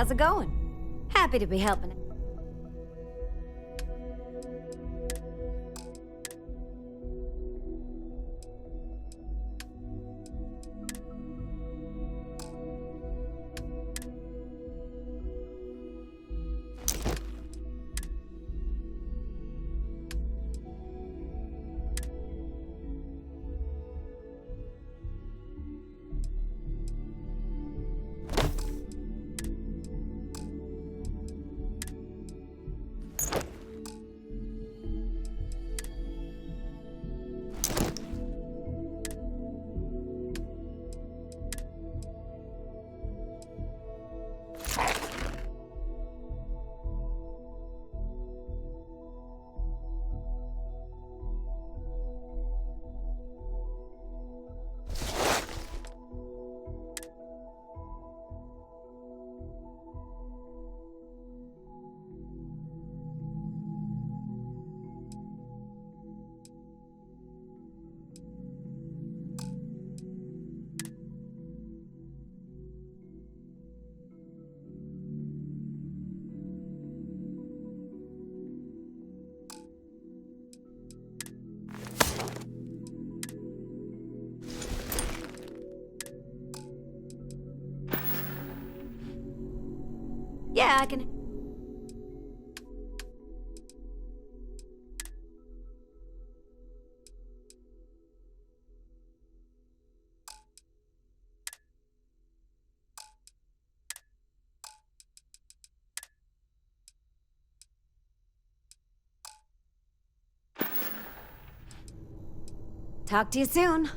How's it going? Happy to be helping. Yeah, I can... Talk to you soon.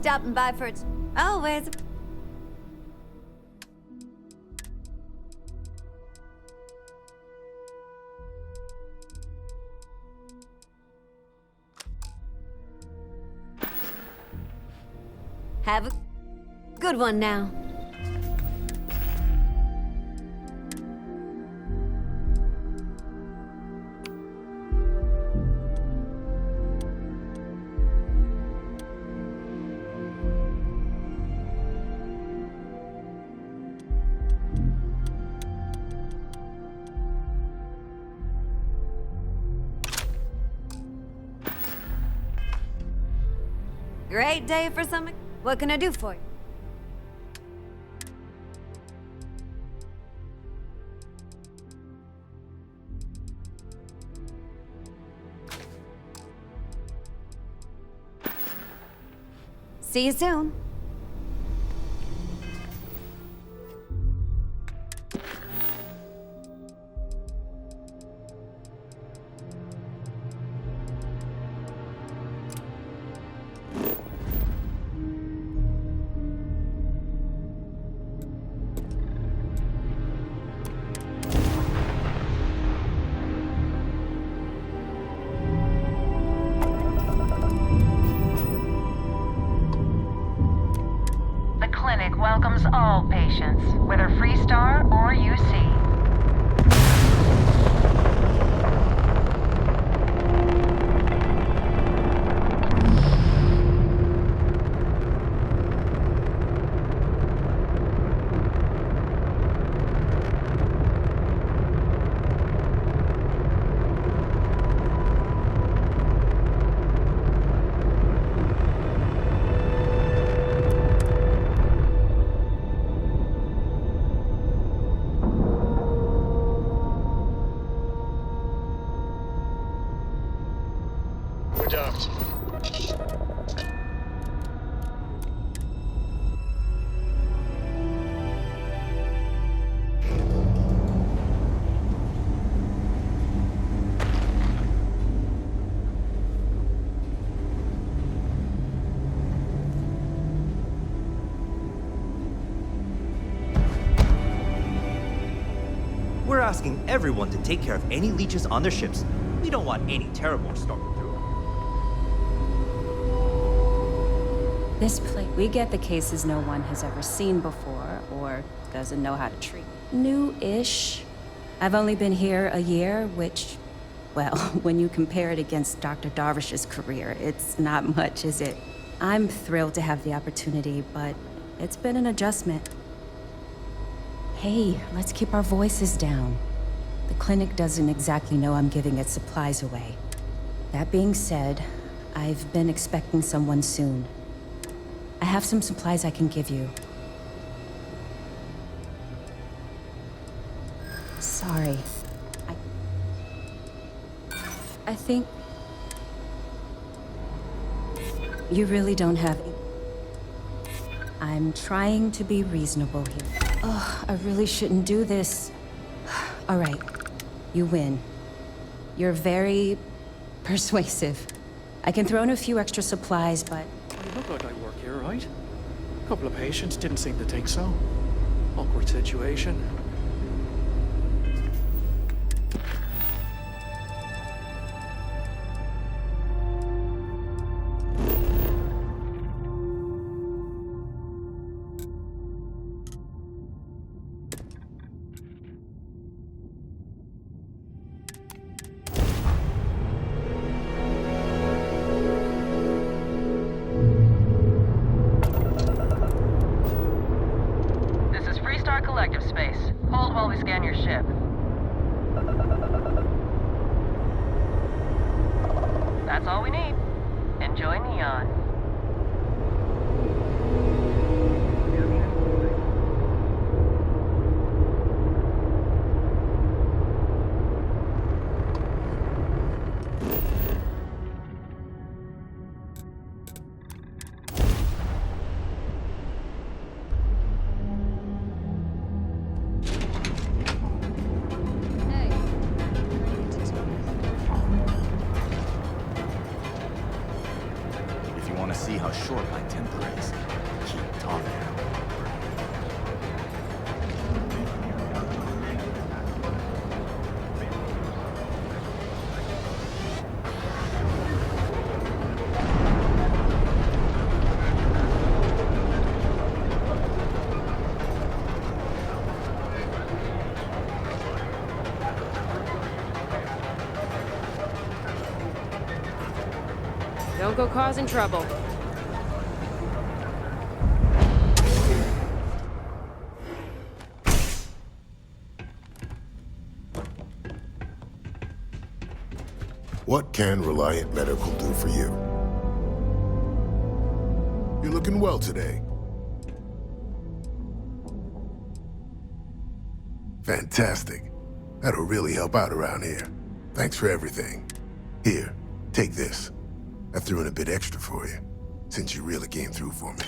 Stopping by for its... Always. Have a good one now. Great day for some... What can I do for you? See you soon. aqueduct. We're asking everyone to take care of any leeches on their ships. We don't want any terrorborn storming through. This place, we get the cases no one has ever seen before or doesn't know how to treat. New-ish. I've only been here a year, which, well, when you compare it against Dr. Darvish's career, it's not much, is it? I'm thrilled to have the opportunity, but it's been an adjustment. Hey, let's keep our voices down. The clinic doesn't exactly know I'm giving its supplies away. That being said, I've been expecting someone soon. I have some supplies I can give you. Sorry. I think... You really don't have... I'm trying to be reasonable here. Oh, I really shouldn't do this. All right, you win. You're very persuasive. I can throw in a few extra supplies, but... You look like I work here, right? A couple of patients didn't seem to think so. Awkward situation. Collective space. Hold while we scan your ship. That's all we need. Enjoy Neon. See how short my temper is. Keep talking. Don't go causing trouble. What can Reliant Medical do for you? You're looking well today. Fantastic. That'll really help out around here. Thanks for everything. Here, take this. I threw in a bit extra for you, since you really came through for me.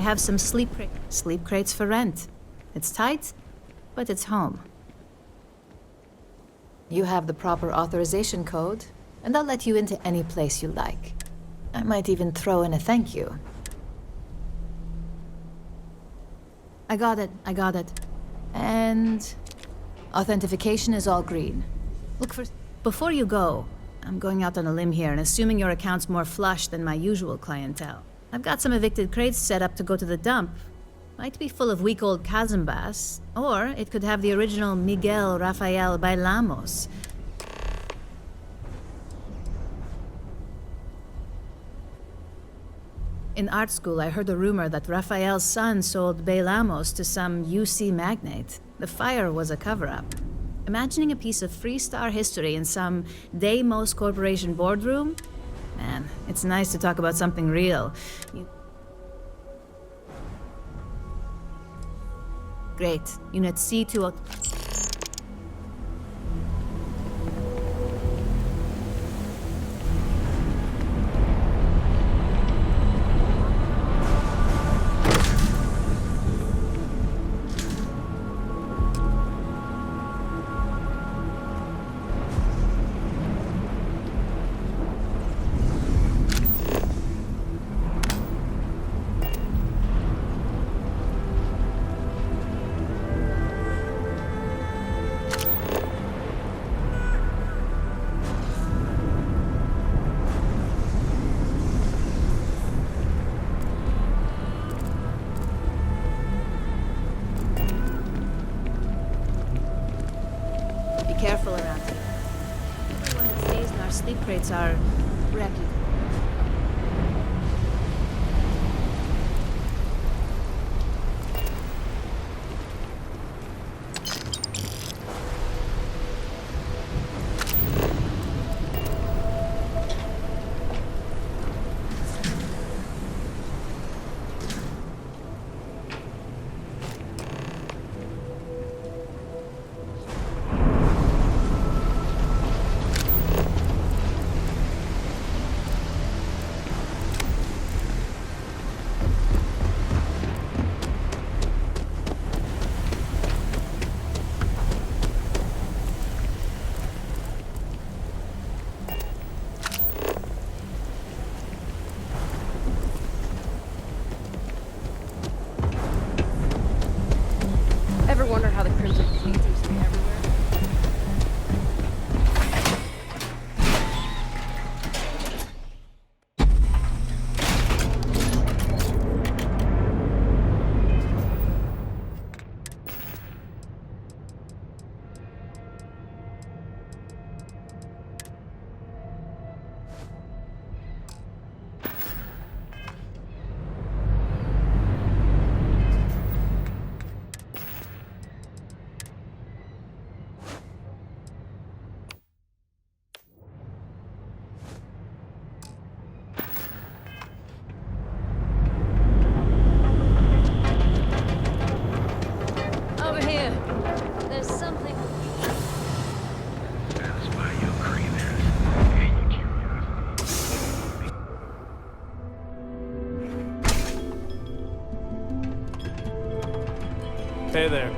have some sleep crates for rent. It's tight, but it's home. You have the proper authorization code, and I'll let you into any place you like. I might even throw in a thank you. I got it. And authentication is all green. Look for... Before you go, I'm going out on a limb here and assuming your account's more flush than my usual clientele. I've got some evicted crates set up to go to the dump. Might be full of week old Kazambas, or it could have the original Miguel Rafael Bailamos. In art school, I heard a rumor that Rafael's son sold Bailamos to some UC magnate. The fire was a cover-up. Imagining a piece of Freestar history in some Deimos Corporation boardroom? Man, it's nice to talk about something real. Great. Unit C2... Careful around here. Everyone that stays in our sleep crates are reputable. Ever wonder how the Crimson Fleet seems to be everywhere? Over here. There's something. Hey there.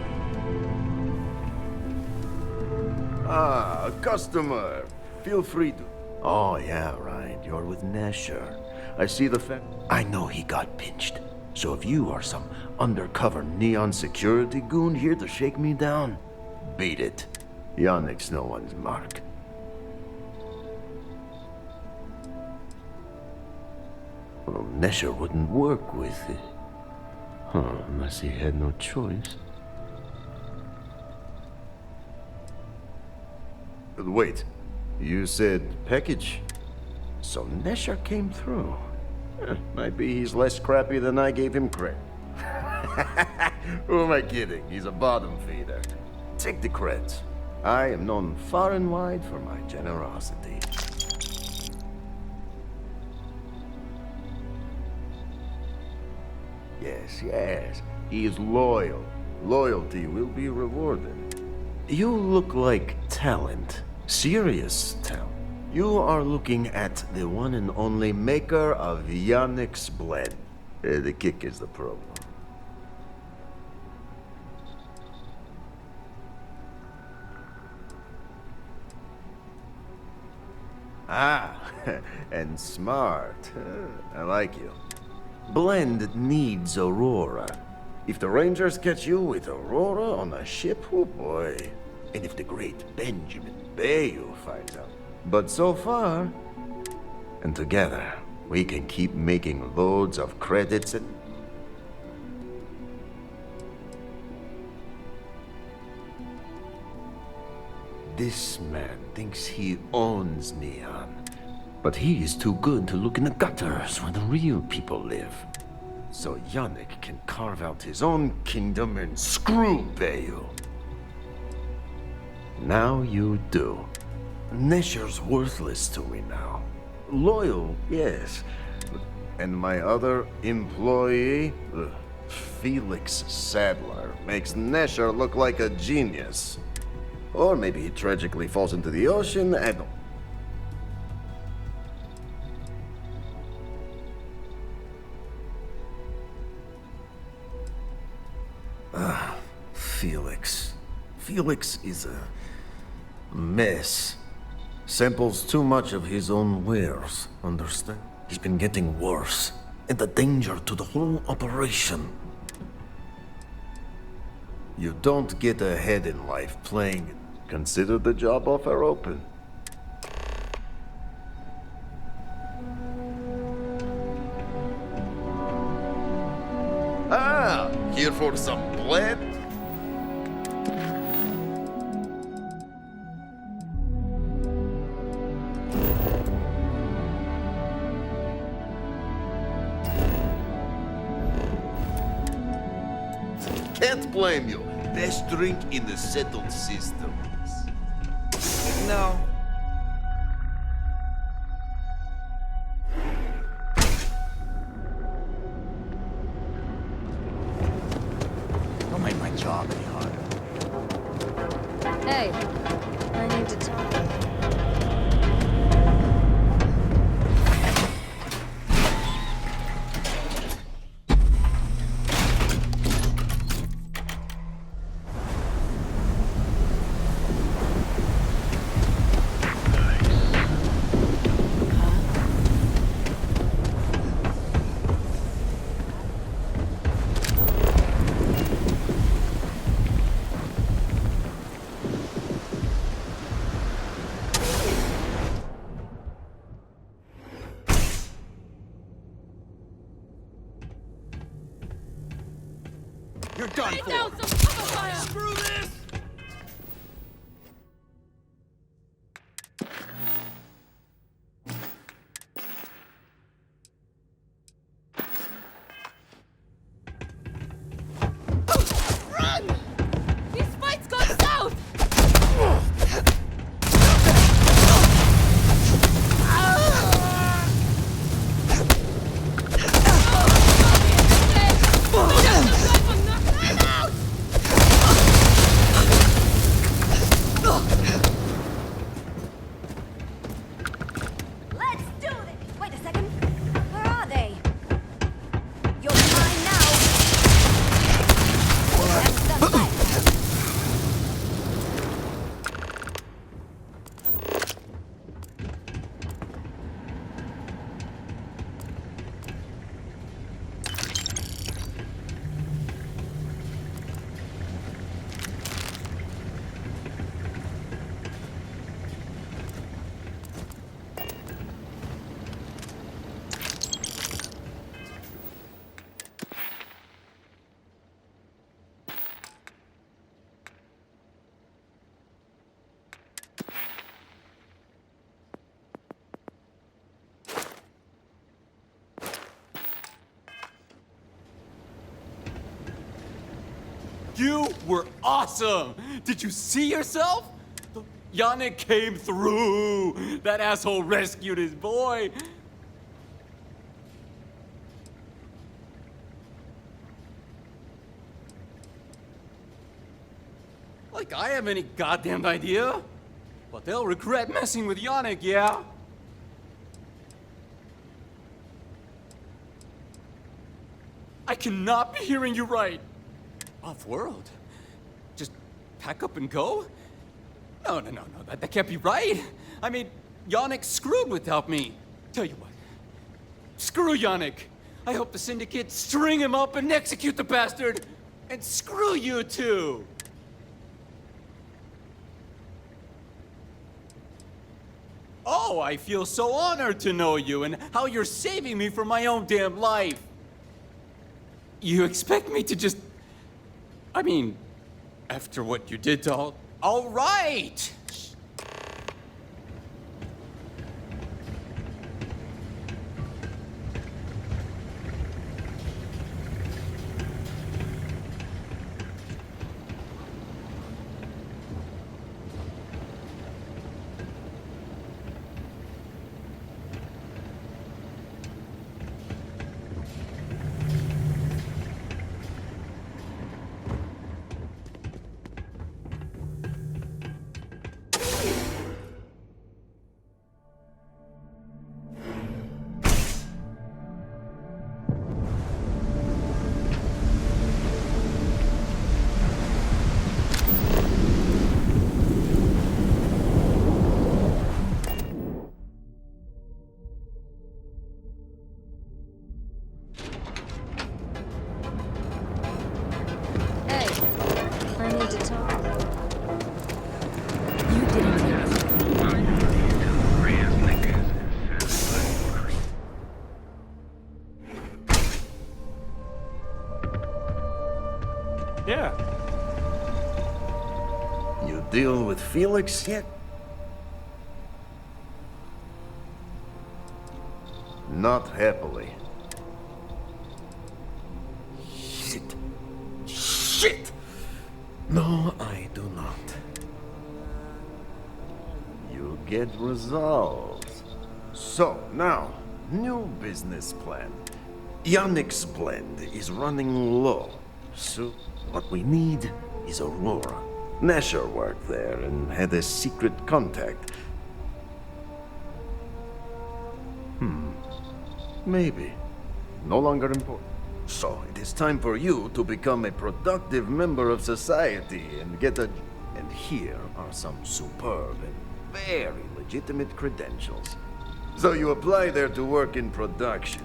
Ah, a customer. Feel free to... Oh, yeah, right. You're with Nesher. I see the I know he got pinched. So if you are some undercover neon security goon here to shake me down, beat it. Yannick's no one's mark. Well, Nesher wouldn't work with it. Huh, unless he had no choice. Wait, you said package? So Nesher came through. Might be he's less crappy than I gave him credit. Who am I kidding? He's a bottom feeder. Take the creds. I am known far and wide for my generosity. Yes. He is loyal. Loyalty will be rewarded. You look like talent. Serious talent. You are looking at the one and only maker of Yannick's blend. The kick is the problem. Ah, and smart. I like you. Blend needs Aurora. If the Rangers catch you with Aurora on a ship, oh boy. And if the great Benjamin Bayou finds out. But so far, and together, we can keep making loads of credits and... This man thinks he owns Neon. But he is too good to look in the gutters where the real people live. So Yannick can carve out his own kingdom and screw Bayou. Now you do. Nesher's worthless to me now. Loyal, yes. And my other employee, Felix Sadler, makes Nesher look like a genius. Or maybe he tragically falls into the ocean and... Felix. Felix is a mess. Samples too much of his own wares, understand? He's been getting worse, and a danger to the whole operation. You don't get ahead in life playing it. Consider the job offer open. Ah, here for some blood? Can't blame you. Best drink in the settled systems. No. Don't make my job any harder. Hey, I need to talk. You're done for. Screw this! Run! These fights go south! Let's do this! Wait a second. Where are they? You're mine now. That's the fight. You were awesome! Did you see yourself? Yannick came through! That asshole rescued his boy! Like I have any goddamn idea? But they'll regret messing with Yannick, yeah? cannot be hearing you right. Off-world? Just pack up and go? No, that can't be right. I mean, Yannick's screwed without me. Tell you what, screw Yannick. I hope the Syndicate string him up and execute the bastard. And screw you too. Oh, I feel so honored to know you and how you're saving me from my own damn life. You expect me to just... I mean, after what you did to all right! Yeah. You deal with Felix yet? Not happily. Shit! No, I do not. You get results. So, now, new business plan. Yannick's blend is running low. So, what we need is Aurora. Nasher worked there and had a secret contact. Maybe. No longer important. So, it is time for you to become a productive member of society and get a... And here are some superb and very legitimate credentials. So you apply there to work in production.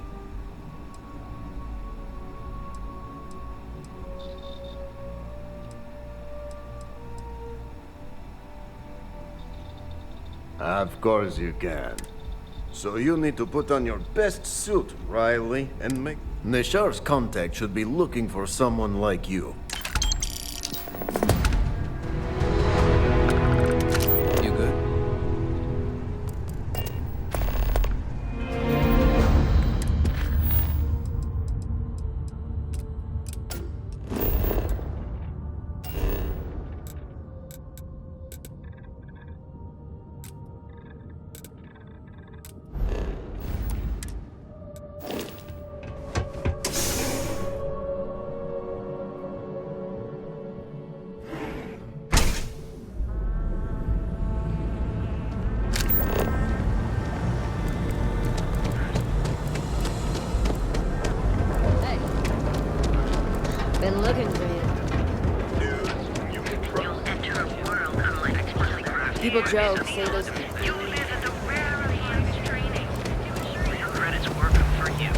Of course you can. So you need to put on your best suit, Riley, and make... Neshar's contact should be looking for someone like you. You good? Been looking for you. You'll enter a world unlike expertly crafted. People joke, say those. You live as a rarely enhanced training. Your credits working for you.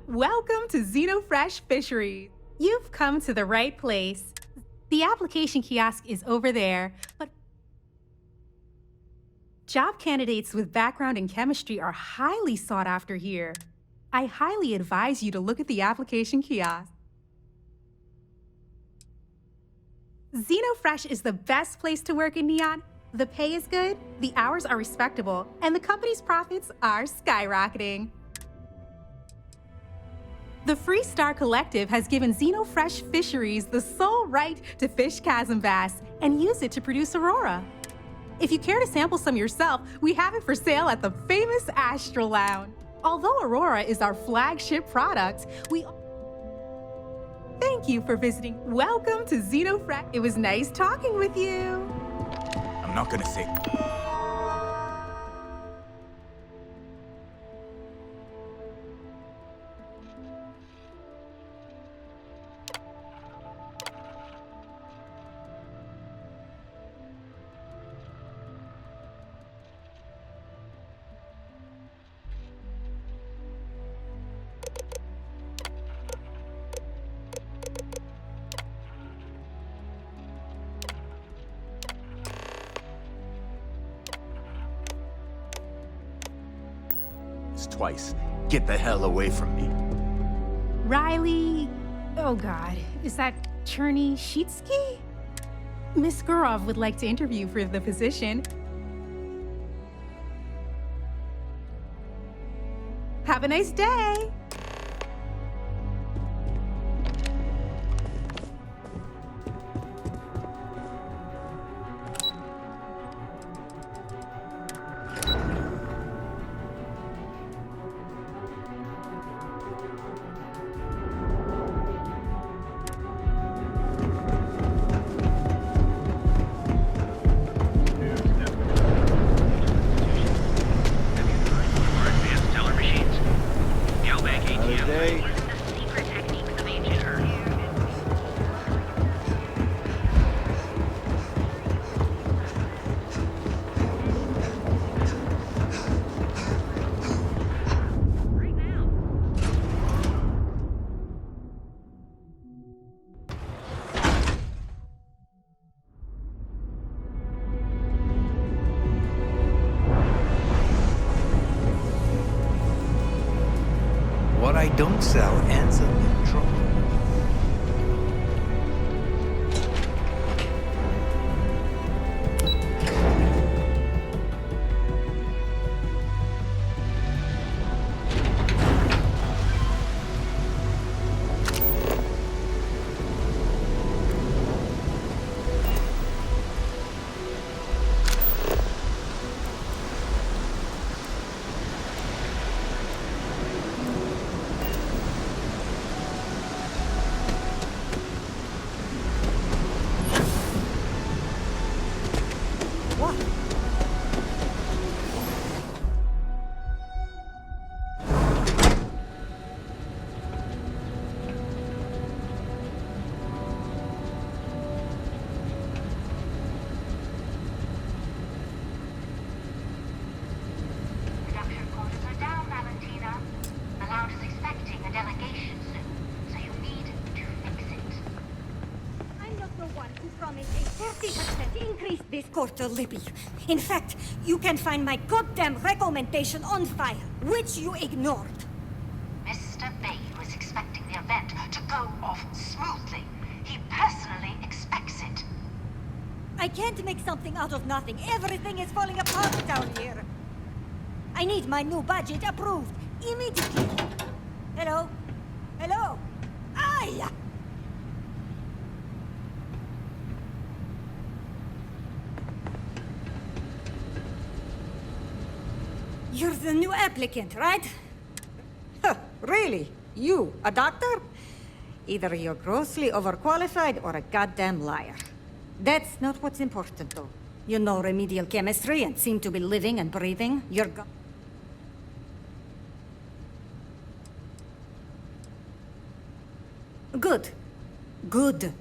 Welcome to Xenofresh Fisheries. You've come to the right place. The application kiosk is over there, but job candidates with background in chemistry are highly sought after here. I highly advise you to look at the application kiosk. Xenofresh is the best place to work in Neon. The pay is good, the hours are respectable, and the company's profits are skyrocketing. The Free Star Collective has given Xenofresh Fisheries the sole right to fish chasm bass and use it to produce Aurora. If you care to sample some yourself, we have it for sale at the famous Astral Lounge. Although Aurora is our flagship product, we thank you for visiting. Welcome to Xenofresh. It was nice talking with you. I'm not gonna say. Twice. Get the hell away from me. Riley, oh God, is that Cherny-Sheetsky? Miss Gurov would like to interview for the position. Have a nice day. What I don't sell ends up in trouble. Quarter, Libby. In fact, you can find my goddamn recommendation on file, which you ignored. Mr. Bay was expecting the event to go off smoothly. He personally expects it. I can't make something out of nothing. Everything is falling apart down here. I need my new budget approved immediately. Hello? Hello? Aye! You're the new applicant, right? Huh, really? You, a doctor? Either you're grossly overqualified or a goddamn liar. That's not what's important, though. You know remedial chemistry and seem to be living and breathing. You're Good. Good.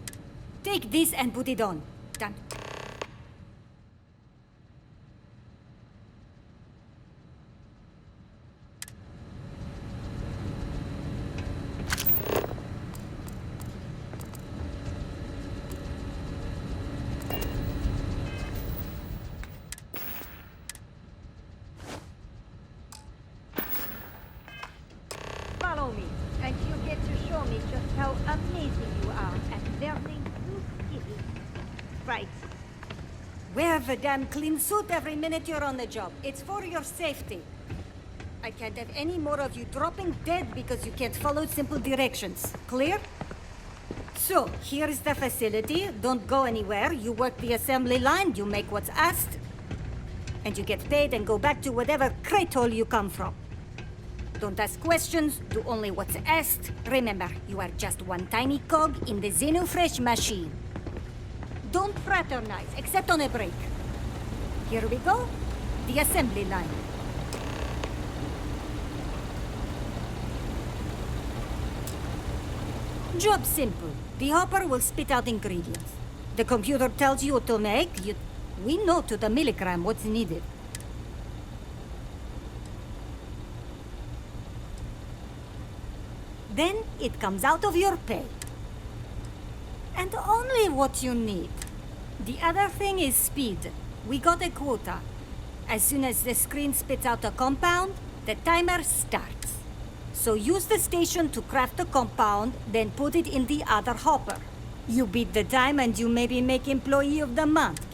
Take this and put it on. Done. Follow me, and you get to show me just how amazing you are at learning new skills. Right. Wear the damn clean suit every minute you're on the job. It's for your safety. I can't have any more of you dropping dead because you can't follow simple directions. Clear? So, here is the facility. Don't go anywhere. You work the assembly line, you make what's asked. and you get paid and go back to whatever crate hole you come from. Don't ask questions, do only what's asked. Remember, you are just one tiny cog in the Xenofresh machine. Don't fraternize, except on a break. Here we go, the assembly line. Job simple. The hopper will spit out ingredients. The computer tells you what to make. We know to the milligram what's needed. Then it comes out of your pay. And only what you need. The other thing is speed. We got a quota. As soon as the screen spits out a compound, the timer starts. So use the station to craft the compound, then put it in the other hopper. You beat the time and you maybe make Employee of the Month.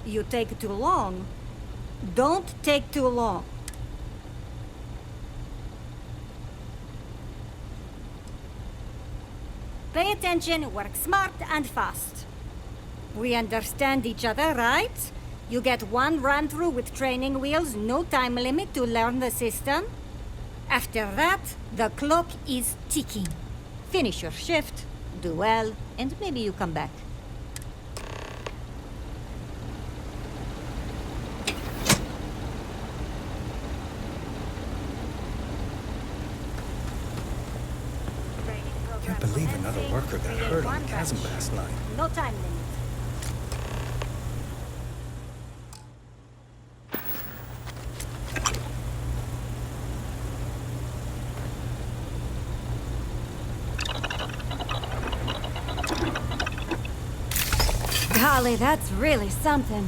You take too long. Don't take too long. Pay attention, work smart and fast. We understand each other, right? You get one run-through with training wheels, no time limit to learn the system. After that, the clock is ticking. Finish your shift, do well, and maybe you come back. Can't believe another worker got hurt on the chasm last night. No time limit. Golly, that's really something.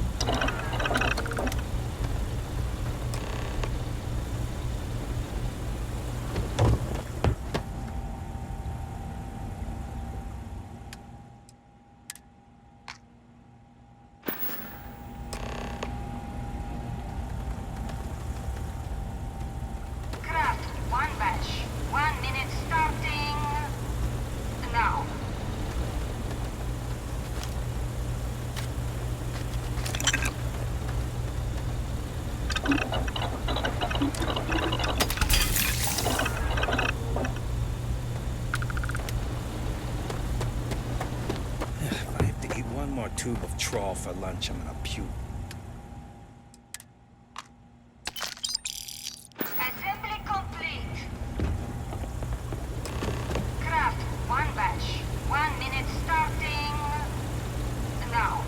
Craft, one batch. 1 minute starting now. If I have to eat one more tube of trawl for lunch, I'm gonna puke. Assembly complete. Craft, one batch. 1 minute starting now.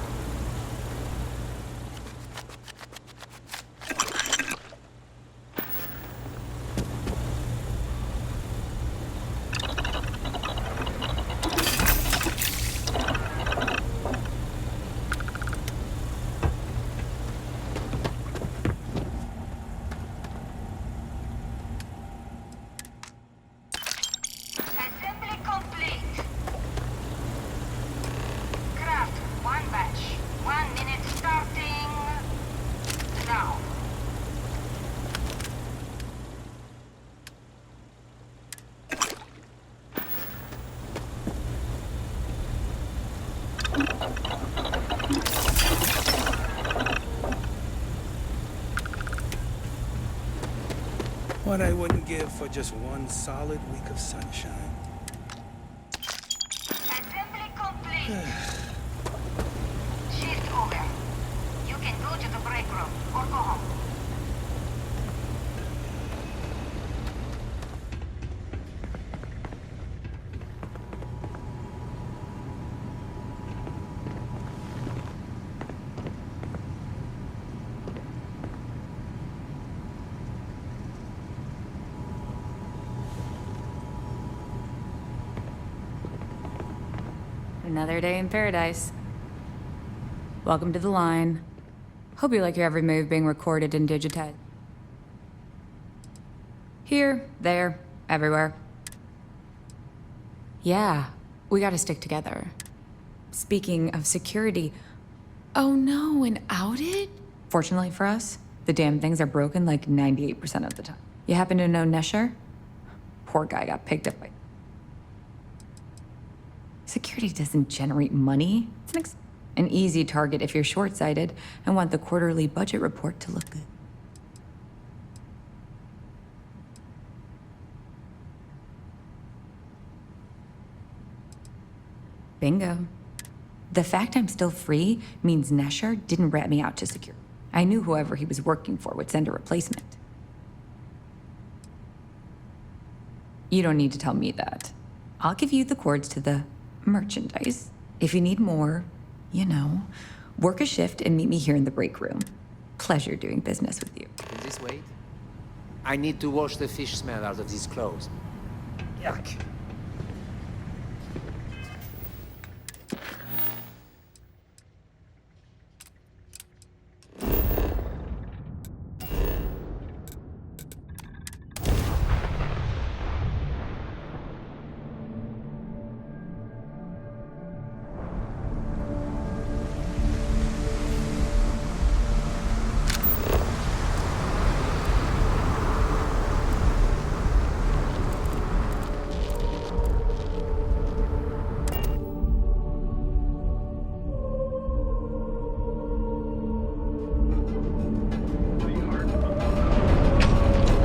Assembly complete. Craft, one batch. 1 minute starting now. What I wouldn't give for just one solid week of sunshine. Assembly complete. Shift over. You can go to the break room or go home. Another day in paradise. Welcome to the line. Hope you like your every move being recorded and digitized. Here, there, everywhere. Yeah, we gotta stick together. Speaking of security, oh no, an outage? Fortunately for us, the damn things are broken like 98% of the time. You happen to know Nesher? Poor guy got picked up by... Security doesn't generate money. It's an An easy target if you're short-sighted and want the quarterly budget report to look good. Bingo. The fact I'm still free means Nesher didn't rat me out to secure. I knew whoever he was working for would send a replacement. You don't need to tell me that. I'll give you the cords to the merchandise. If you need more, you know, work a shift and meet me here in the break room. Pleasure doing business with you. Will this wait? I need to wash the fish smell out of these clothes. Yuck.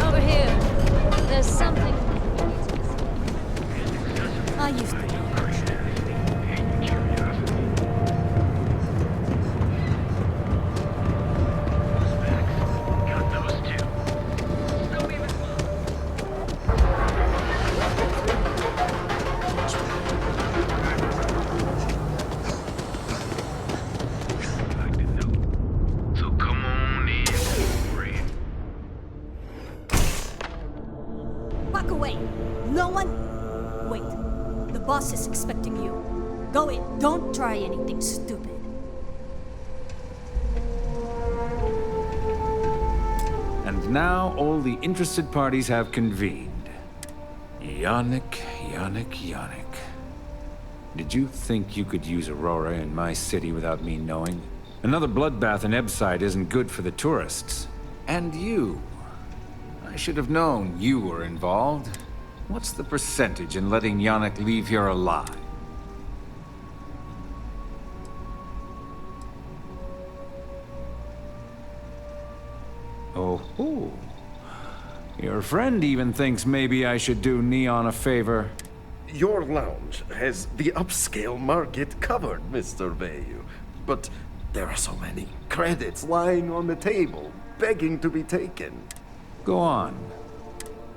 Over here. There's something. I used to. Back away! No one... Wait. The boss is expecting you. Go in. Don't try anything stupid. And now all the interested parties have convened. Yannick. Did you think you could use Aurora in my city without me knowing? Another bloodbath in Ebside isn't good for the tourists. And you. I should have known you were involved. What's the percentage in letting Yannick leave here alive? Oh. Your friend even thinks maybe I should do Neon a favor. Your lounge has the upscale market covered, Mr. Vayu. But there are so many credits lying on the table, begging to be taken. Go on.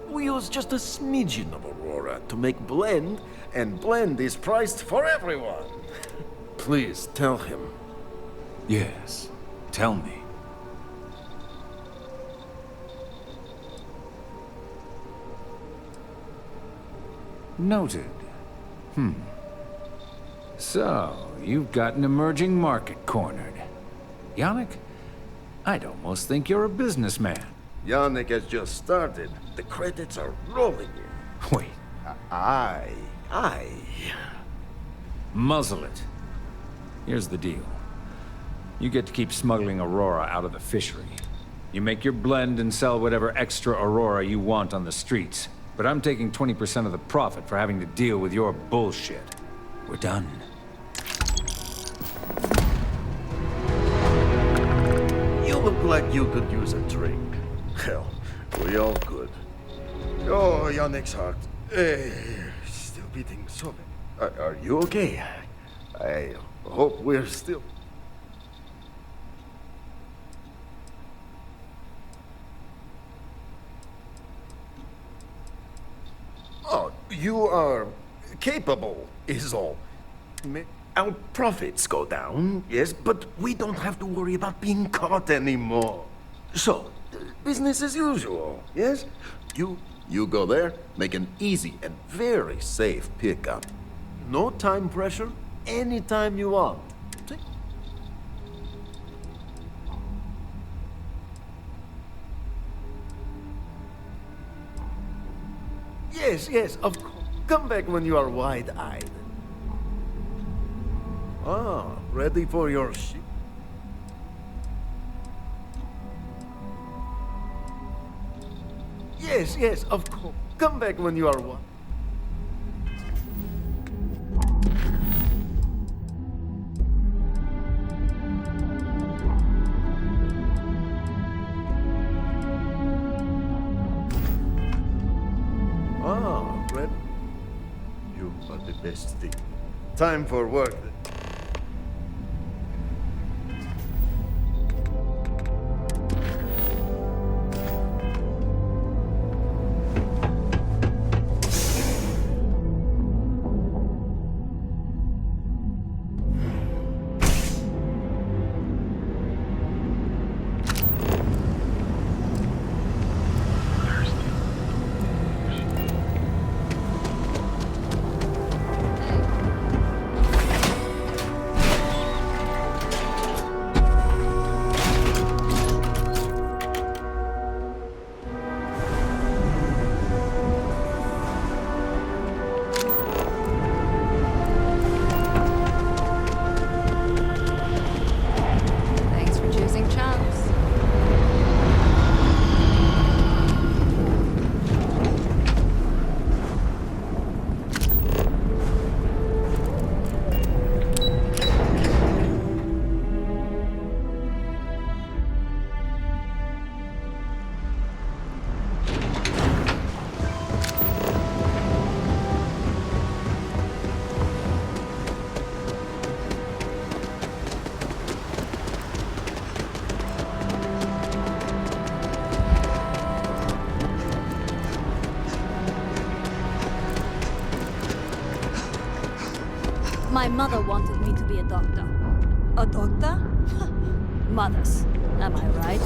We use just a smidgen of Aurora to make blend, and blend is priced for everyone. Please tell him. Yes, tell me. Noted. So, you've got an emerging market cornered. Yannick, I'd almost think you're a businessman. Yannick has just started. The credits are rolling in. Wait. I. Muzzle it. Here's the deal. You get to keep smuggling Aurora out of the fishery. You make your blend and sell whatever extra Aurora you want on the streets. But I'm taking 20% of the profit for having to deal with your bullshit. We're done. You look like you could use a drink. Hell, we all could. Oh, Yannick's heart. Still beating so bad. Are you okay? I hope we're still... Oh, you are capable, is all. Our profits go down, yes, but we don't have to worry about being caught anymore. So, business as usual, yes? You go there, make an easy and very safe pickup. No time pressure, anytime you want. Yes, of course. Come back when you are wide-eyed. Ah, ready for your ship? Yes, of course. Come back when you are wide. the best thing. Time for work. Thanks for choosing Chunks. My mother wanted me to be a doctor. A doctor? Mothers. Am I right?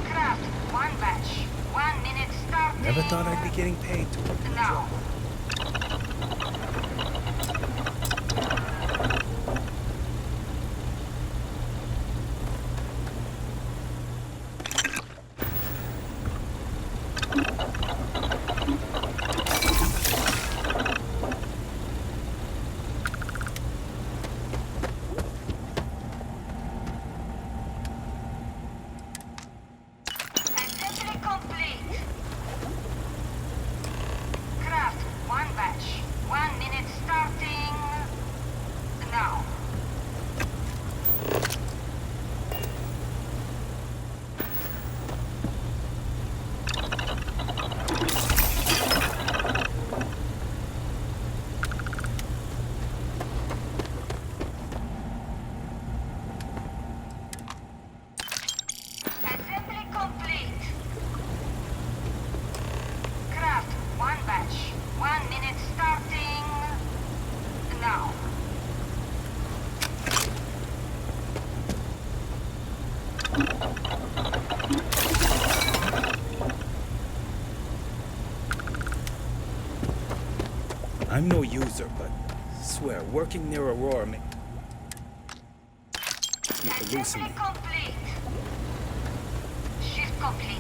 Craft, one batch. 1 minute start. Never thought I'd be getting paid to work in a Now. job. Assembly complete. Craft, one batch. 1 minute starting. Now. Assembly complete. Craft, one batch. 1 minute starting. Now. I'm no user, but swear, working near Aurora me hallucinate. Assembly complete. Shift complete.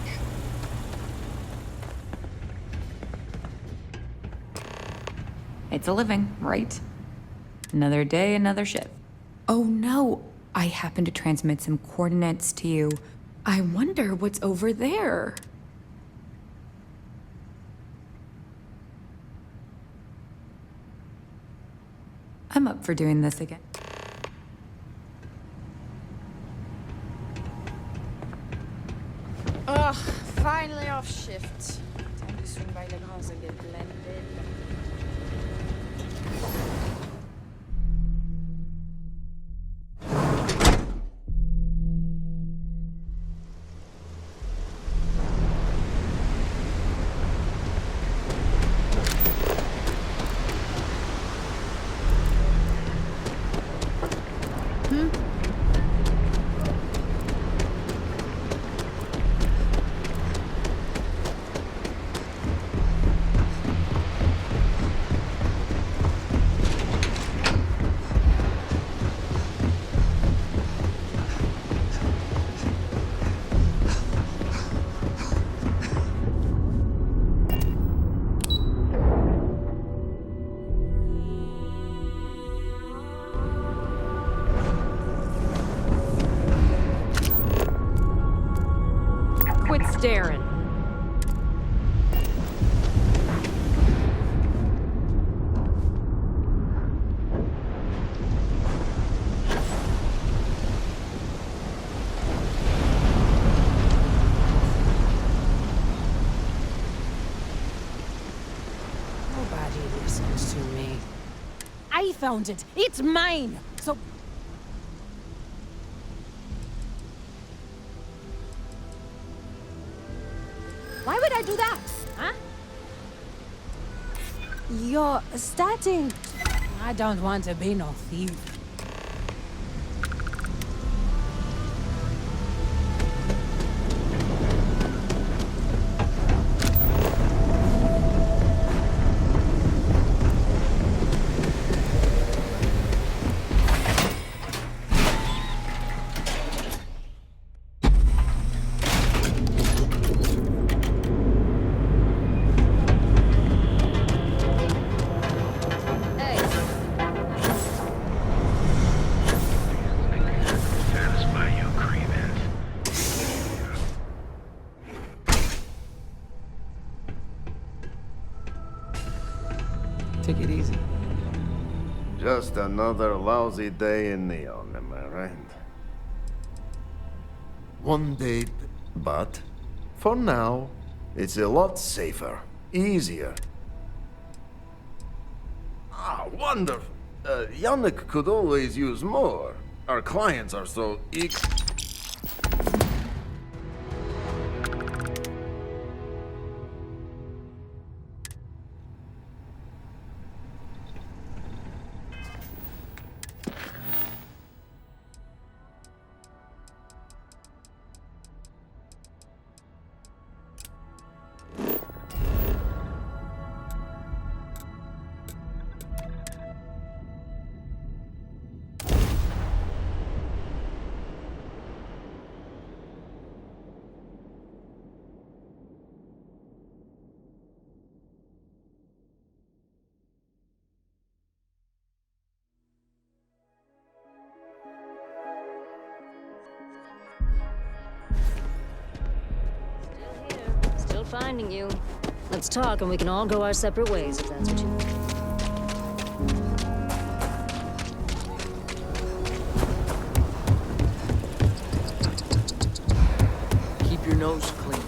It's a living, right? Another day, another shift. Oh no, I happened to transmit some coordinates to you. I wonder what's over there. I'm up for doing this again. Ugh, finally off shift. Time to swing by the house and get blended. Quit staring. Listens to me. I found it. It's mine. So why would I do that? Huh? You're starting. I don't want to be no thief. Take it easy. Just another lousy day in Neon, am I right? One day, but for now, it's a lot safer, easier. Ah, wonderful. Yannick could always use more. Our clients are so Still finding you. Let's talk and we can all go our separate ways if that's what you want. Keep your nose clean.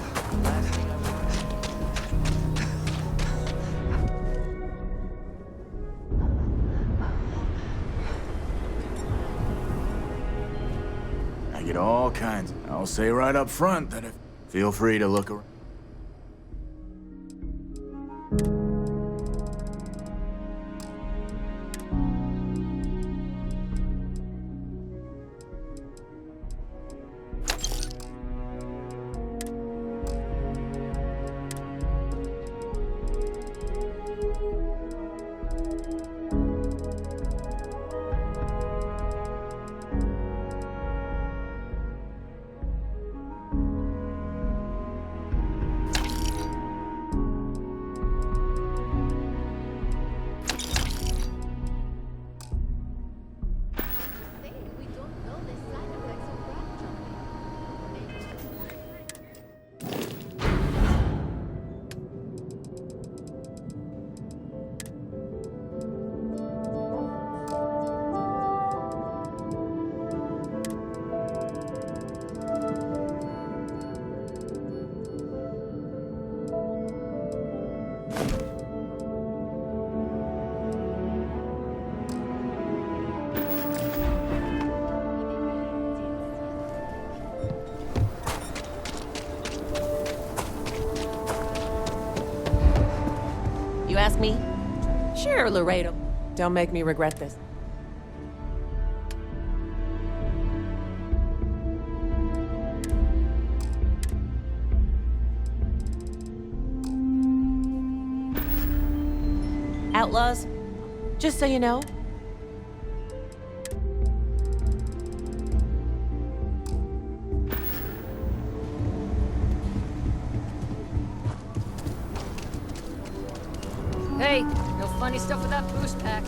I get all kinds. I'll say right up front that if... Feel free to look around. You ask me? Sure, Laredo. Don't make me regret this. Outlaws, just so you know. Hey, no funny stuff with that boost pack.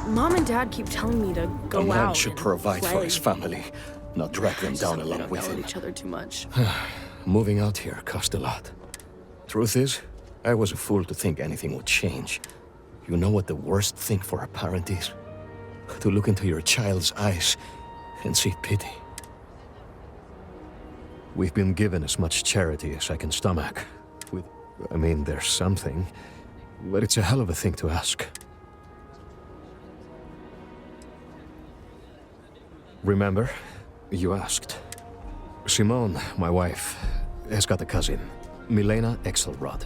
Mom and Dad keep telling me to go A out. man should provide for his family, not drag them down along with Yell at him. each other too much. moving out here cost a lot. Truth is, I was a fool to think anything would change. You know what the worst thing for a parent is? To look into your child's eyes and see pity. We've been given as much charity as I can stomach. I mean, there's something, but it's a hell of a thing to ask. Remember, you asked. Simone, my wife, has got a cousin, Milena Exelrod.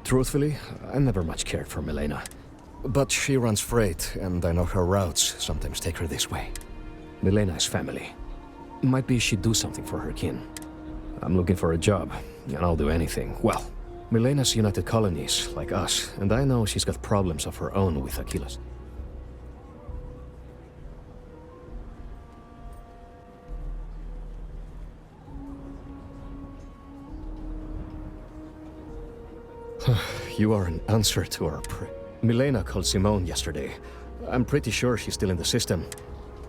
Truthfully, I never much cared for Milena. But she runs freight, and I know her routes sometimes take her this way. Milena is family. Might be she'd do something for her kin. I'm looking for a job, and I'll do anything. Well, Milena's United Colonies, like us, and I know she's got problems of her own with Achilles. You are an answer to our prayer. Milena called Simone yesterday. I'm pretty sure she's still in the system.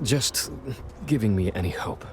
Just giving me any hope.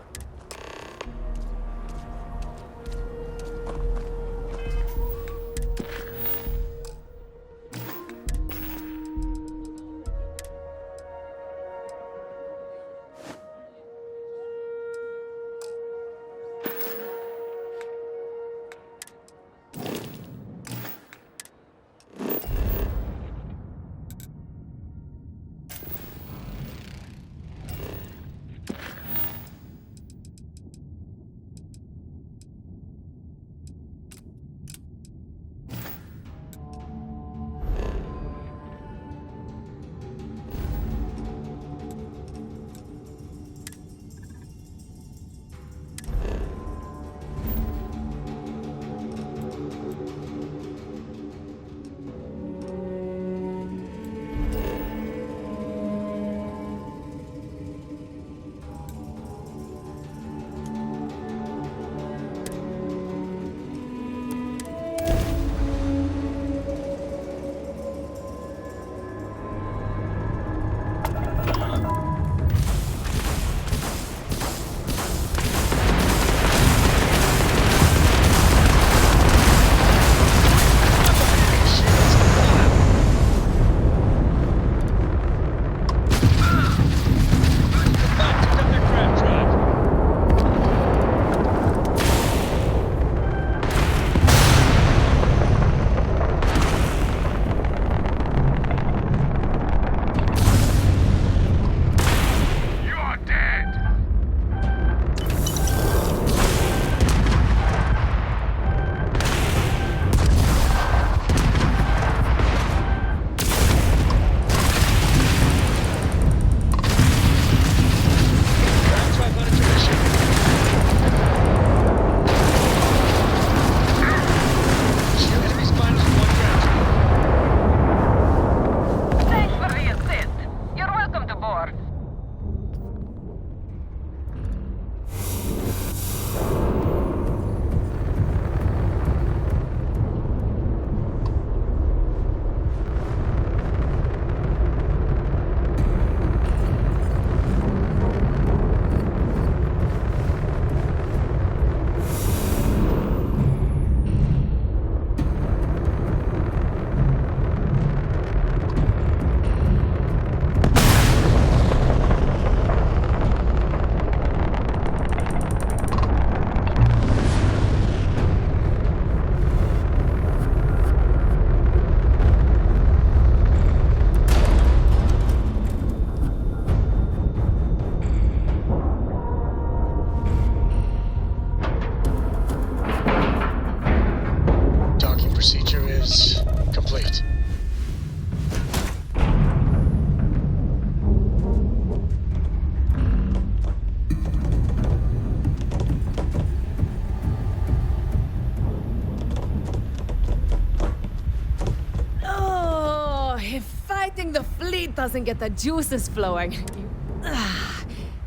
Doesn't get the juices flowing.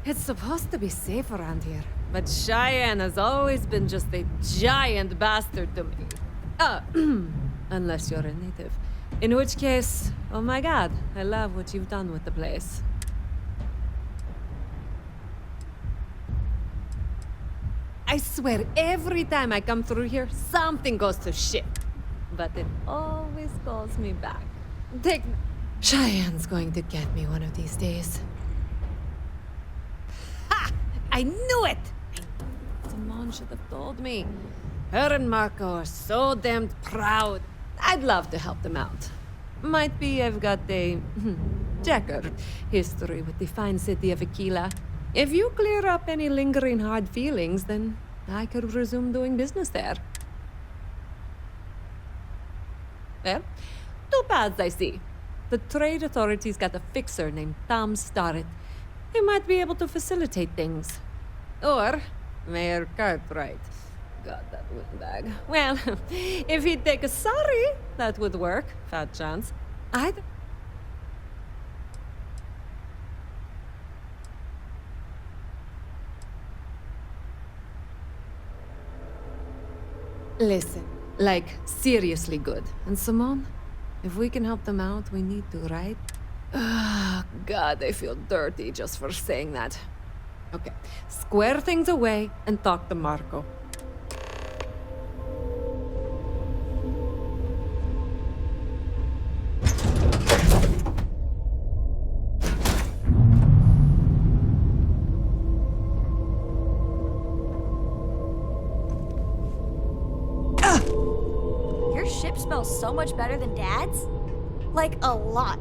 It's supposed to be safe around here, but Cheyenne has always been just a giant bastard to me. Unless you're a native. In which case, oh my god, I love what you've done with the place. I swear, every time I come through here, something goes to shit. But it always calls me back. Cheyenne's going to get me one of these days. Ha! I knew it! Simone should have told me. Her and Marco are so damned proud. I'd love to help them out. Might be I've got a checkered history with the fine city of Aquila. If you clear up any lingering hard feelings, then I could resume doing business there. Well, two paths I see. The trade authorities got a fixer named Tom Starrett. He might be able to facilitate things. Or Mayor Cartwright. God, that windbag. Well, if he'd take a sorry, that would work. Fat chance. Listen, like, seriously good. And Simone, if we can help them out, we need to, right? God, I feel dirty just for saying that. Okay, square things away and talk to Marco. Your ship smells so much better than Dad's? Like, a lot.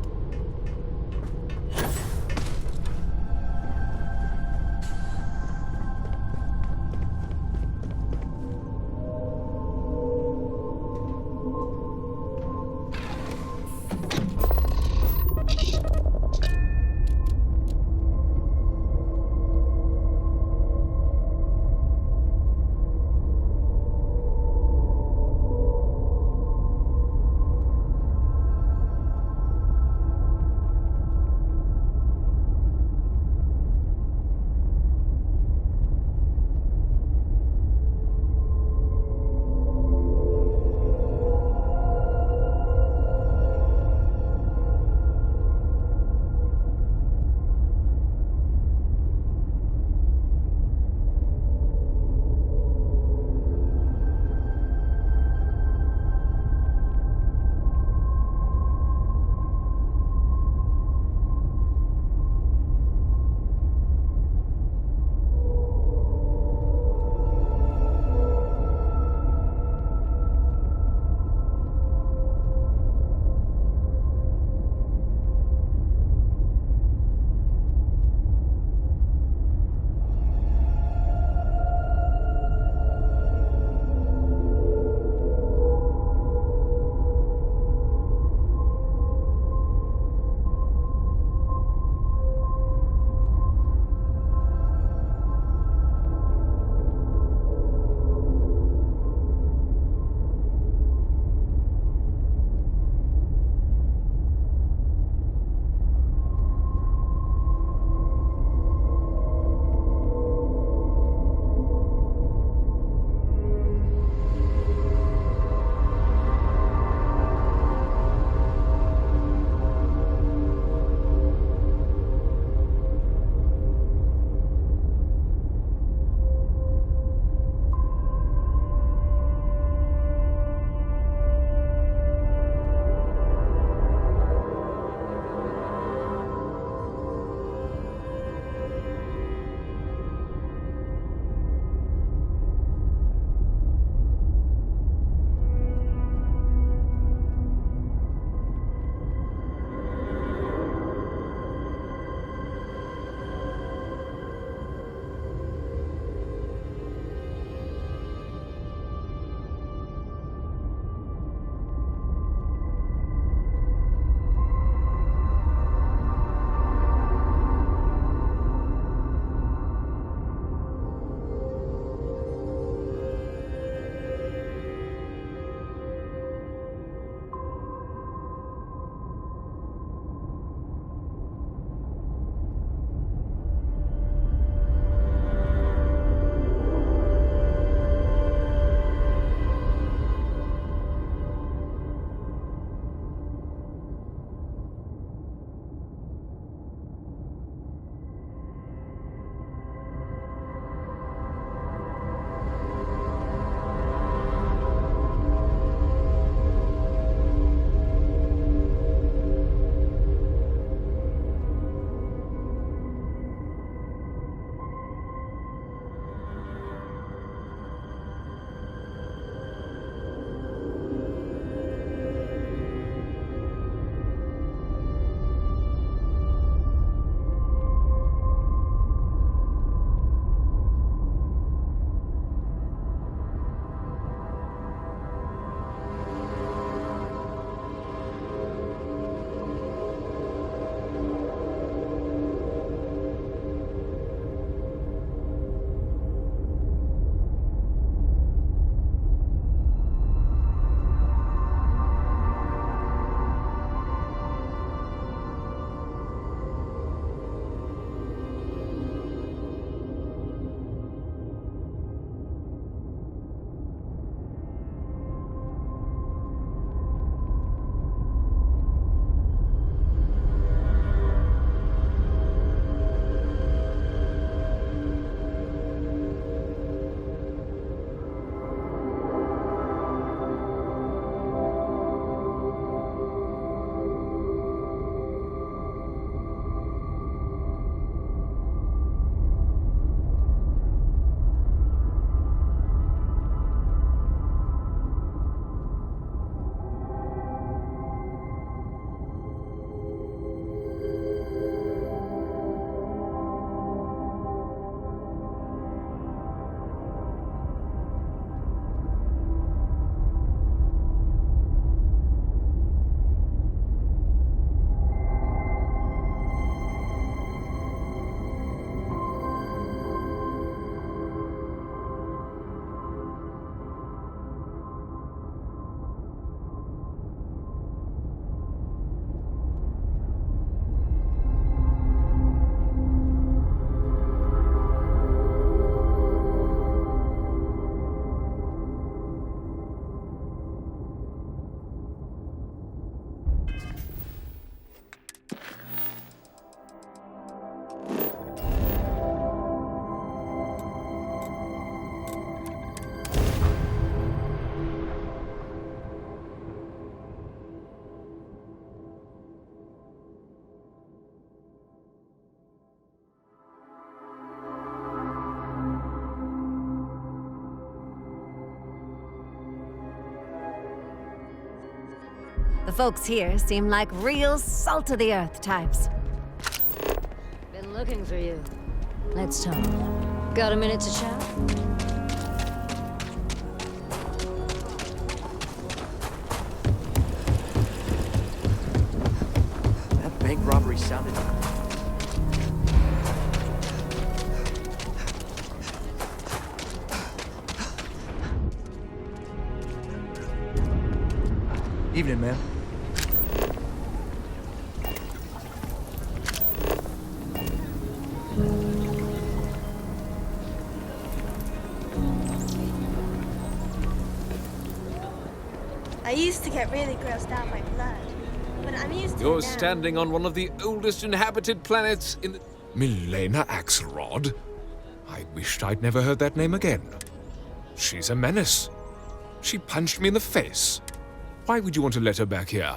The folks here seem like real salt-of-the-earth types. Been looking for you. Let's talk. Got a minute to chat? That bank robbery sounded... Evening, ma'am. I used to get really grossed out by blood, but I'm used to You're it now. standing on one of the oldest inhabited planets in the... Milena Axelrod? I wished I'd never heard that name again. She's a menace. She punched me in the face. Why would you want to let her back here?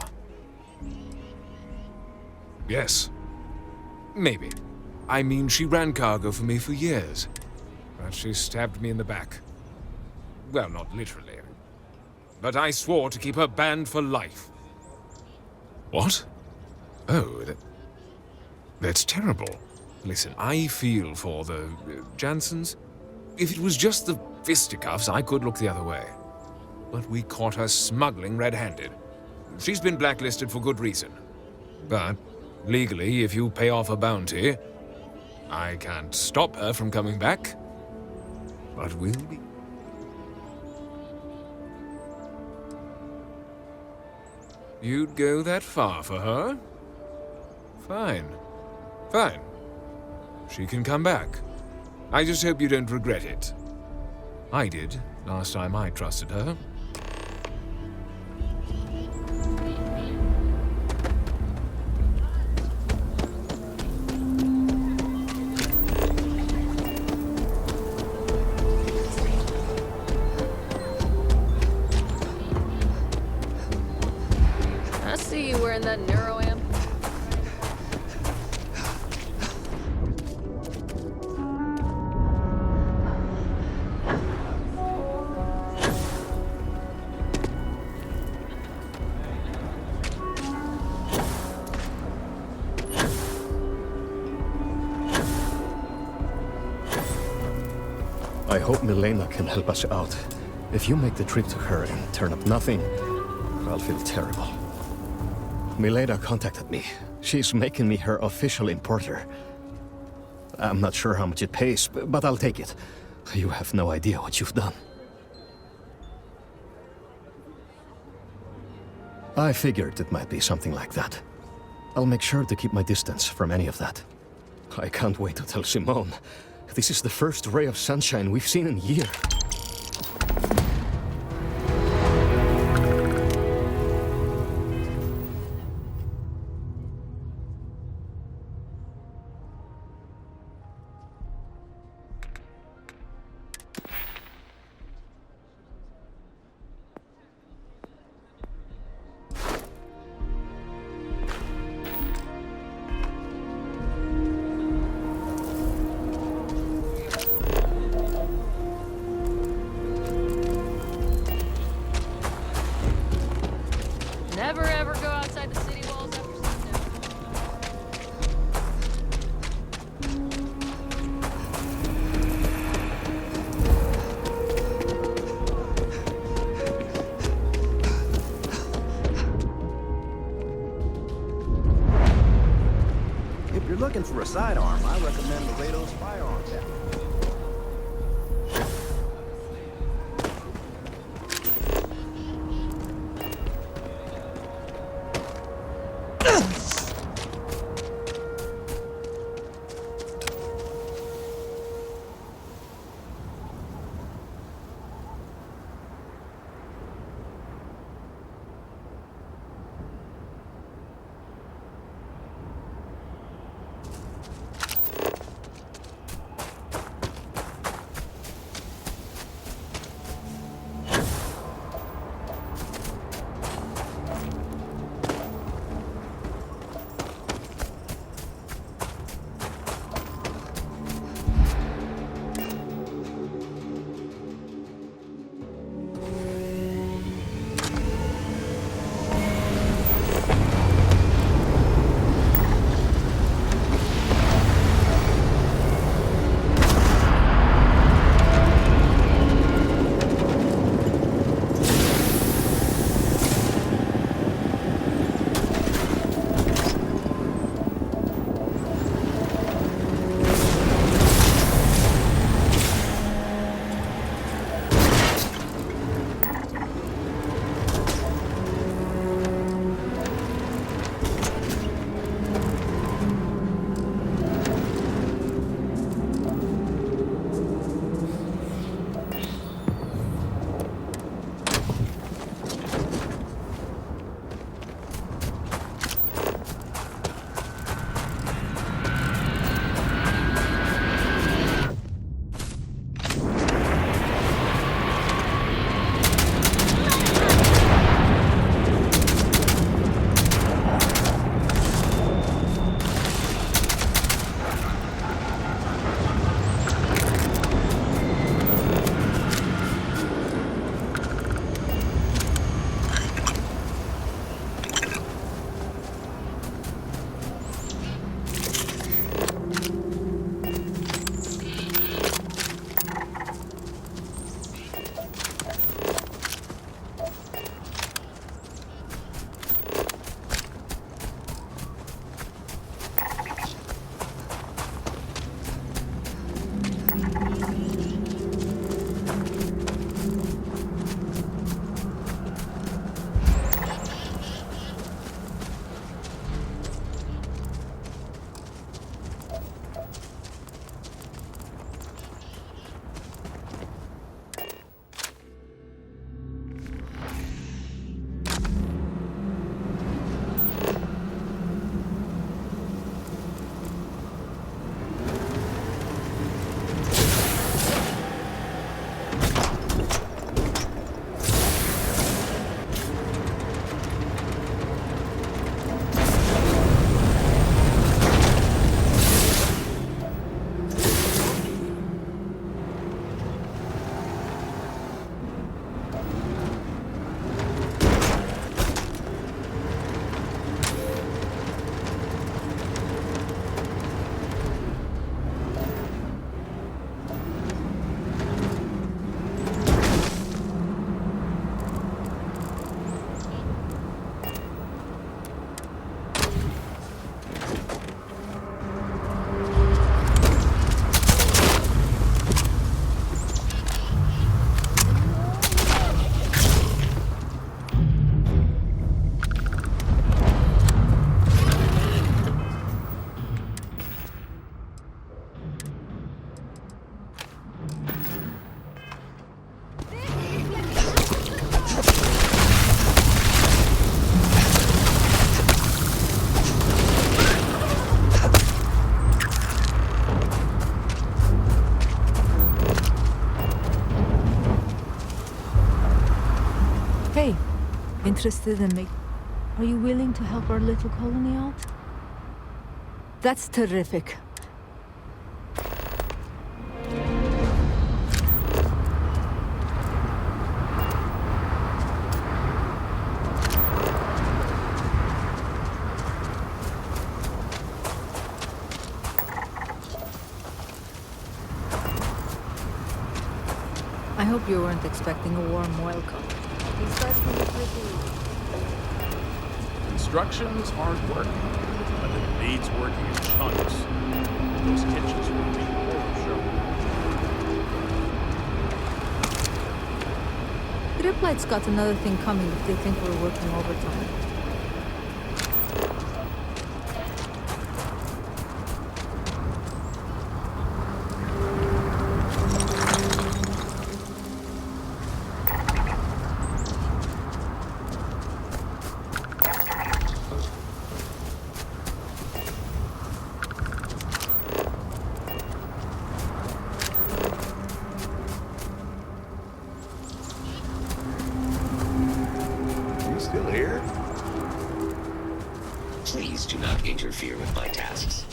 Yes. Maybe. I mean, she ran cargo for me for years. But she stabbed me in the back. Well, not literally. But I swore to keep her banned for life. What? Oh, that's terrible. Listen, I feel for the Jansons. If it was just the fisticuffs, I could look the other way. But we caught her smuggling red-handed. She's been blacklisted for good reason. But, legally, if you pay off a bounty, I can't stop her from coming back. But we'll be... You'd go that far for her? Fine. Fine. She can come back. I just hope you don't regret it. I did, last time I trusted her. I see you wearing that neuro amp. I hope Milena can help us out. If you make the trip to her and turn up nothing, I'll feel terrible. Milena contacted me. She's making me her official importer. I'm not sure how much it pays, but I'll take it. You have no idea what you've done. I figured it might be something like that. I'll make sure to keep my distance from any of that. I can't wait to tell Simone. This is the first ray of sunshine we've seen in years. Never ever go outside the city walls after sundown. If you're looking for a sidearm, I recommend Laredo's firearm cabinet. Interested in me? Are you willing to help our little colony out? That's terrific. I hope you weren't expecting a warm welcome. These guys can be pretty... Construction's hard work, but it needs working in chunks. Those kitchens will be a horror show. Griplight's got another thing coming if they think we're working overtime. Still here? Please do not interfere with my tasks.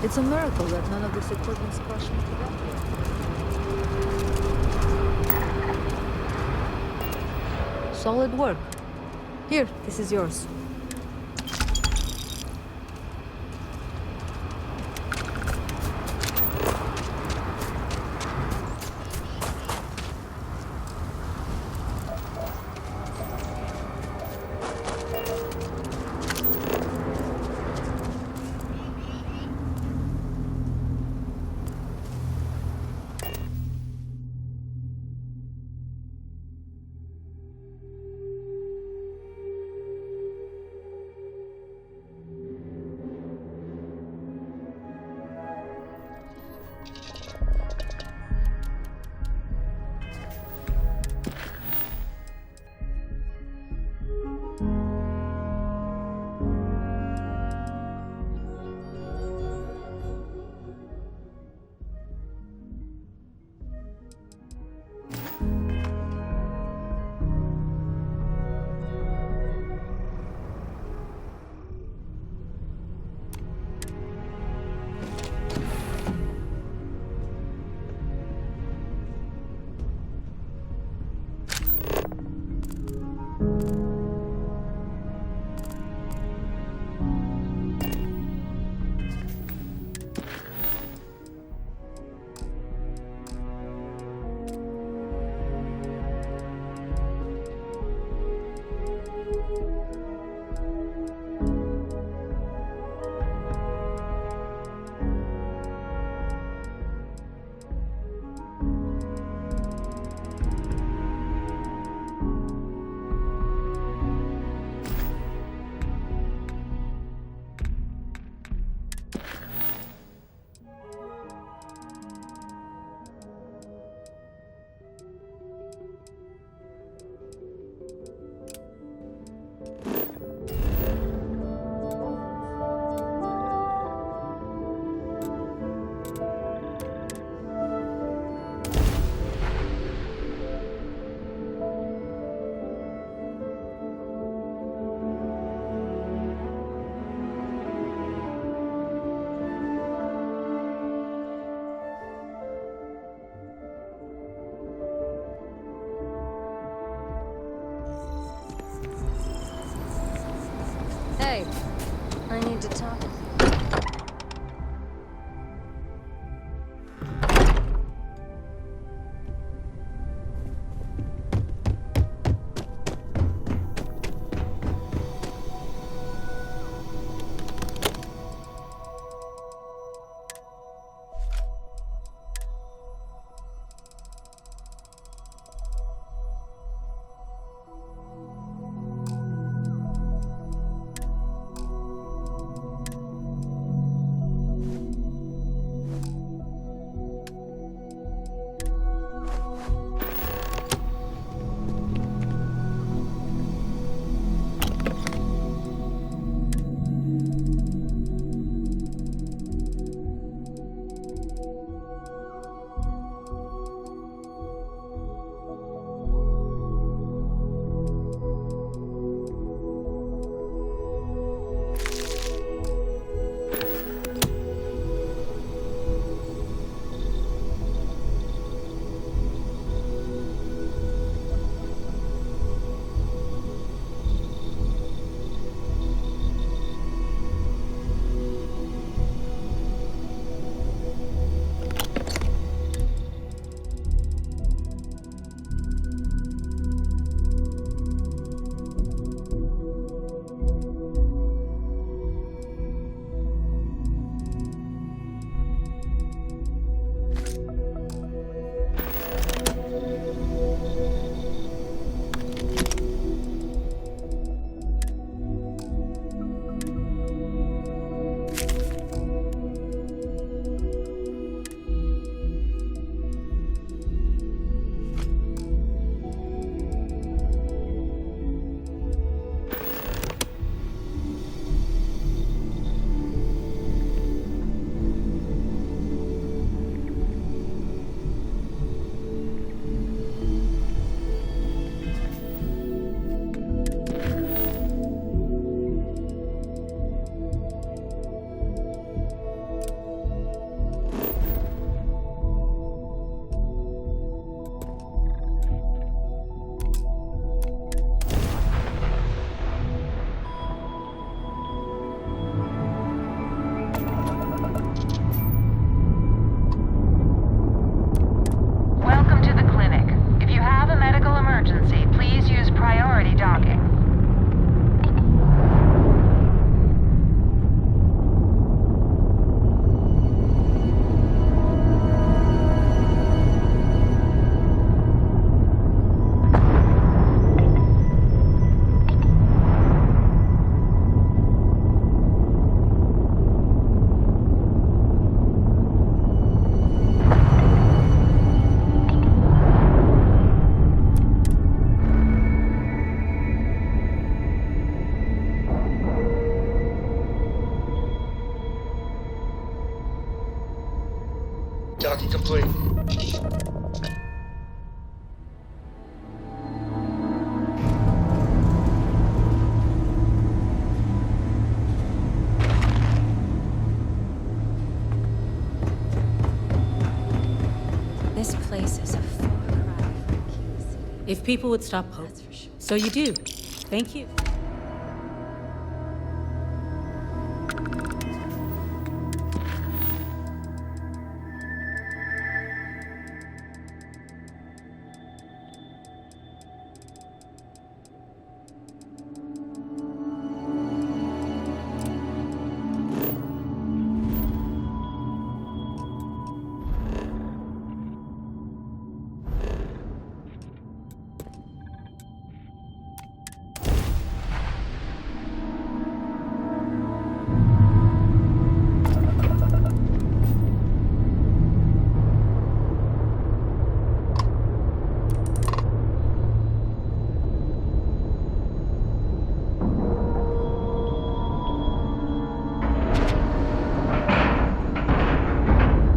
It's a miracle that none of this equipment's crashing to death yet. Solid work. Here, this is yours. Hey, I need to talk. complete. This place is a far cry from King City. If people would stop hope. That's for sure. So you do. Thank you.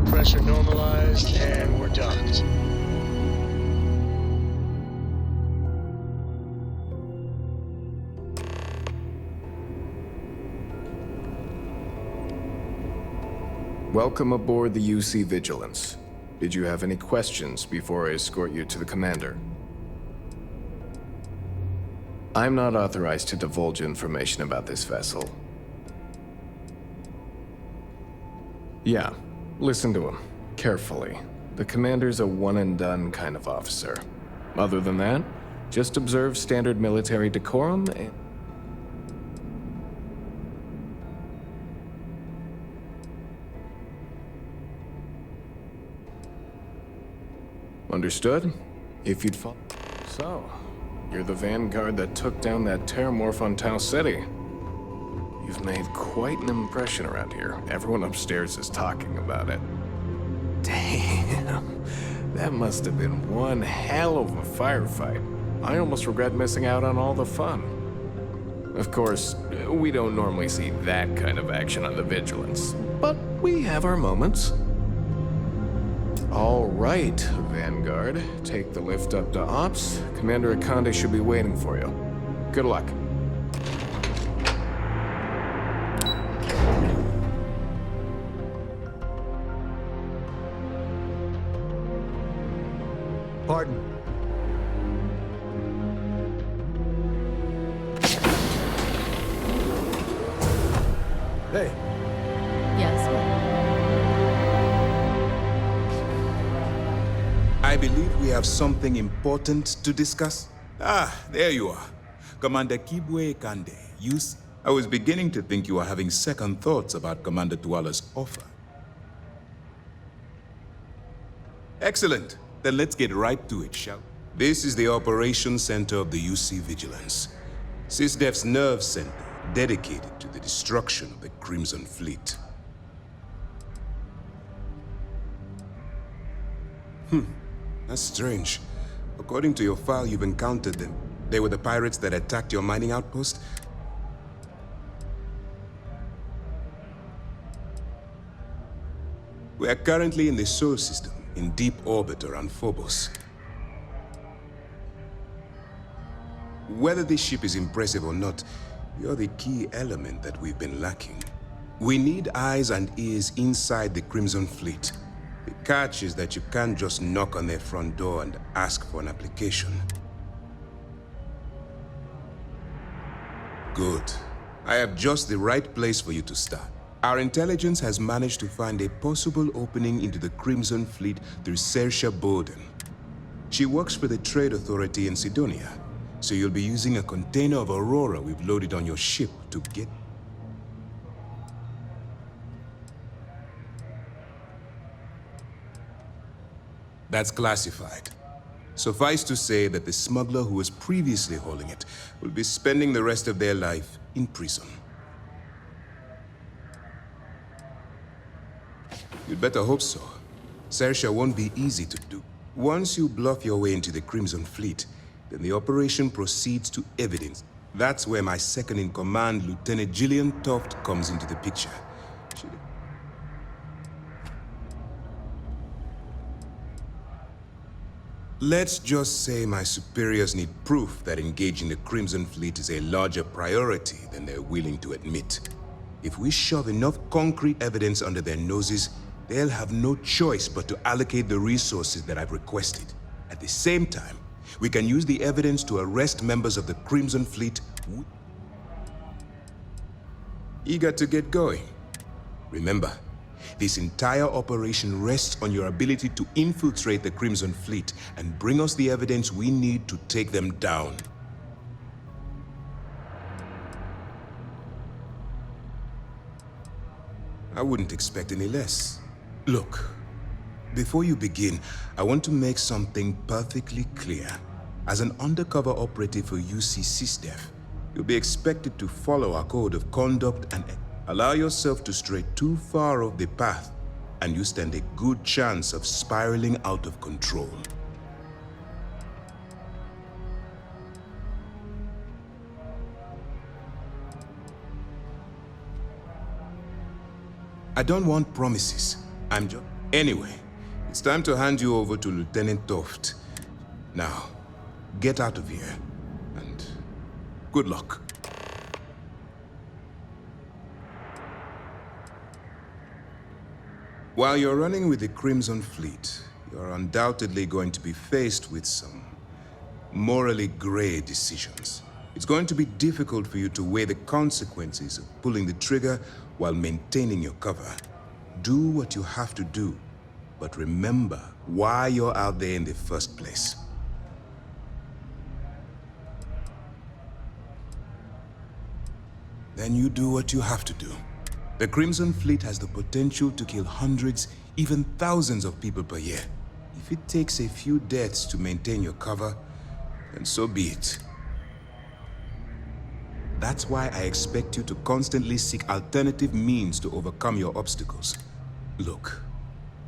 Pressure normalized, and we're docked. Welcome aboard the UC Vigilance. Did you have any questions before I escort you to the commander? I'm not authorized to divulge information about this vessel. Yeah, listen to him carefully. The commander's a one-and-done kind of officer. Other than that, just observe standard military decorum and... Understood? If you'd follow... So, you're the vanguard that took down that terramorph on Tau City. You've made quite an impression around here. Everyone upstairs is talking about it. Damn, that must have been one hell of a firefight. I almost regret missing out on all the fun. Of course, we don't normally see that kind of action on the Vigilance, but we have our moments. All right, Vanguard. Take the lift up to Ops. Commander Akande should be waiting for you. Good luck. Pardon. Hey. Yes. I believe we have something important to discuss. Ah, there you are. Commander Kibwe Kande. I was beginning to think you were having second thoughts about Commander Tuala's offer. Excellent. Then let's get right to it, shall we? This is the operations center of the UC Vigilance. SysDef's nerve center, dedicated to the destruction of the Crimson Fleet. That's strange. According to your file, you've encountered them. They were the pirates that attacked your mining outpost? We are currently in the Sol system, in deep orbit around Phobos. Whether this ship is impressive or not, you're the key element that we've been lacking. We need eyes and ears inside the Crimson Fleet. The catch is that you can't just knock on their front door and ask for an application. Good. I have just the right place for you to start. Our intelligence has managed to find a possible opening into the Crimson Fleet through Saoirse Bowden. She works for the Trade Authority in Sidonia, so you'll be using a container of Aurora we've loaded on your ship to get... That's classified. Suffice to say that the smuggler who was previously hauling it will be spending the rest of their life in prison. You'd better hope so. Saoirse won't be easy to do. Once you bluff your way into the Crimson Fleet, then the operation proceeds to evidence. That's where my second-in-command, Lieutenant Gillian Toft, comes into the picture. Let's just say my superiors need proof that engaging the Crimson Fleet is a larger priority than they're willing to admit. If we shove enough concrete evidence under their noses, they'll have no choice but to allocate the resources that I've requested. At the same time, we can use the evidence to arrest members of the Crimson Fleet. Eager to get going? Remember, this entire operation rests on your ability to infiltrate the Crimson Fleet and bring us the evidence we need to take them down. I wouldn't expect any less. Look, before you begin, I want to make something perfectly clear. As an undercover operative for UC SysDev, you'll be expected to follow our code of conduct and allow yourself to stray too far off the path, and you stand a good chance of spiraling out of control. I don't want promises. I'm just... Anyway, it's time to hand you over to Lieutenant Toft. Now, get out of here, and good luck. While you're running with the Crimson Fleet, you're undoubtedly going to be faced with some morally gray decisions. It's going to be difficult for you to weigh the consequences of pulling the trigger while maintaining your cover. Do what you have to do, but remember why you're out there in the first place. Then you do what you have to do. The Crimson Fleet has the potential to kill hundreds, even thousands of people per year. If it takes a few deaths to maintain your cover, then so be it. That's why I expect you to constantly seek alternative means to overcome your obstacles. Look,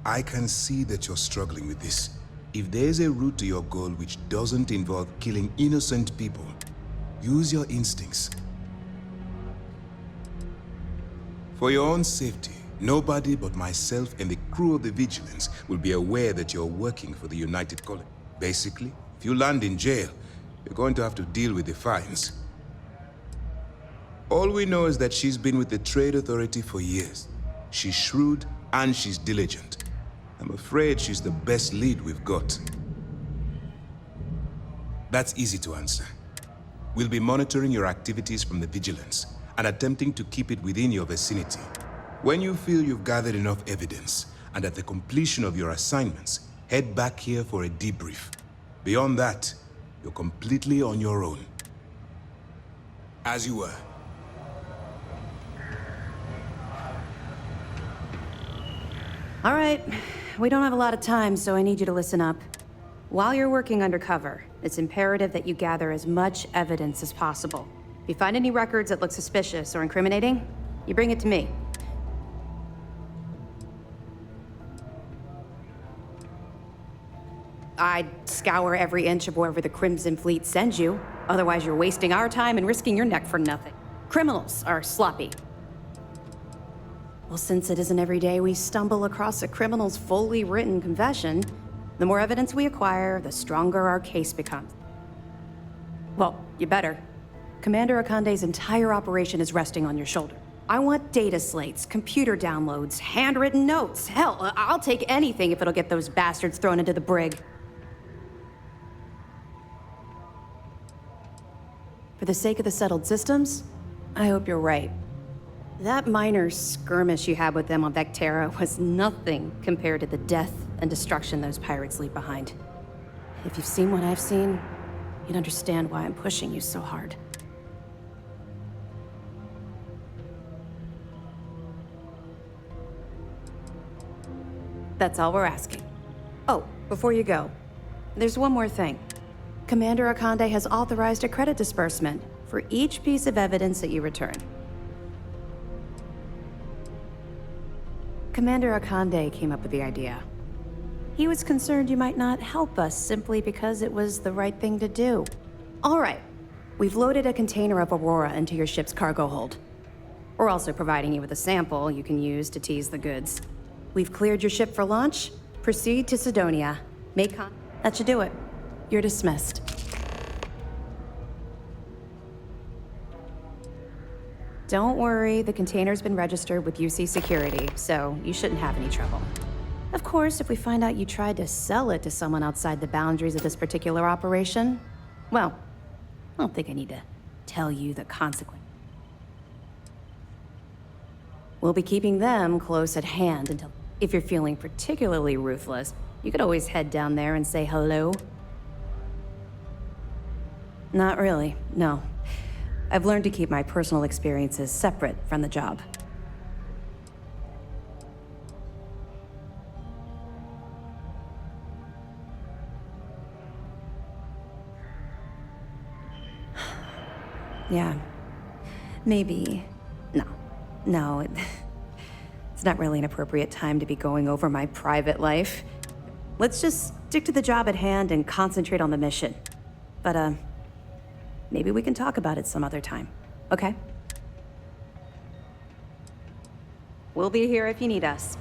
I can see that you're struggling with this. If there's a route to your goal which doesn't involve killing innocent people, use your instincts. For your own safety, nobody but myself and the crew of the Vigilance will be aware that you're working for the United Colony. Basically, if you land in jail, you're going to have to deal with the fines. All we know is that she's been with the Trade Authority for years. She's shrewd and she's diligent. I'm afraid she's the best lead we've got. That's easy to answer. We'll be monitoring your activities from the Vigilance and attempting to keep it within your vicinity. When you feel you've gathered enough evidence, and at the completion of your assignments, head back here for a debrief. Beyond that, you're completely on your own. As you were. All right, we don't have a lot of time, so I need you to listen up. While you're working undercover, it's imperative that you gather as much evidence as possible. If you find any records that look suspicious or incriminating, you bring it to me. I'd scour every inch of wherever the Crimson Fleet sends you. Otherwise, you're wasting our time and risking your neck for nothing. Criminals are sloppy. Well, since it isn't every day we stumble across a criminal's fully written confession, the more evidence we acquire, the stronger our case becomes. Well, you better. Commander Akande's entire operation is resting on your shoulder. I want data slates, computer downloads, handwritten notes. Hell, I'll take anything if it'll get those bastards thrown into the brig. For the sake of the settled systems, I hope you're right. That minor skirmish you had with them on Vectera was nothing compared to the death and destruction those pirates leave behind. If you've seen what I've seen, you'd understand why I'm pushing you so hard. That's all we're asking. Oh, before you go, there's one more thing. Commander Akande has authorized a credit disbursement for each piece of evidence that you return. Commander Akande came up with the idea. He was concerned you might not help us simply because it was the right thing to do. All right, we've loaded a container of Aurora into your ship's cargo hold. We're also providing you with a sample you can use to tease the goods. We've cleared your ship for launch. Proceed to Sidonia. Make That should do it. You're dismissed. Don't worry, the container's been registered with UC Security, so you shouldn't have any trouble. Of course, if we find out you tried to sell it to someone outside the boundaries of this particular operation, well, I don't think I need to tell you the consequence. We'll be keeping them close at hand until... If you're feeling particularly ruthless, you could always head down there and say hello. Not really, no. I've learned to keep my personal experiences separate from the job. Yeah. Maybe... No, it's not really an appropriate time to be going over my private life. Let's just stick to the job at hand and concentrate on the mission. But, maybe we can talk about it some other time, okay? We'll be here if you need us.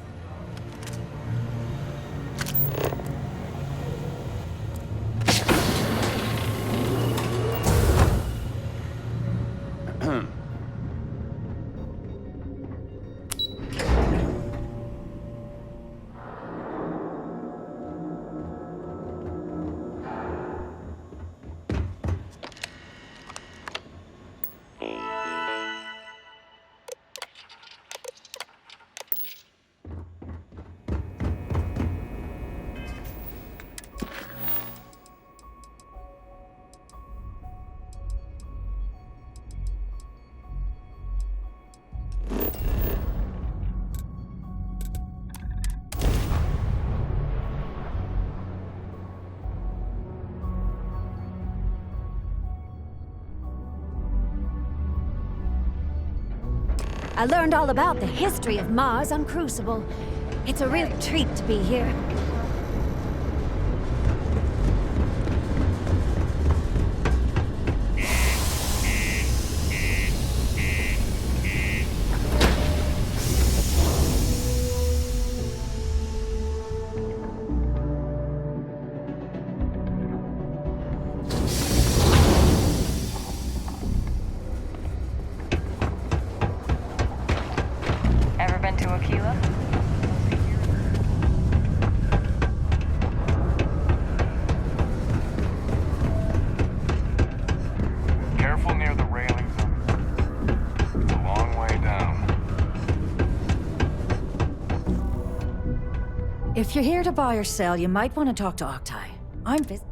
I learned all about the history of Mars on Crucible. It's a real treat to be here. Ever been to Aquila? Careful near the railings. It's a long way down. If you're here to buy or sell, you might want to talk to Octai. I'm busy.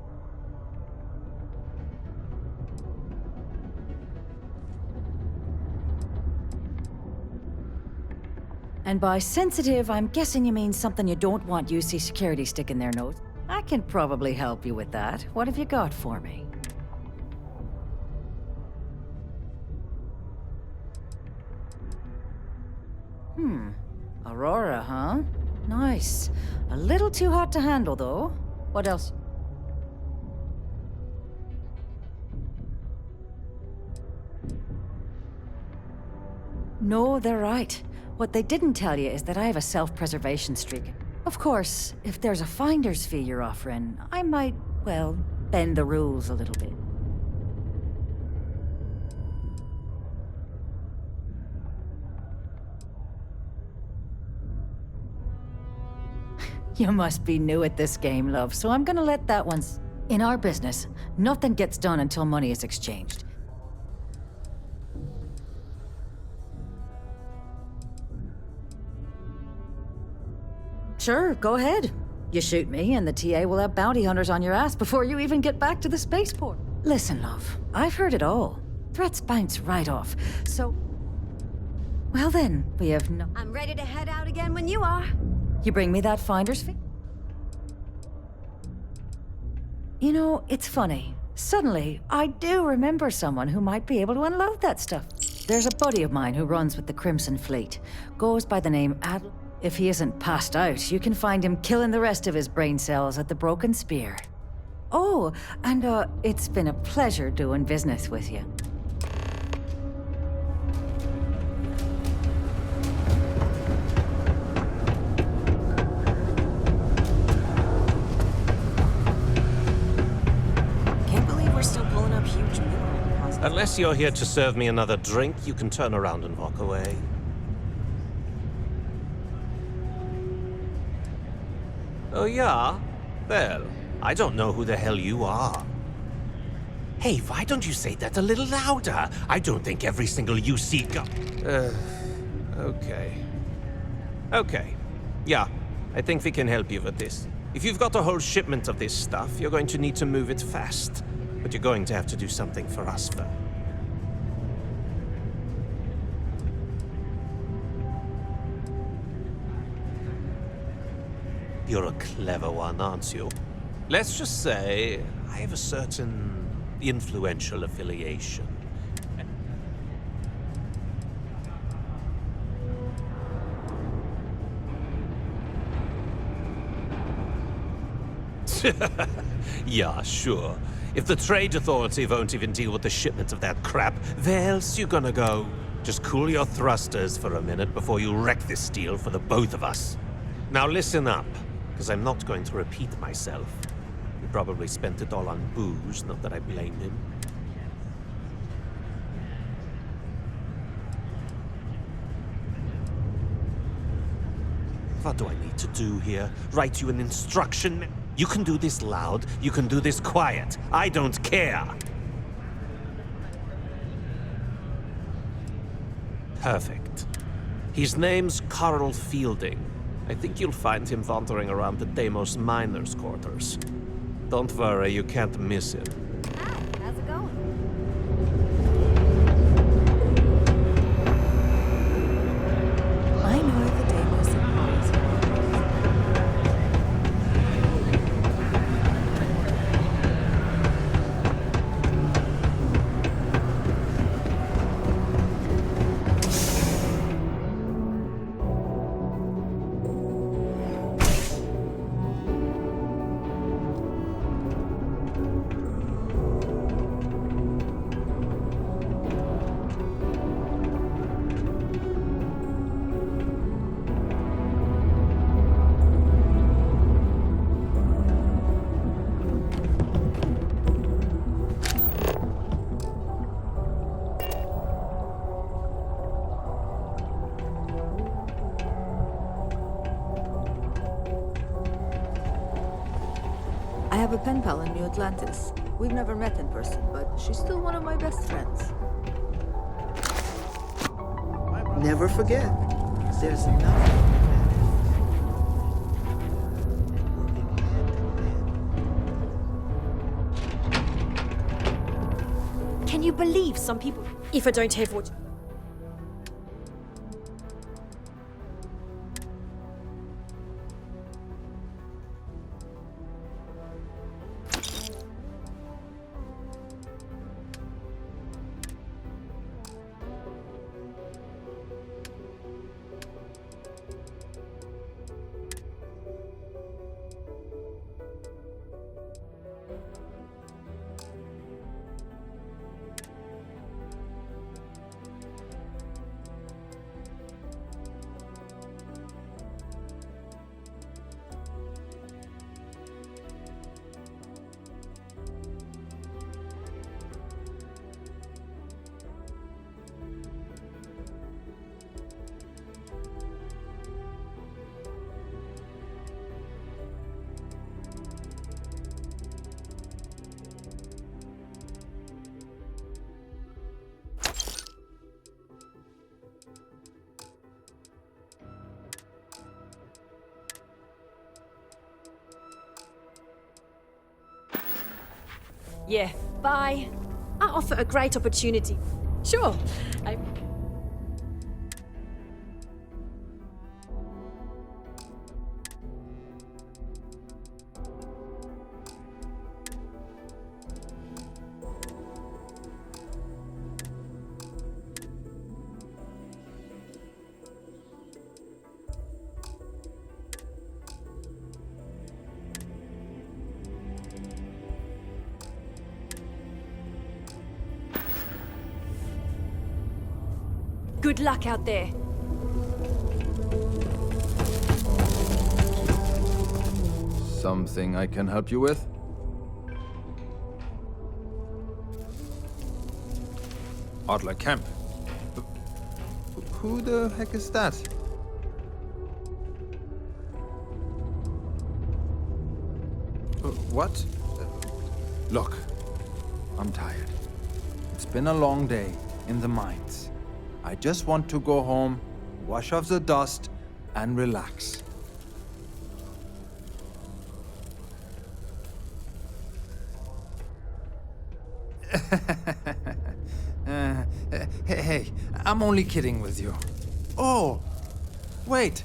And by sensitive, I'm guessing you mean something you don't want UC Security sticking their nose. I can probably help you with that. What have you got for me? Aurora, huh? Nice. A little too hot to handle, though. What else? No, they're right. What they didn't tell you is that I have a self-preservation streak. Of course, if there's a finder's fee you're offering, I might, well, bend the rules a little bit. You must be new at this game, love, so I'm gonna let that one... In our business, nothing gets done until money is exchanged. Sure, go ahead. You shoot me, and the TA will have bounty hunters on your ass before you even get back to the spaceport. Listen, love, I've heard it all. Threats bounce right off, so... Well then, we have no... I'm ready to head out again when you are. You bring me that finder's fee? You know, it's funny. Suddenly, I do remember someone who might be able to unload that stuff. There's a buddy of mine who runs with the Crimson Fleet. Goes by the name Adl. If he isn't passed out, you can find him killing the rest of his brain cells at the Broken Spear. Oh, and it's been a pleasure doing business with you. Unless you're here to serve me another drink, you can turn around and walk away. Oh, yeah? Well, I don't know who the hell you are. Hey, why don't you say that a little louder? I don't think every single UC okay. Okay. Yeah, I think we can help you with this. If you've got a whole shipment of this stuff, you're going to need to move it fast. But you're going to have to do something for us first. You're a clever one, aren't you? Let's just say I have a certain influential affiliation. Yeah, sure. If the Trade Authority won't even deal with the shipment of that crap, where else you gonna go? Just cool your thrusters for a minute before you wreck this deal for the both of us. Now listen up, because I'm not going to repeat myself. He probably spent it all on booze, not that I blame him. What do I need to do here? Write you an instruction? You can do this loud, you can do this quiet. I don't care. Perfect. His name's Carl Fielding. I think you'll find him wandering around the Deimos miners' quarters. Don't worry, you can't miss him. Hi, how's it going? I know the Deimos and Mars. I have a pen pal in New Atlantis. We've never met in person, but she's still one of my best friends. Never forget, there's nothing. Can you believe some people... If I don't have what... Yeah, bye. I offer a great opportunity. Sure, Good luck out there. Something I can help you with? Adler Camp. Who the heck is that? What? Look, I'm tired. It's been a long day in the mines. I just want to go home, wash off the dust, and relax. Hey, I'm only kidding with you. Oh, wait.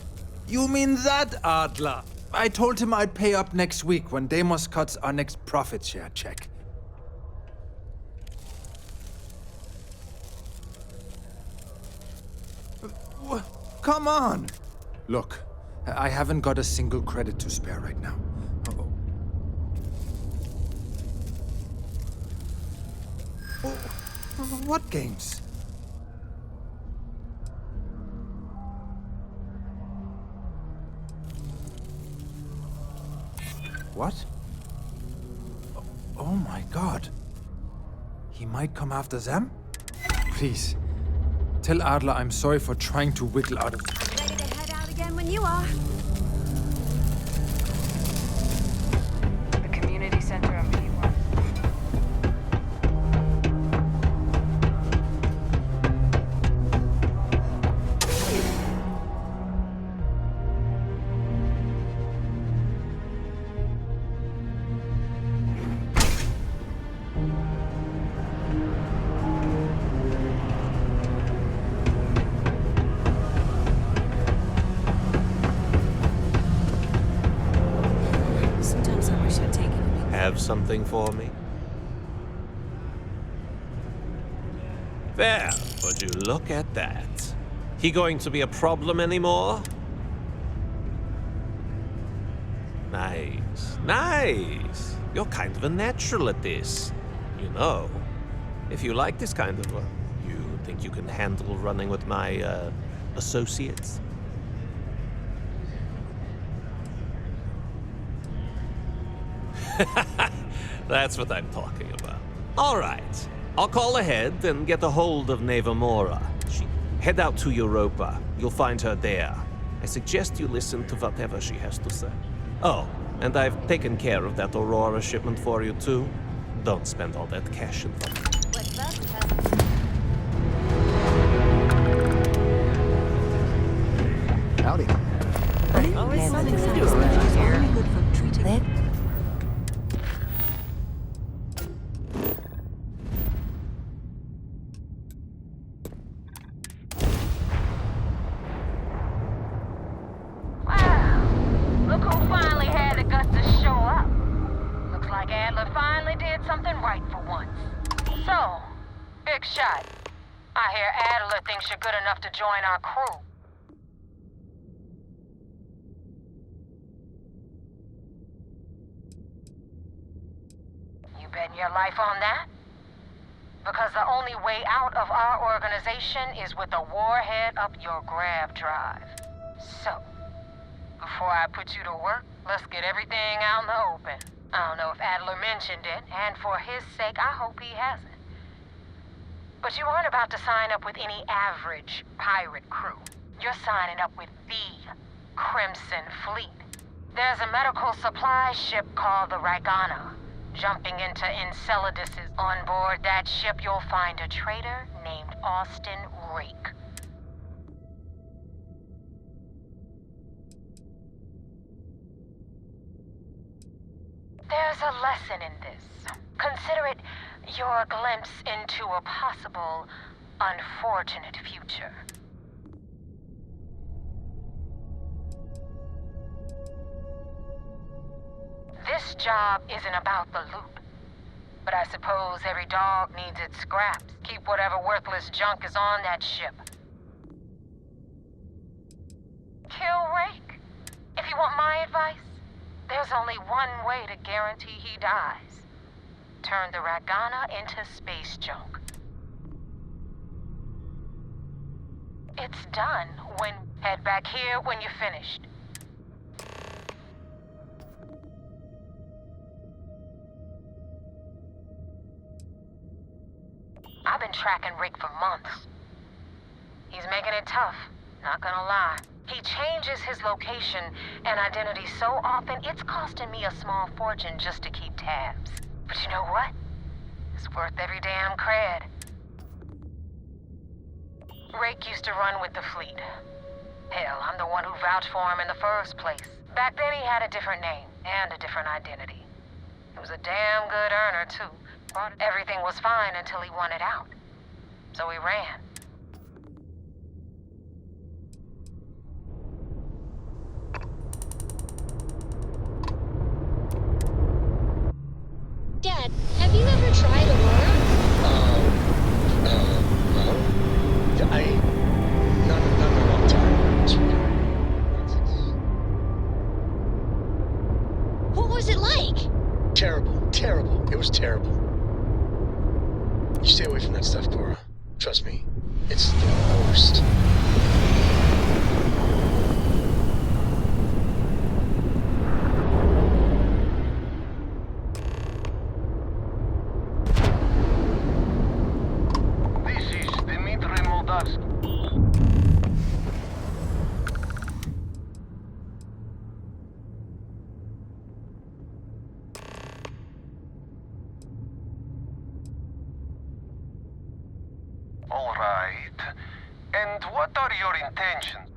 You mean that Adler? I told him I'd pay up next week when Deimos cuts our next profit share check. Come on! Look, I haven't got a single credit to spare right now. Oh, what games? What? Oh my god. He might come after them? Please, tell Adler I'm sorry for trying to wiggle out of... Ready to head out again when you are. The community center of P1. Have something for me? There, would you look at that? He going to be a problem anymore? Nice, nice. You're kind of a natural at this. You know, if you like this kind of work, you think you can handle running with my, associates? That's what I'm talking about. All right. I'll call ahead and get a hold of Neva Mora. Head out to Europa. You'll find her there. I suggest you listen to whatever she has to say. Oh, and I've taken care of that Aurora shipment for you, too. Don't spend all that cash in them. What's that? Howdy. Always something to do around here. Good for treating. Look who finally had the guts to show up. Looks like Adler finally did something right for once. So, big shot. I hear Adler thinks you're good enough to join our crew. You betting your life on that? Because the only way out of our organization is with a warhead up your grav drive. So, before I put you to work, let's get everything out in the open. I don't know if Adler mentioned it, and for his sake, I hope he hasn't. But you aren't about to sign up with any average pirate crew. You're signing up with the Crimson Fleet. There's a medical supply ship called the Ragana. Jumping into Enceladus. On board that ship, you'll find a traitor named Austin Rake. There's a lesson in this. Consider it your glimpse into a possible, unfortunate future. This job isn't about the loot. But I suppose every dog needs its scraps. Keep whatever worthless junk is on that ship. Kill Rake. If you want my advice, there's only one way to guarantee he dies. Turn the Ragana into space junk. It's done when... Head back here when you're finished. I've been tracking Rick for months. He's making it tough, not gonna lie. He changes his location and identity so often, it's costing me a small fortune just to keep tabs. But you know what? It's worth every damn cred. Rick used to run with the fleet. Hell, I'm the one who vouched for him in the first place. Back then he had a different name and a different identity. He was a damn good earner, too. Everything was fine until he wanted out. So he ran. Dad, have you ever tried Aurora? Not in a long time. What was it like? Terrible. It was terrible. You stay away from that stuff, Cora. Trust me, it's the worst. All right. And what are your intentions?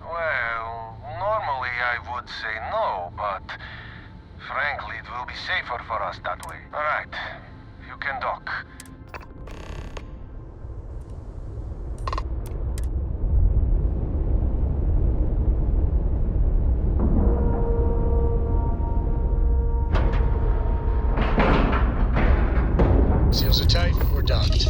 Well, normally I would say no, but frankly, it will be safer for us that way. All right, you can dock. Seals are tight, we're docked.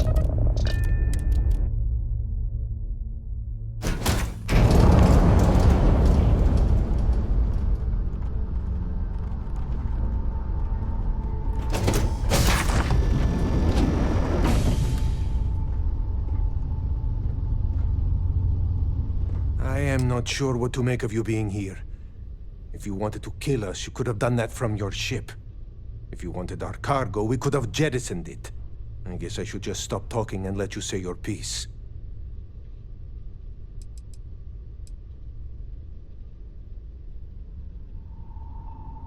I am not sure what to make of you being here. If you wanted to kill us, you could have done that from your ship. If you wanted our cargo, we could have jettisoned it. I guess I should just stop talking and let you say your piece.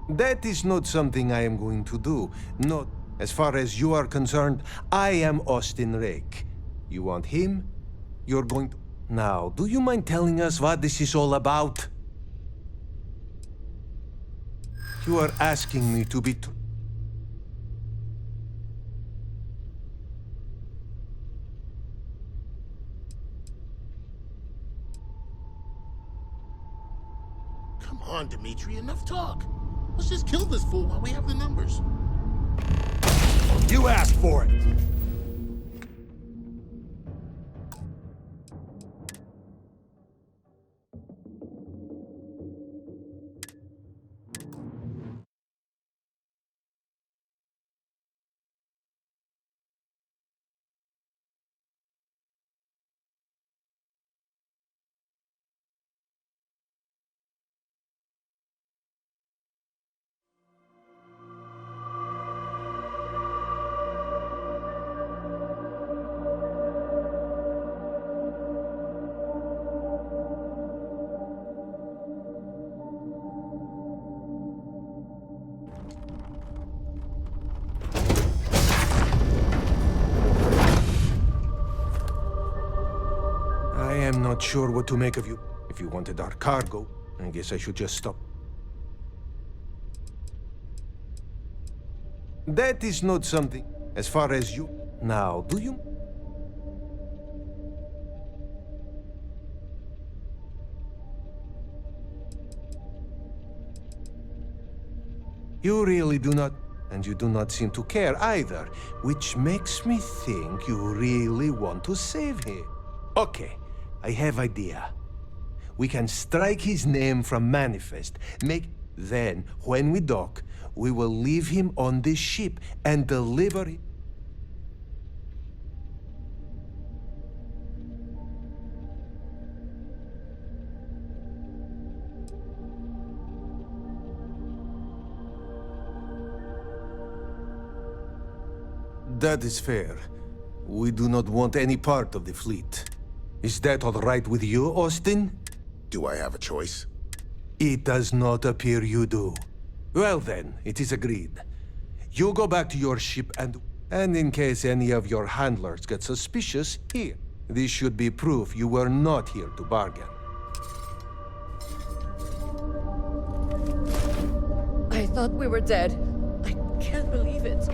That is not something I am going to do. Not as far as you are concerned. I am Austin Rake. You want him? You're going to... Now, do you mind telling us what this is all about? You are asking me to be... Come on, Dimitri, enough talk. Let's just kill this fool while we have the numbers. You asked for it! I am not sure what to make of you. If you wanted our cargo, I guess I should just stop. That is not something, as far as you... Now, do you... You really do not... And you do not seem to care either, which makes me think you really want to save him. Okay, I have idea. We can strike his name from Manifest. Then, when we dock, we will leave him on this ship and deliver him. That is fair. We do not want any part of the fleet. Is that all right with you, Austin? Do I have a choice? It does not appear you do. Well then, it is agreed. You go back to your ship and in case any of your handlers get suspicious, here. This should be proof you were not here to bargain. I thought we were dead. I can't believe it.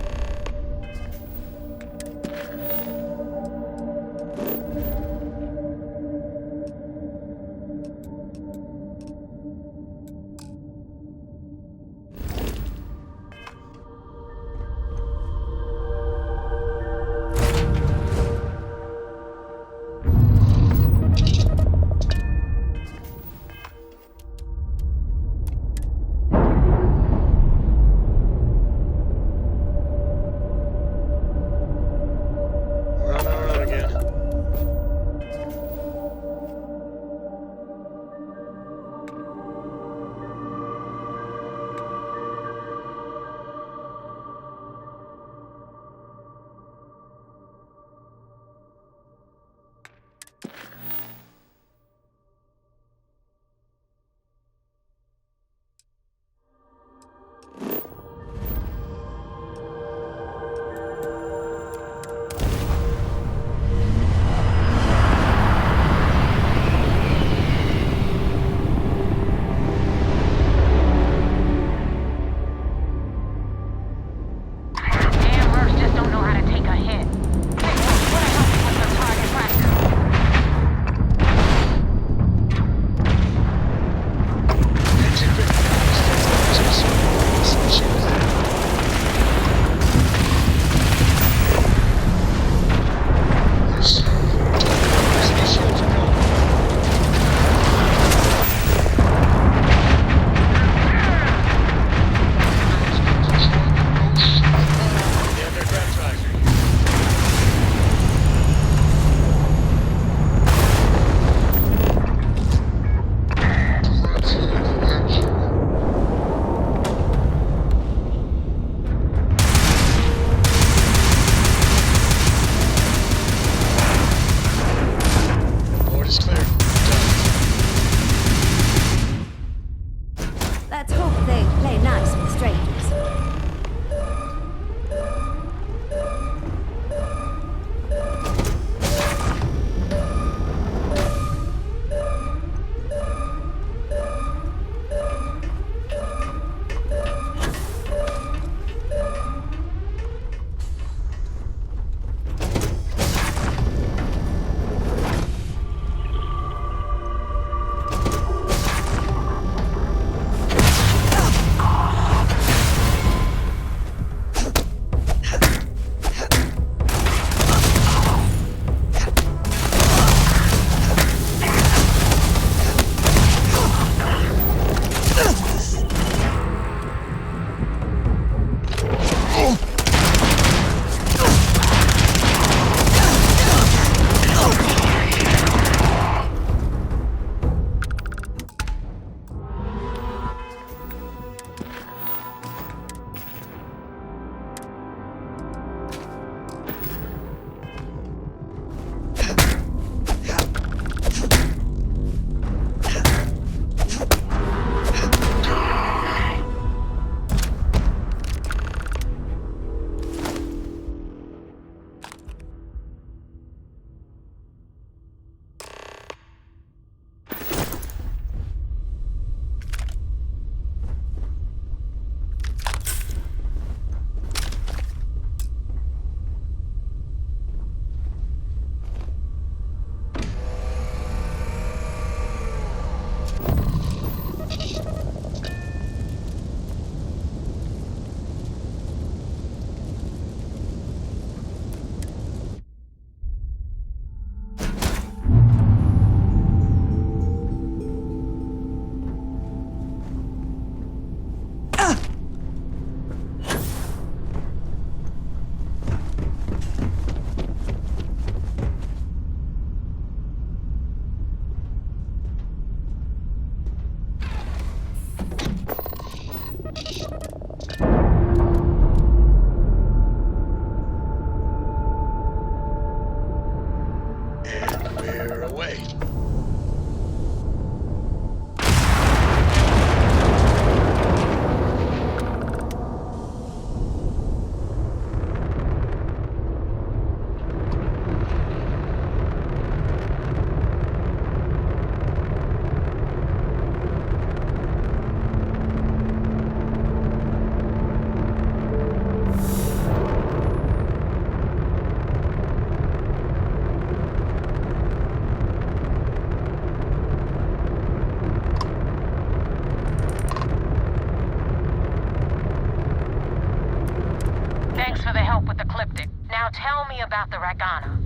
tell me about the Regana.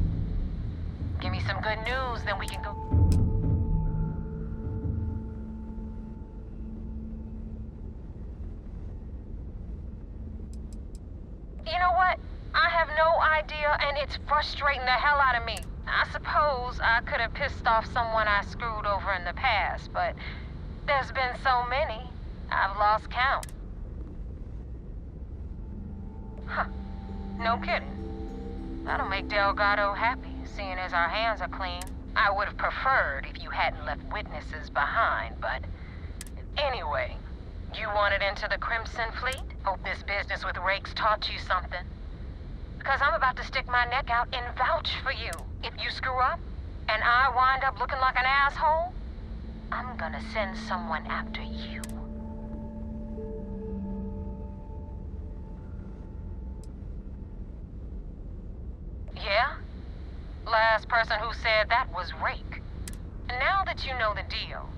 Give me some good news, then we can go. You know what? I have no idea, and it's frustrating the hell out of me. I suppose I could have pissed off someone I screwed over in the past, but there's been so many, I've lost count. Huh. No kidding. That'll make Delgado happy, seeing as our hands are clean. I would have preferred if you hadn't left witnesses behind, but anyway, you wanted into the Crimson Fleet? Hope this business with Rakes taught you something. Because I'm about to stick my neck out and vouch for you. If you screw up, and I wind up looking like an asshole, I'm gonna send someone after you. Yeah? Last person who said that was Rake. And now that you know the deal,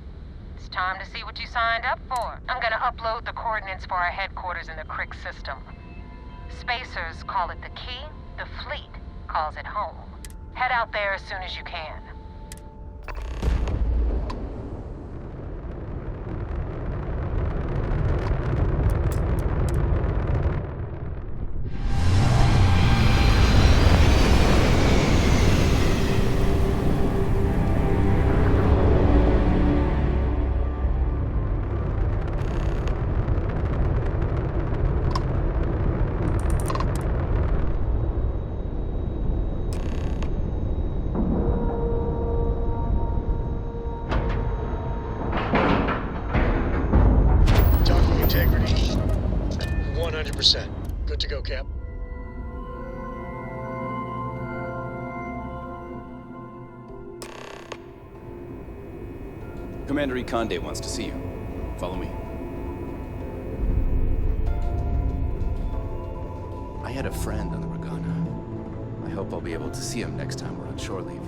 it's time to see what you signed up for. I'm gonna upload the coordinates for our headquarters in the Crick system. Spacers call it the key, the fleet calls it home. Head out there as soon as you can. Integrity. 100%. Good to go, Cap. Commander Ikonde wants to see you. Follow me. I had a friend on the Regana. I hope I'll be able to see him next time we're on shore leave.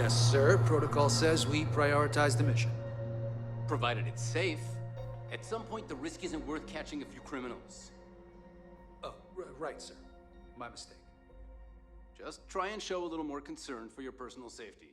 Yes, sir. Protocol says we prioritize the mission. Provided it's safe. At some point, the risk isn't worth catching a few criminals. Oh, right, sir. My mistake. Just try and show a little more concern for your personal safety.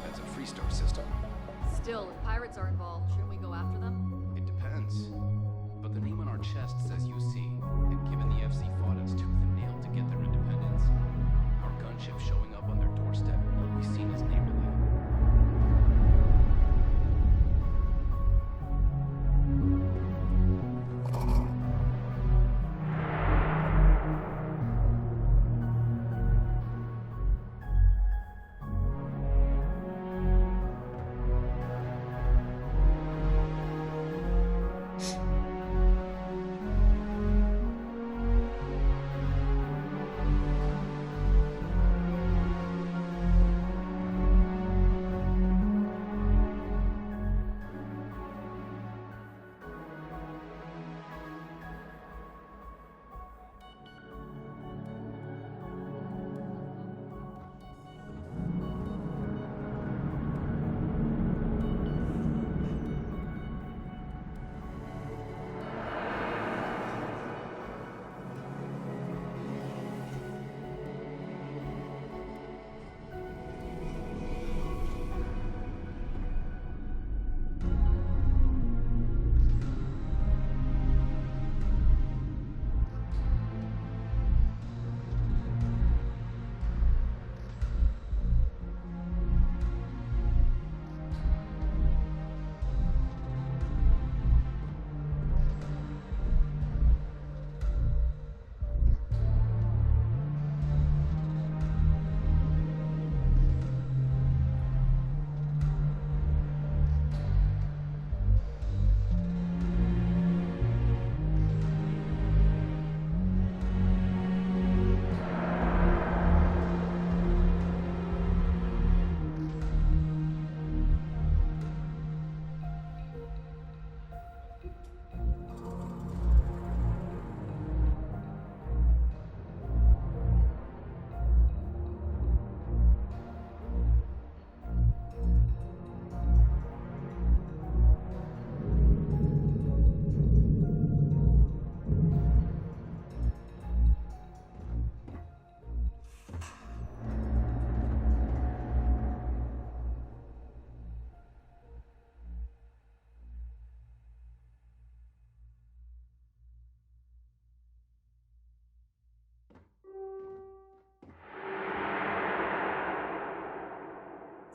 That's a freestar system. Still, if pirates are involved, shouldn't we go after them? It depends. But the name on our chest says UC, and given the FC fought us tooth and nail to get their independence, our gunship showing up on their doorstep will be seen as neighborly.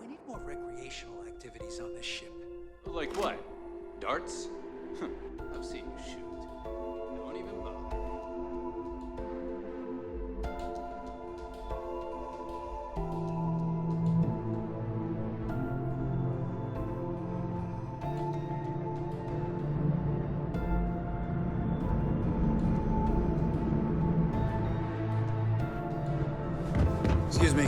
We need more recreational activities on this ship. Like what? Darts? I've seen you shoot. Don't even bother. Excuse me.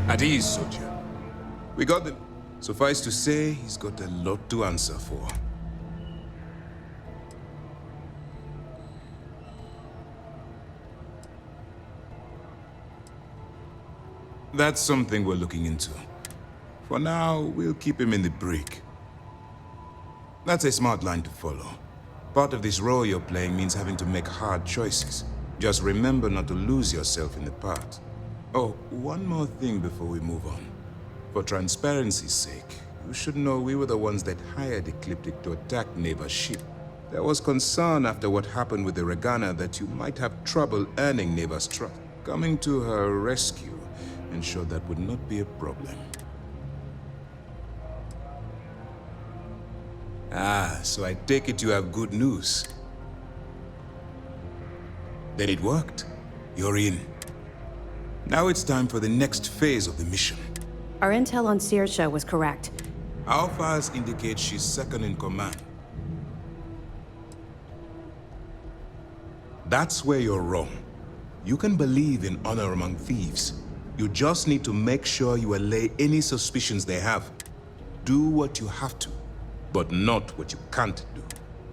At ease, soldier. We got them. Suffice to say, he's got a lot to answer for. That's something we're looking into. For now, we'll keep him in the brig. That's a smart line to follow. Part of this role you're playing means having to make hard choices. Just remember not to lose yourself in the part. Oh, one more thing before we move on. For transparency's sake, you should know we were the ones that hired Ecliptic to attack neighbor ship. There was concern after what happened with the Regana that you might have trouble earning Neva's trust. Coming to her rescue ensured that would not be a problem. Ah, so I take it you have good news. Then it worked. You're in. Now it's time for the next phase of the mission. Our intel on Saoirse was correct. Our files indicate she's second in command. That's where you're wrong. You can believe in honor among thieves. You just need to make sure you allay any suspicions they have. Do what you have to, but not what you can't do.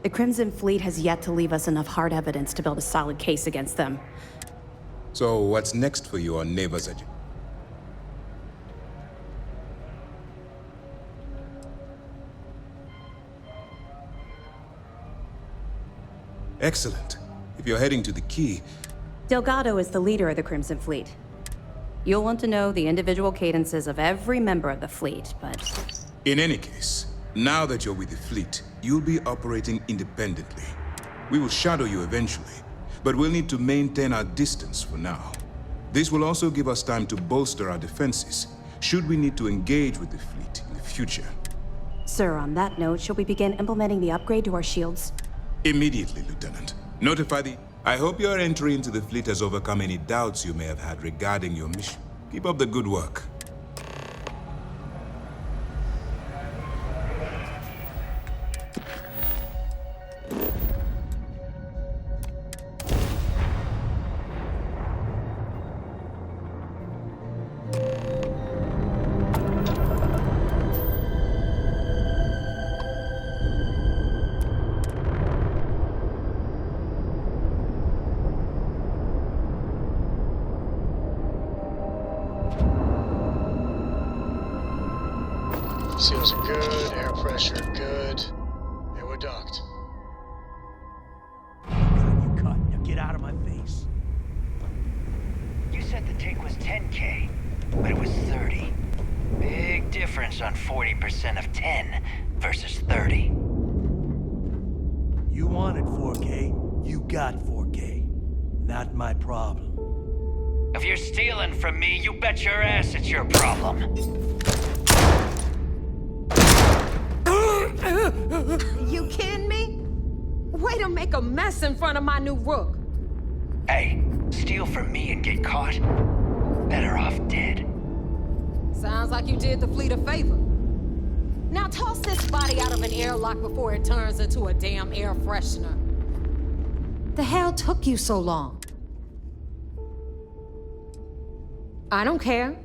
The Crimson Fleet has yet to leave us enough hard evidence to build a solid case against them. So what's next for you on Neva's agenda? Excellent. If you're heading to the Key... Delgado is the leader of the Crimson Fleet. You'll want to know the individual cadences of every member of the fleet, but... In any case, now that you're with the fleet, you'll be operating independently. We will shadow you eventually, but we'll need to maintain our distance for now. This will also give us time to bolster our defenses, should we need to engage with the fleet in the future. Sir, on that note, shall we begin implementing the upgrade to our shields? Immediately, Lieutenant. Notify the... I hope your entry into the fleet has overcome any doubts you may have had regarding your mission. Keep up the good work. Seals are good, air pressure good. And we're docked. You cut. Now get out of my face. You said the take was 10K, but it was 30. Big difference on 40% of 10 versus 30. You wanted 4K, you got 4K. Not my problem. If you're stealing from me, you bet your ass it's your problem. You kidding me? Way to make a mess in front of my new rook. Hey, steal from me and get caught? Better off dead. Sounds like you did the fleet a favor. Now toss this body out of an airlock before it turns into a damn air freshener. The hell took you so long? I don't care.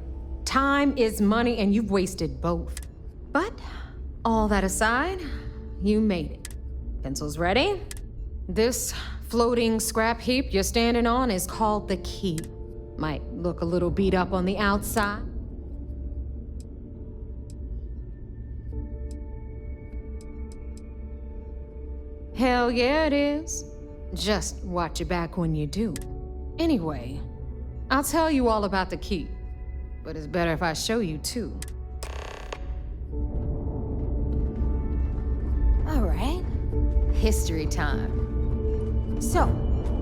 Time is money and you've wasted both. But all that aside, you made it. Pencils ready? This floating scrap heap you're standing on is called the Key. Might look a little beat up on the outside. Hell yeah, it is. Just watch your back when you do. Anyway, I'll tell you all about the Key, but it's better if I show you too. All right, history time. So,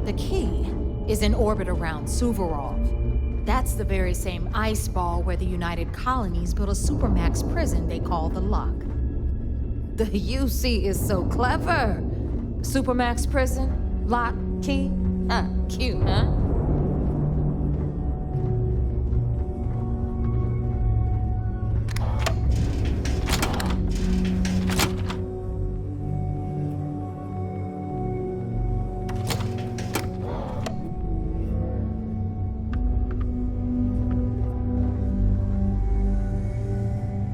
the Key is in orbit around Suvorov. That's the very same ice ball where the United Colonies built a supermax prison they call the Lock. The UC is so clever. Supermax prison, lock, key. Cute, huh?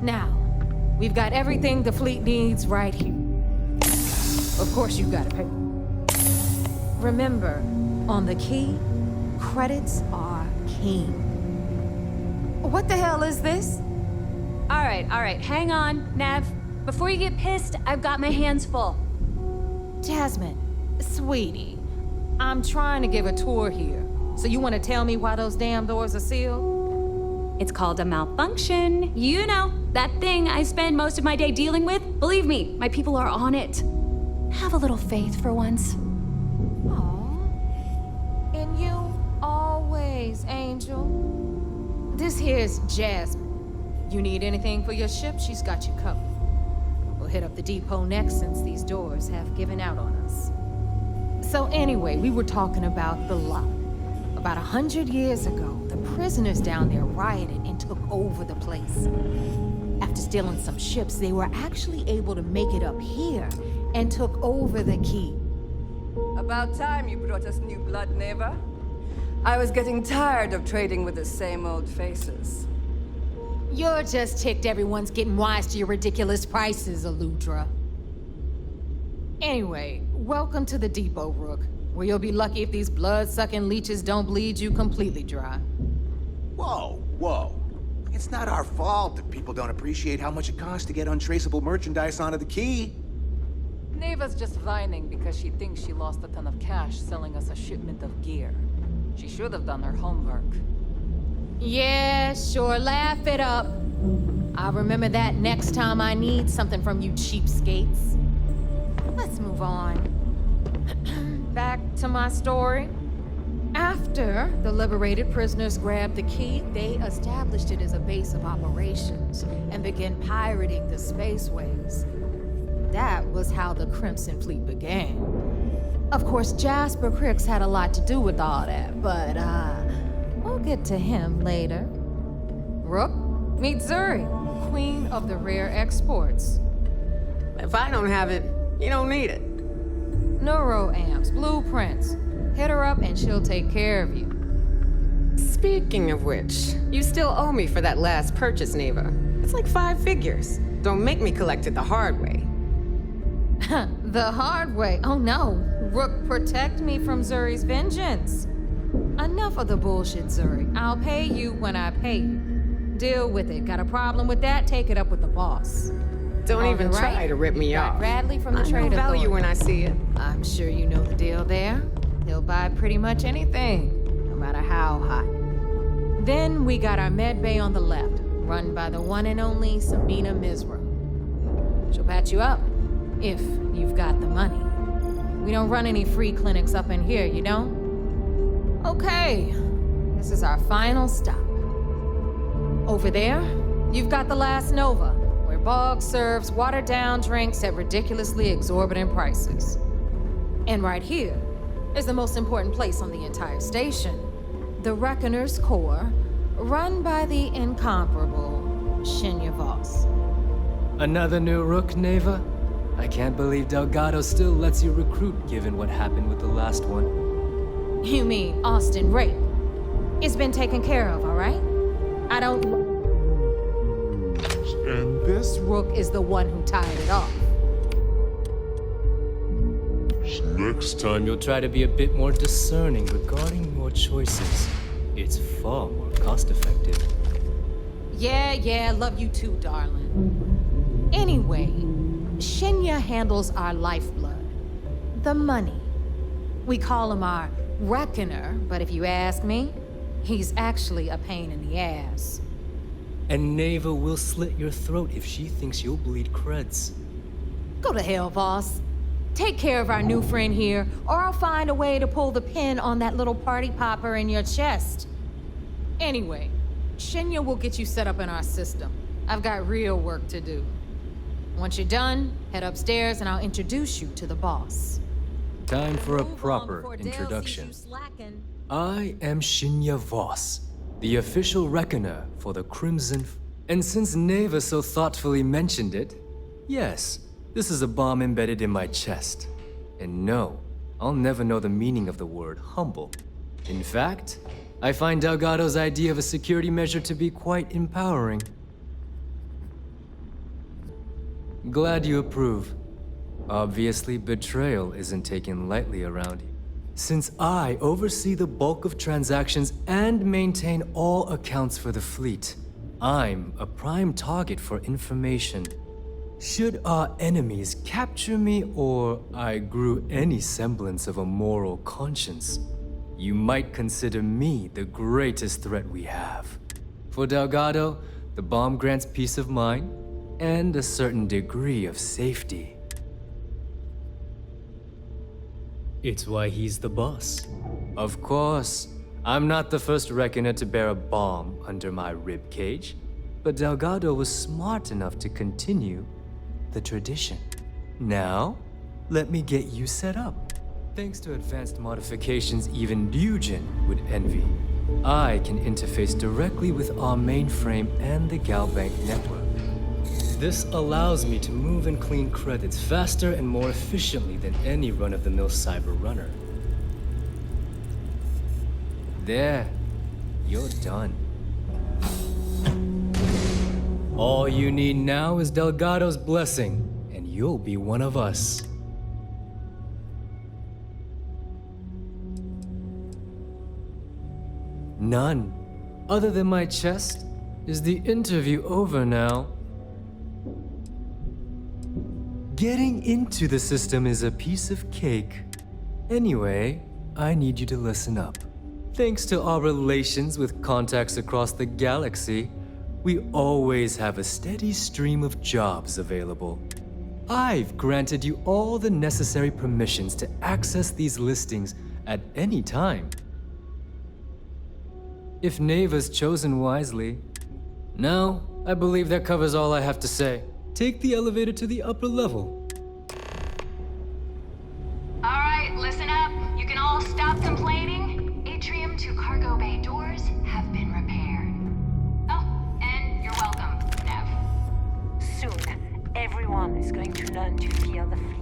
Now, we've got everything the fleet needs right here. Of course, you've got to pay. Remember, on the Key, credits are king. What the hell is this? All right, hang on, Nev. Before you get pissed, I've got my hands full. Jasmine, sweetie, I'm trying to give a tour here. So you want to tell me why those damn doors are sealed? It's called a malfunction. You know, that thing I spend most of my day dealing with. Believe me, my people are on it. Have a little faith for once. In you, always, Angel. This here's Jasmine. You need anything for your ship, she's got you covered. We'll hit up the depot next since these doors have given out on us. So anyway, we were talking about the lot. About 100 years ago, the prisoners down there rioted and took over the place. After stealing some ships, they were actually able to make it up here and took over the key. About time you brought us new blood, Neva. I was getting tired of trading with the same old faces. You're just ticked everyone's getting wise to your ridiculous prices, Aludra. Anyway, welcome to the depot, Rook, where you'll be lucky if these blood-sucking leeches don't bleed you completely dry. Whoa, whoa. It's not our fault that people don't appreciate how much it costs to get untraceable merchandise onto the key. Neva's just whining because she thinks she lost a ton of cash selling us a shipment of gear. She should have done her homework. Yeah, sure, laugh it up. I'll remember that next time I need something from you cheapskates. Let's move on. Back to my story. After the liberated prisoners grabbed the key, they established it as a base of operations and began pirating the spaceways. That was how the Crimson Fleet began. Of course, Jasper Cricks had a lot to do with all that, but we'll get to him later. Rook, meet Zuri, queen of the rare exports. If I don't have it, you don't need it. Neuroamps, blueprints. Hit her up and she'll take care of you. Speaking of which, you still owe me for that last purchase, Neva. It's like 5 figures. Don't make me collect it the hard way. The hard way? Oh no. Rook, protect me from Zuri's vengeance. Enough of the bullshit, Zuri. I'll pay you when I pay you. Deal with it. Got a problem with that? Take it up with the boss. Don't even try to rip me off. Bradley from the I Trade know value Authority. when I see it. I'm sure you know the deal there. He'll buy pretty much anything, no matter how hot. Then we got our med bay on the left, run by the one and only Sabina Mizra. She'll patch you up, if you've got the money. We don't run any free clinics up in here, you don't? Okay, this is our final stop. Over there, you've got the last Nova, where Bog serves watered-down drinks at ridiculously exorbitant prices. And right here is the most important place on the entire station, the Reckoner's Core, run by the incomparable Shinya Voss. Another new Rook, Neva? I can't believe Delgado still lets you recruit given what happened with the last one. You mean Austin Rape? It's been taken care of, all right? I don't... And this Rook is the one who tied it off. Next time you'll try to be a bit more discerning regarding your choices. It's far more cost-effective. Yeah, love you too, darling. Anyway, Shinya handles our lifeblood. The money. We call him our Reckoner, but if you ask me, he's actually a pain in the ass. And Neva will slit your throat if she thinks you'll bleed creds. Go to hell, boss. Take care of our new friend here, or I'll find a way to pull the pin on that little party popper in your chest. Anyway, Shinya will get you set up in our system. I've got real work to do. Once you're done, head upstairs and I'll introduce you to the boss. Time for a proper introduction. I am Shinya Voss, the official reckoner for the Crimson And since Neva so thoughtfully mentioned it, yes, this is a bomb embedded in my chest. And no, I'll never know the meaning of the word humble. In fact, I find Delgado's idea of a security measure to be quite empowering. Glad you approve. Obviously, betrayal isn't taken lightly around here, since I oversee the bulk of transactions and maintain all accounts for the fleet. I'm a prime target for information. Should our enemies capture me or I grew any semblance of a moral conscience, you might consider me the greatest threat we have. For Delgado, the bomb grants peace of mind and a certain degree of safety. It's why he's the boss. Of course, I'm not the first reckoner to bear a bomb under my rib cage, but Delgado was smart enough to continue the tradition. Now, let me get you set up. Thanks to advanced modifications even Ryujin would envy, I can interface directly with our mainframe and the Galbank network. This allows me to move and clean credits faster and more efficiently than any run-of-the-mill cyber runner. There, you're done. All you need now is Delgado's blessing, and you'll be one of us. None. Other than my chest, is the interview over now? Getting into the system is a piece of cake. Anyway, I need you to listen up. Thanks to our relations with contacts across the galaxy, we always have a steady stream of jobs available. I've granted you all the necessary permissions to access these listings at any time. If Neva's chosen wisely. Now, I believe that covers all I have to say. Take the elevator to the upper level. All right, listen up. You can all stop complaining. Atrium to cargo bay doors have been repaired. Oh, and you're welcome, Nev. Soon, everyone is going to learn to fear the fleet.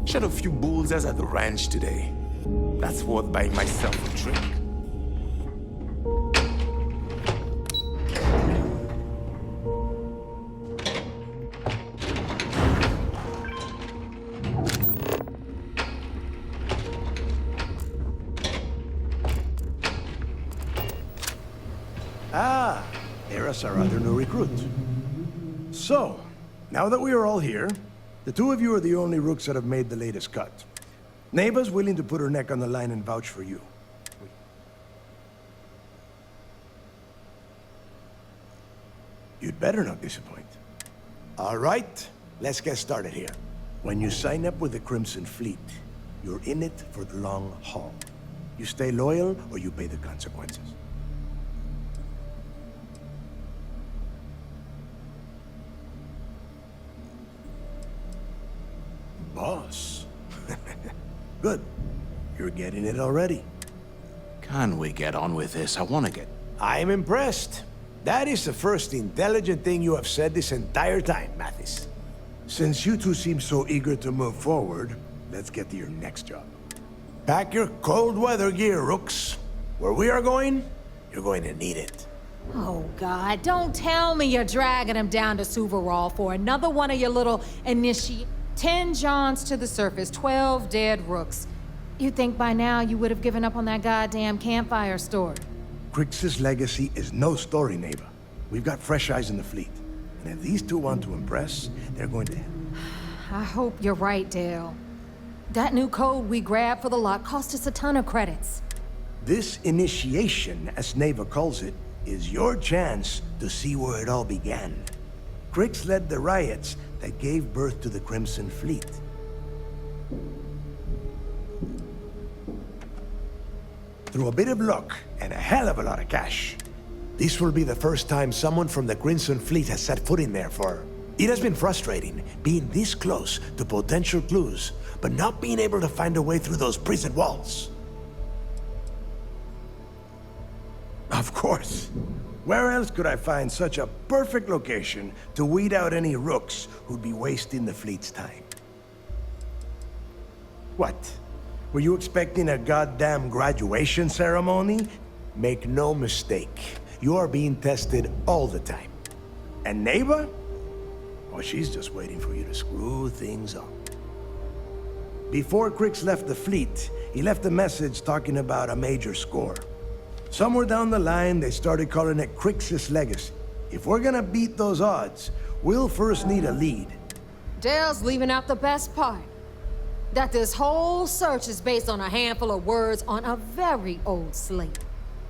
Shot a few bullseyes at the ranch today. That's worth buying myself a drink. Ah, Eris, our other new recruit. So, now that we are all here, the two of you are the only rooks that have made the latest cut. Neva's willing to put her neck on the line and vouch for you. You'd better not disappoint. All right, let's get started here. When you sign up with the Crimson Fleet, you're in it for the long haul. You stay loyal or you pay the consequences. Boss. Good. You're getting it already. Can we get on with this? I want to get... I'm impressed. That is the first intelligent thing you have said this entire time, Mathis. Since you two seem so eager to move forward, let's get to your next job. Pack your cold weather gear, rooks. Where we are going, you're going to need it. Oh, God, don't tell me you're dragging him down to Suvarall for another one of your little 10 Johns to the surface, 12 dead rooks. You'd think by now you would have given up on that goddamn campfire story. Crix's legacy is no story, neighbor. We've got fresh eyes in the fleet. And if these two want to impress, they're going to... I hope you're right, Dale. That new code we grabbed for the lot cost us a ton of credits. This initiation, as Neva calls it, is your chance to see where it all began. Crix led the riots that gave birth to the Crimson Fleet. Through a bit of luck and a hell of a lot of cash, this will be the first time someone from the Crimson Fleet has set foot in there for... It has been frustrating being this close to potential clues, but not being able to find a way through those prison walls. Of course. Where else could I find such a perfect location to weed out any rooks who'd be wasting the fleet's time? What? Were you expecting a goddamn graduation ceremony? Make no mistake, you are being tested all the time. And Neva? Well, she's just waiting for you to screw things up. Before Crix left the fleet, he left a message talking about a major score. Somewhere down the line, they started calling it Crix's legacy. If we're gonna beat those odds, we'll first need a lead. Dale's leaving out the best part. that this whole search is based on a handful of words on a very old slate.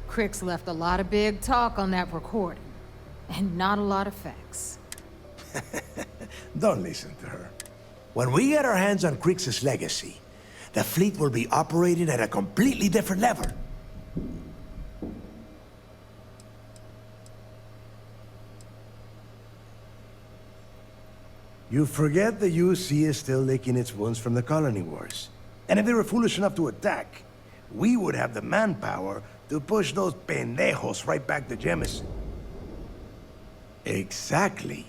Crix left a lot of big talk on that recording, and not a lot of facts. Don't listen to her. When we get our hands on Crix's legacy, the fleet will be operating at a completely different level. You forget the UC is still licking its wounds from the colony wars. And if they were foolish enough to attack, we would have the manpower to push those pendejos right back to Jemison. Exactly.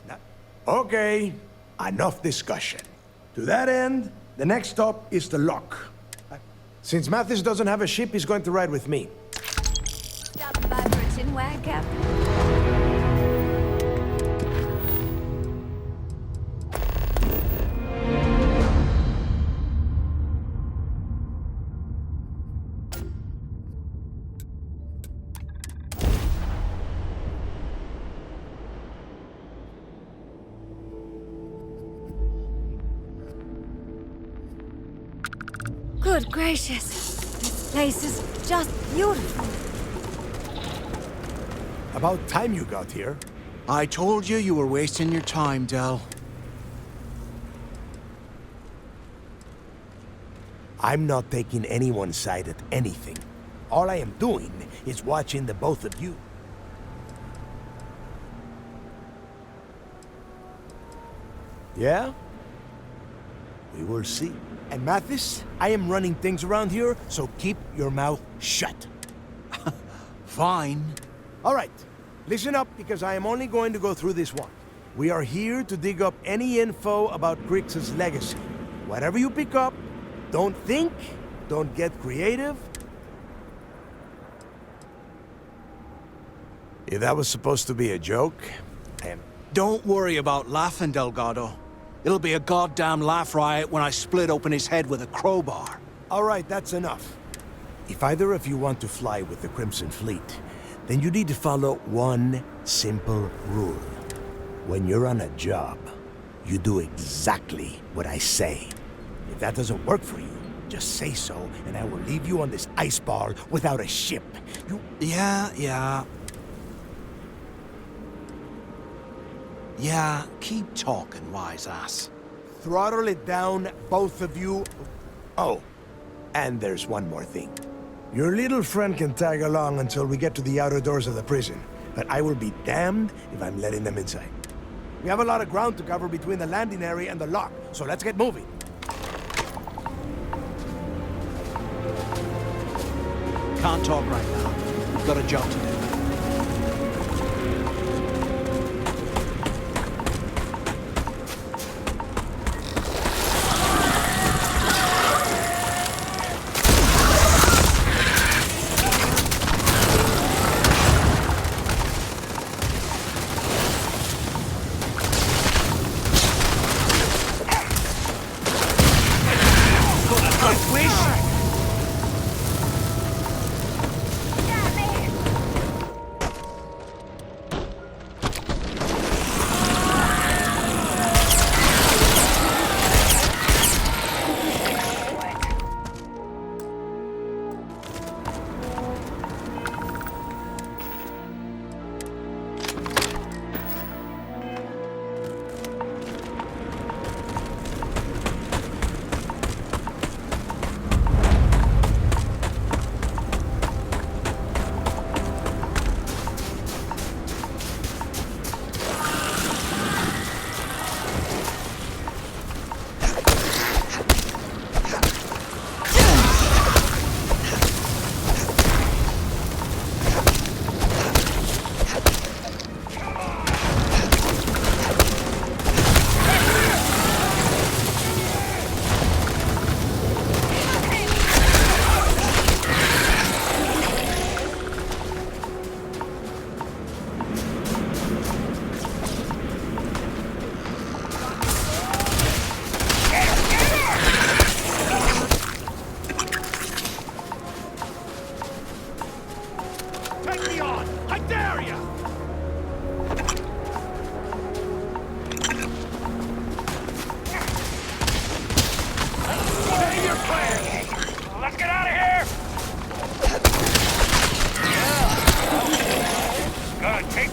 Now, okay, enough discussion. To that end, the next stop is the lock. Since Mathis doesn't have a ship, he's going to ride with me. Stopping by for a tin wag, Captain? Good gracious. This place is just beautiful. About time you got here. I told you you were wasting your time, Del. I'm not taking anyone's side at anything. All I am doing is watching the both of you. Yeah? We will see. And Mathis, I am running things around here, so keep your mouth shut. Fine. All right, listen up, because I am only going to go through this one. We are here to dig up any info about Crix's legacy. Whatever you pick up, don't think, don't get creative. If that was supposed to be a joke, I am... Don't worry about laughing, Delgado. It'll be a goddamn laugh riot when I split open his head with a crowbar. All right, that's enough. If either of you want to fly with the Crimson Fleet, then you need to follow one simple rule. When you're on a job, you do exactly what I say. If that doesn't work for you, just say so, and I will leave you on this ice ball without a ship. You... Yeah. Yeah, keep talking, wise ass. Throttle it down, both of you. Oh, and there's one more thing. Your little friend can tag along until we get to the outer doors of the prison, but I will be damned if I'm letting them inside. We have a lot of ground to cover between the landing area and the lock, so let's get moving. Can't talk right now. We've got a job to do.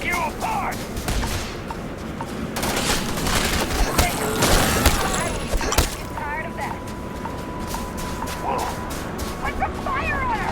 you apart! Tired of that. Whoa! Put the fire on her!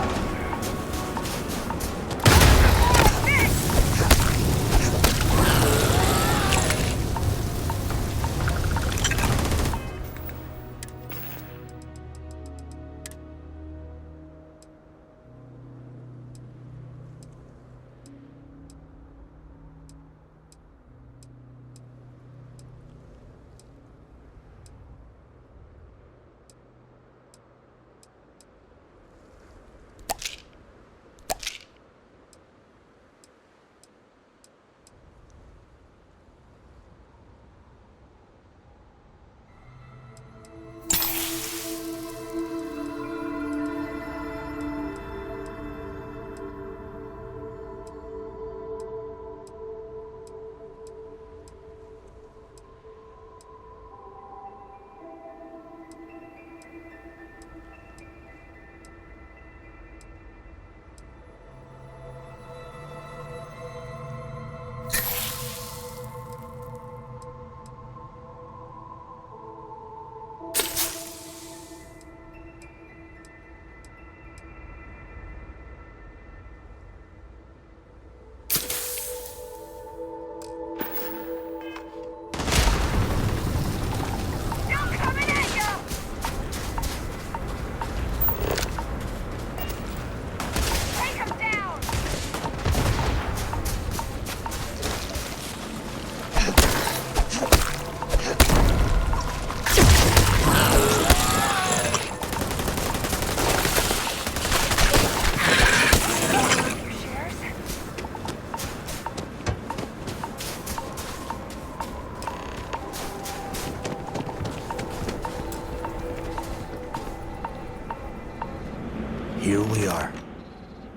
Here we are.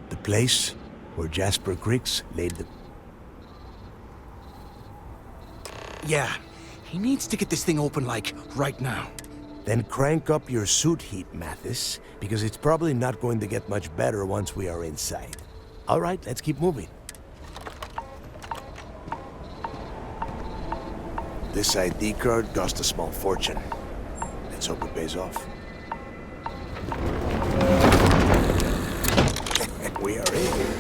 The place where Jasper Griggs laid the... Yeah, he needs to get this thing open, like, right now. Then crank up your suit heat, Mathis, because it's probably not going to get much better once we are inside. All right, let's keep moving. This ID card cost a small fortune. Let's hope it pays off. We are in.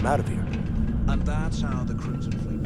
Out of here. And that's how the Crimson Fleet...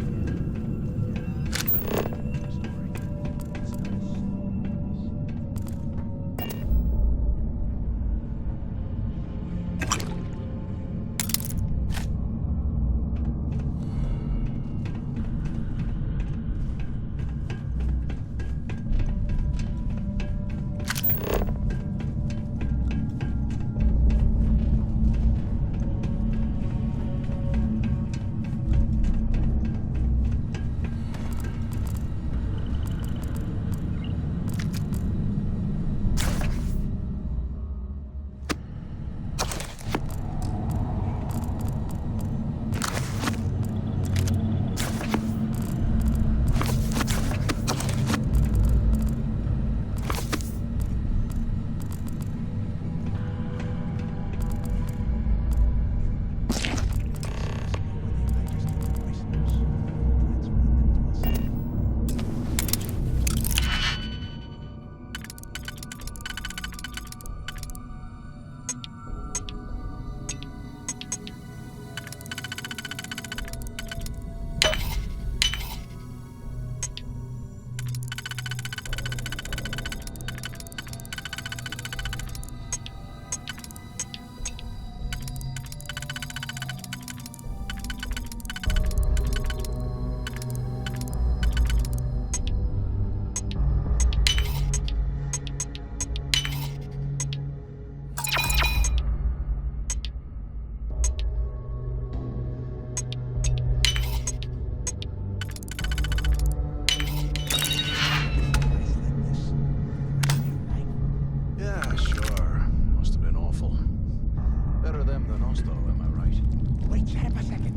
than us, though, am I right? Wait, shut up a second.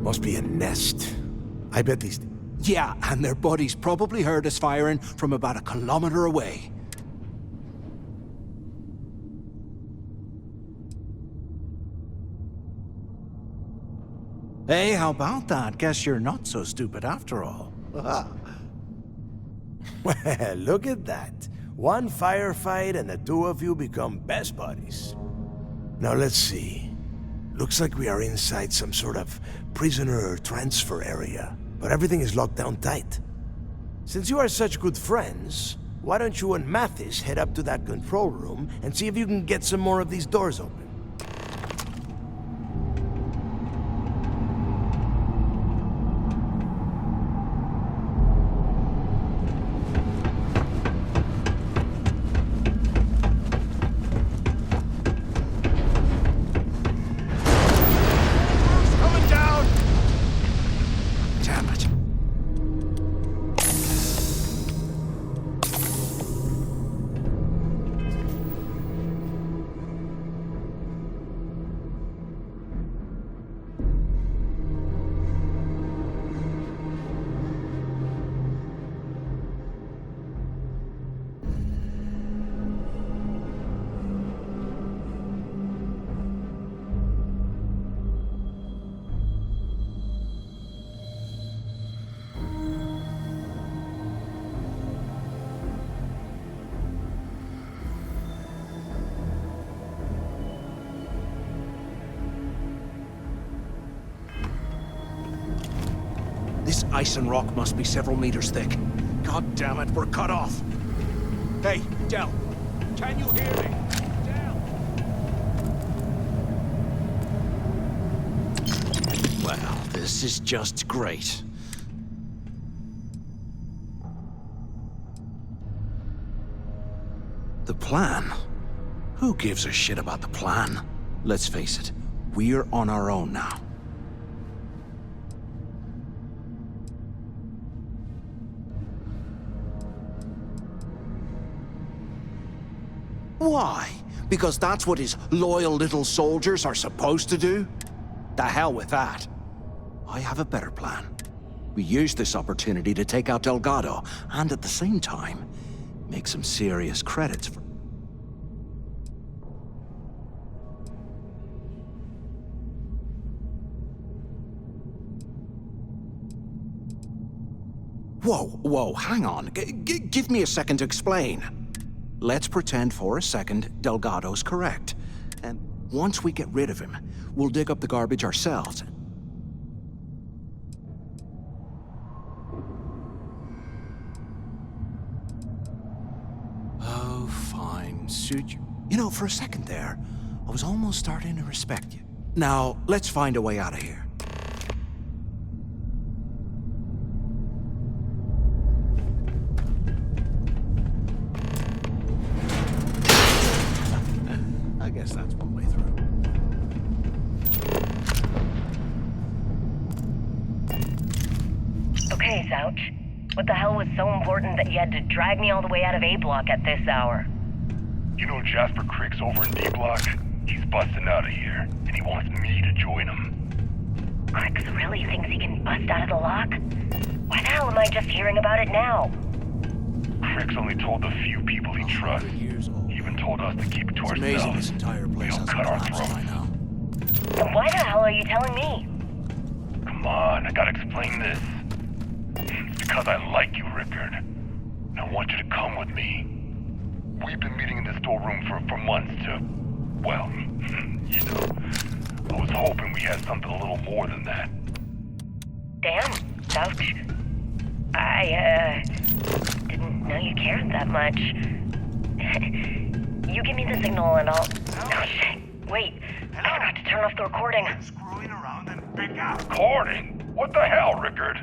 Must be a nest. I bet these... Yeah, and their buddies probably heard us firing from about 1 kilometer away. Hey, how about that? Guess you're not so stupid after all. Well, look at that. One firefight and the two of you become best buddies. Now let's see. Looks like we are inside some sort of prisoner transfer area, but everything is locked down tight. Since you are such good friends, why don't you and Mathis head up to that control room and see if you can get some more of these doors open? This ice and rock must be several meters thick. God damn it, we're cut off. Hey, Del, can you hear me? Del! Well, this is just great. The plan? Who gives a shit about the plan? Let's face it, we're on our own now. Why? Because that's what his loyal little soldiers are supposed to do? The hell with that. I have a better plan. We use this opportunity to take out Delgado, and at the same time, make some serious credits for... Whoa, hang on. Give me a second to explain. Let's pretend for a second Delgado's correct. And once we get rid of him, we'll dig up the garbage ourselves. time suit you? You know, for a second there, I was almost starting to respect you. Now, let's find a way out of here. I guess that's one way through. Okay, Zouch. What the hell was so important that you had to drag me all the way out of A Block at this hour? You know Jasper Crick's over in D Block? He's busting out of here, and he wants me to join him. Crix really thinks he can bust out of the lock? Why the hell am I just hearing about it now? Crick's only told the few people he trusts. He even told us to keep it to ourselves. Amazing this entire place We'll cut our throats. Then why the hell are you telling me? Come on, I gotta explain this. It's because I like you, Rickard. And I want you to come with me. We've been meeting in this storeroom for months to, well, you know, I was hoping we had something a little more than that. Damn, Zouch. I, didn't know you cared that much. You give me the signal and I'll... Oh, shit. Wait, I forgot to turn off the recording. Screwing around and pick up. Recording? What the hell, Rickard?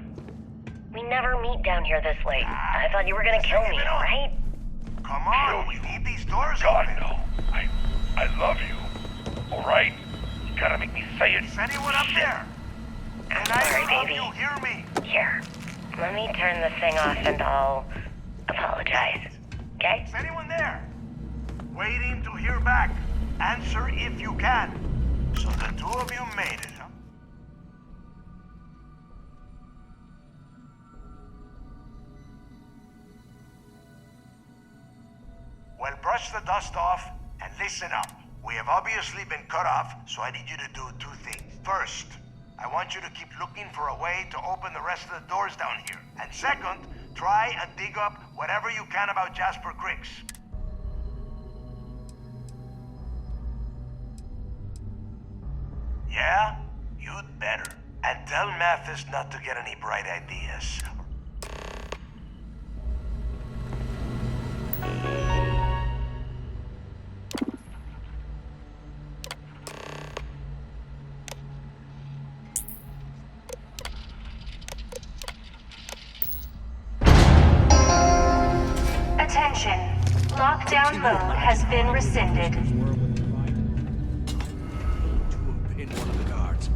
We never meet down here this late. I thought you were gonna kill me, right? Come on, we need these doors God, no. I love you. All right? You gotta make me say it. Is anyone up there? I'm sorry, baby. You hear me? Here, let me turn this thing off and I'll apologize. Okay? Is anyone there? Waiting to hear back. Answer if you can. So the two of you made it, huh? Well, brush the dust off and listen up. We have obviously been cut off, so I need you to do two things. First, I want you to keep looking for a way to open the rest of the doors down here. And second, try and dig up whatever you can about Jasper Crick's. Yeah? You'd better. And tell Mathis not to get any bright ideas. Attention. Lockdown mode has been rescinded. In one of the guards.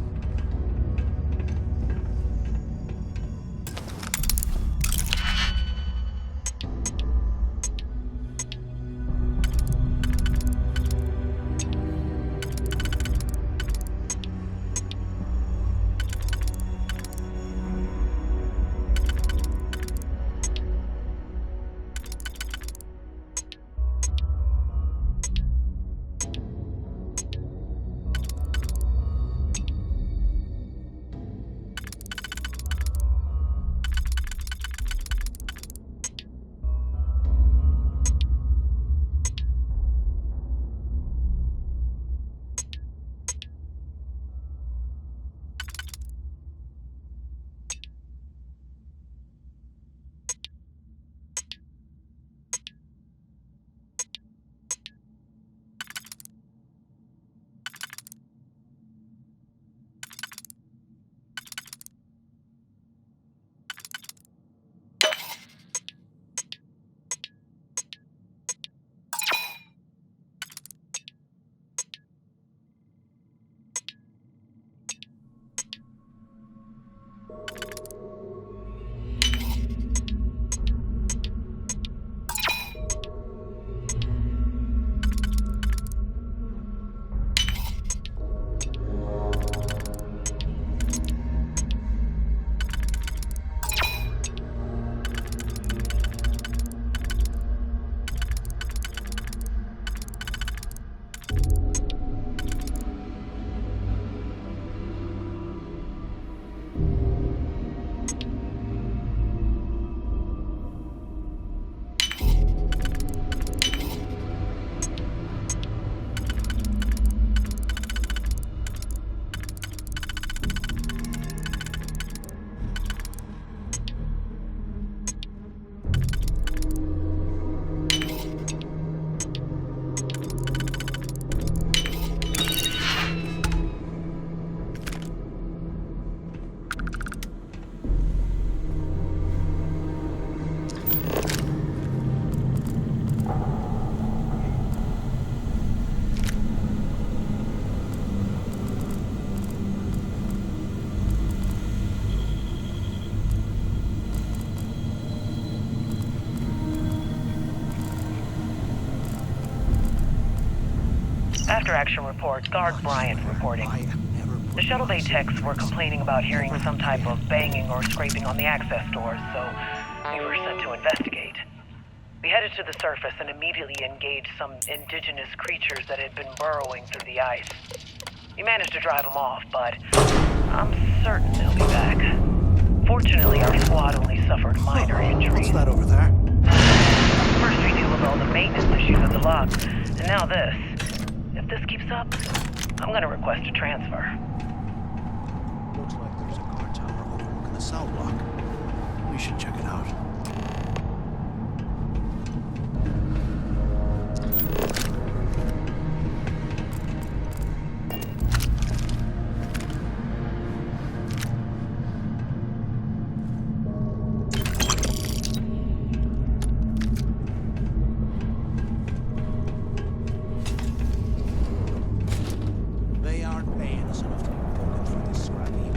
Sector Action Report, Guard Bryant reporting. The shuttle bay techs were complaining about hearing some type of banging or scraping on the access doors, so we were sent to investigate. We headed to the surface and immediately engaged some indigenous creatures that had been burrowing through the ice. We managed to drive them off, but I'm certain they'll be back. Fortunately, our squad only suffered minor injuries. What's that over there? First we deal with all the maintenance issues at the lock, and now this. If this keeps up, I'm gonna request a transfer. Looks like there's a guard tower overlooking the cell block. We should check it out. They aren't paying us enough to be poking through this scrap heap.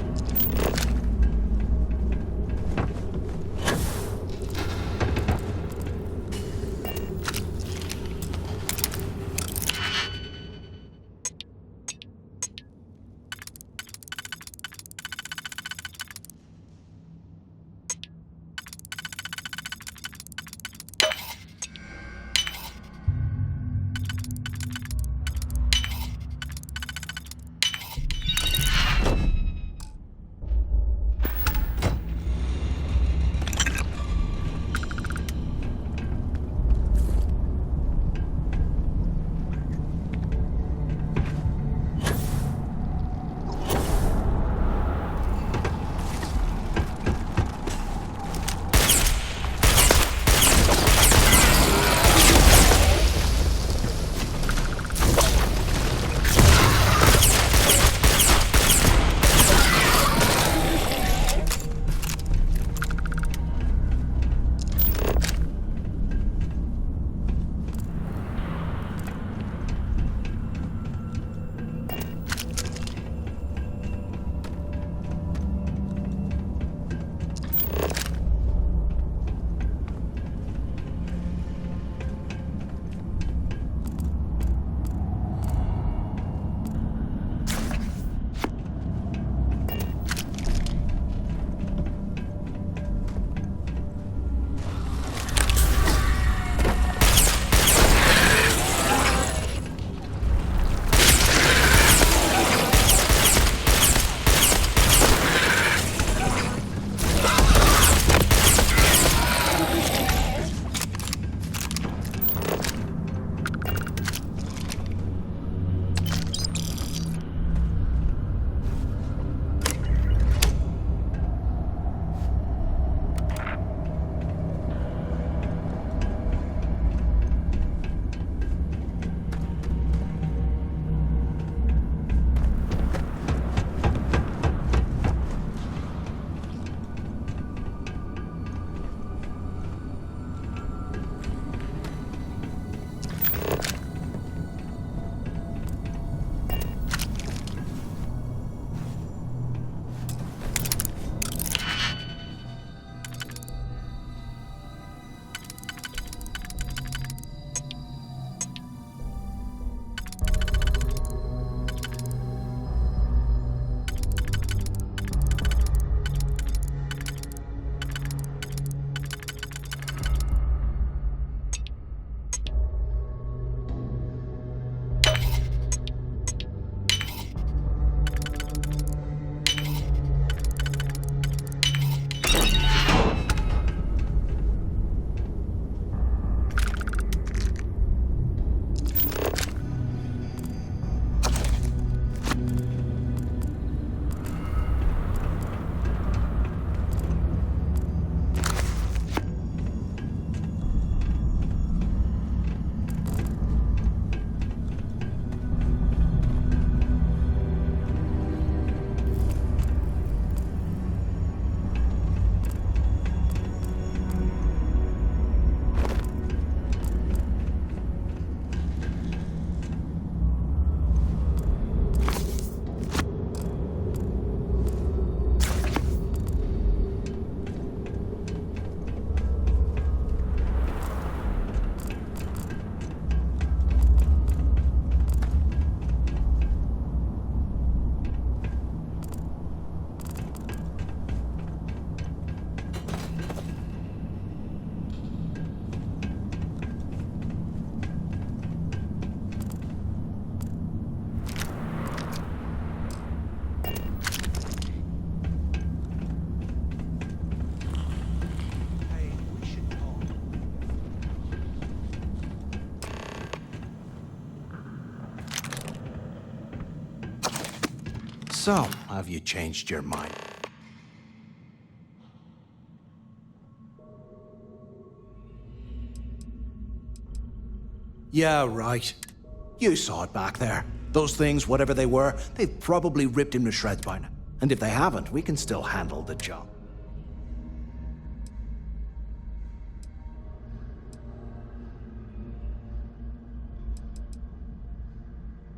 So, have you changed your mind? Yeah, right. You saw it back there. Those things, whatever they were, they've probably ripped him to shreds by now. And if they haven't, we can still handle the job.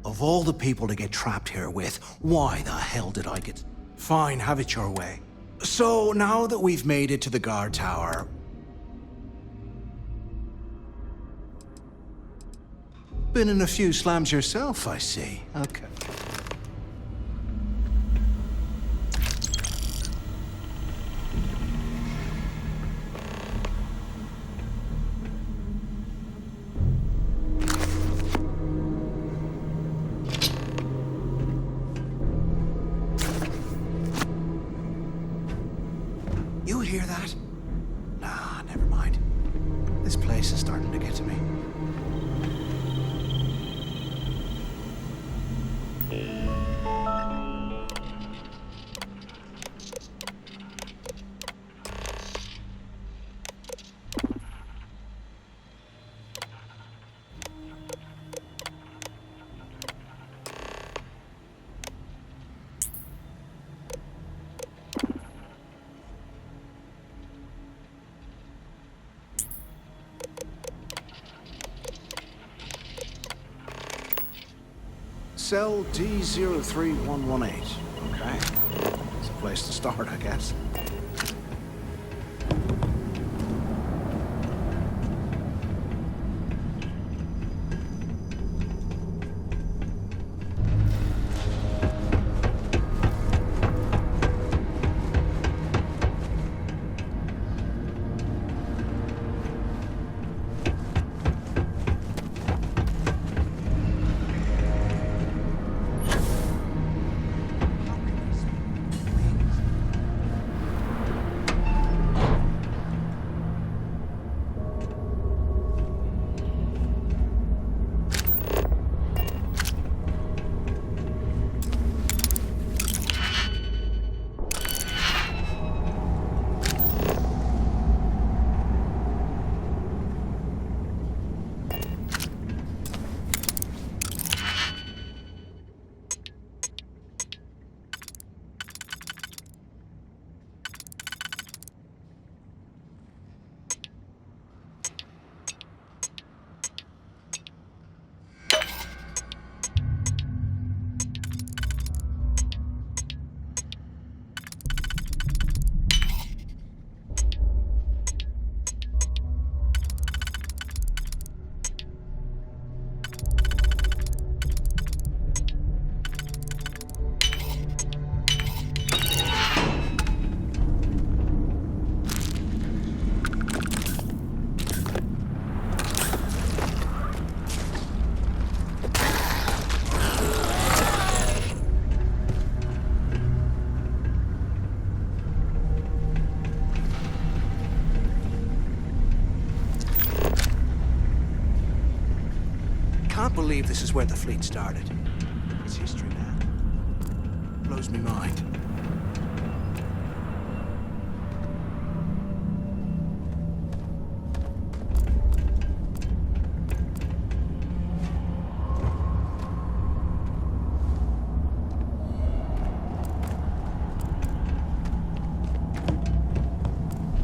Of all the people to get trapped here with, why the hell did I get... Fine, have it your way. So, now that we've made it to the guard tower... Been in a few slams yourself, I see. Okay. You hear that? Nah, never mind. This place is starting to get to me. Cell D03118. Okay. It's a place to start, I guess. Can't believe this is where the fleet started. It's history, man. Blows me mind.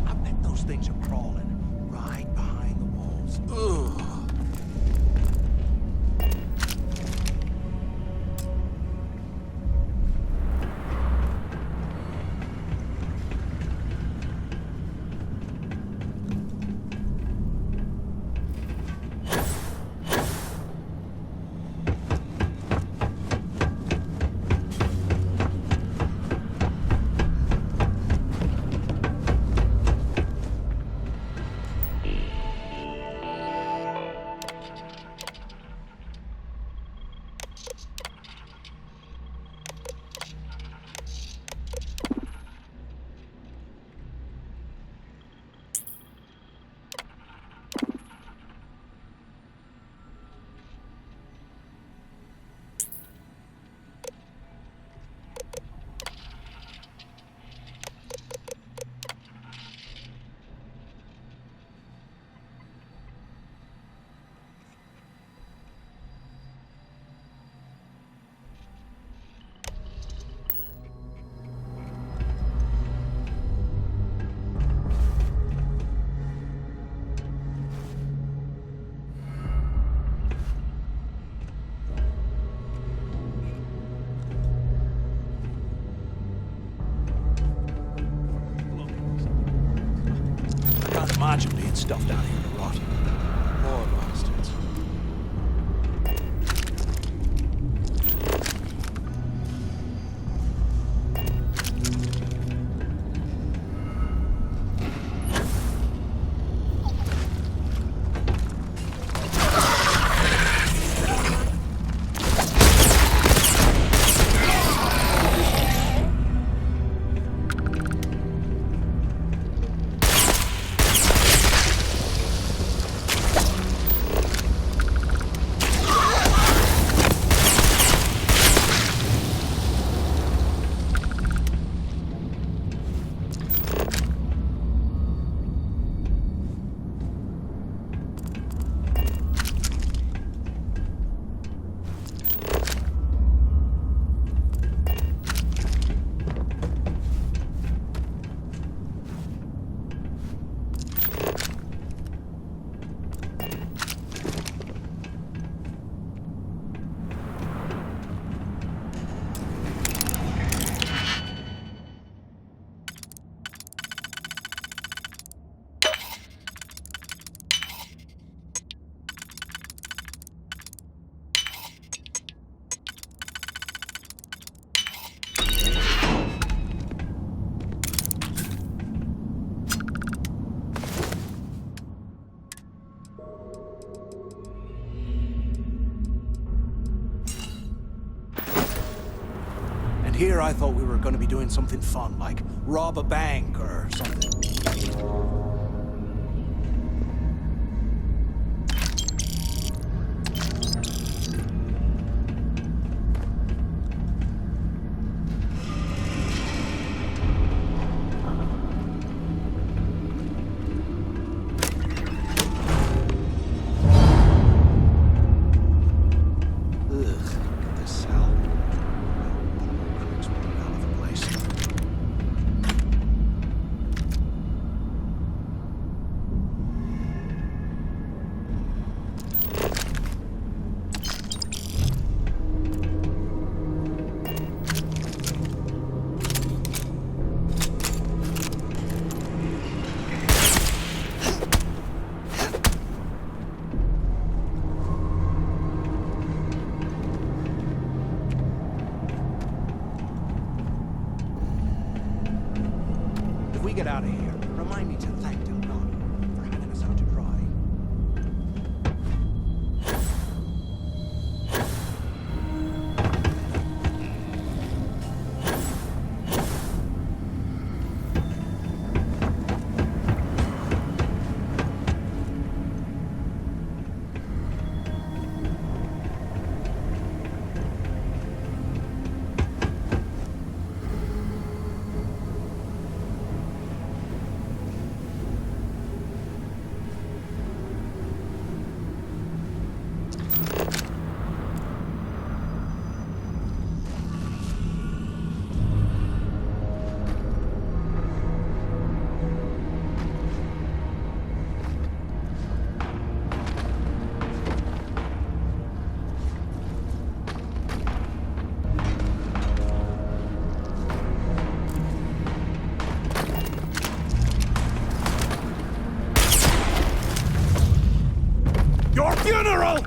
I bet those things are crawling right behind the walls. Ugh. imagine being stuffed down here to rot. Poor bastards. Here I thought we were going to be doing something fun, like rob a bank or something. Get out of here. Remind me to thank Delgado for having us out to dry. Your funeral!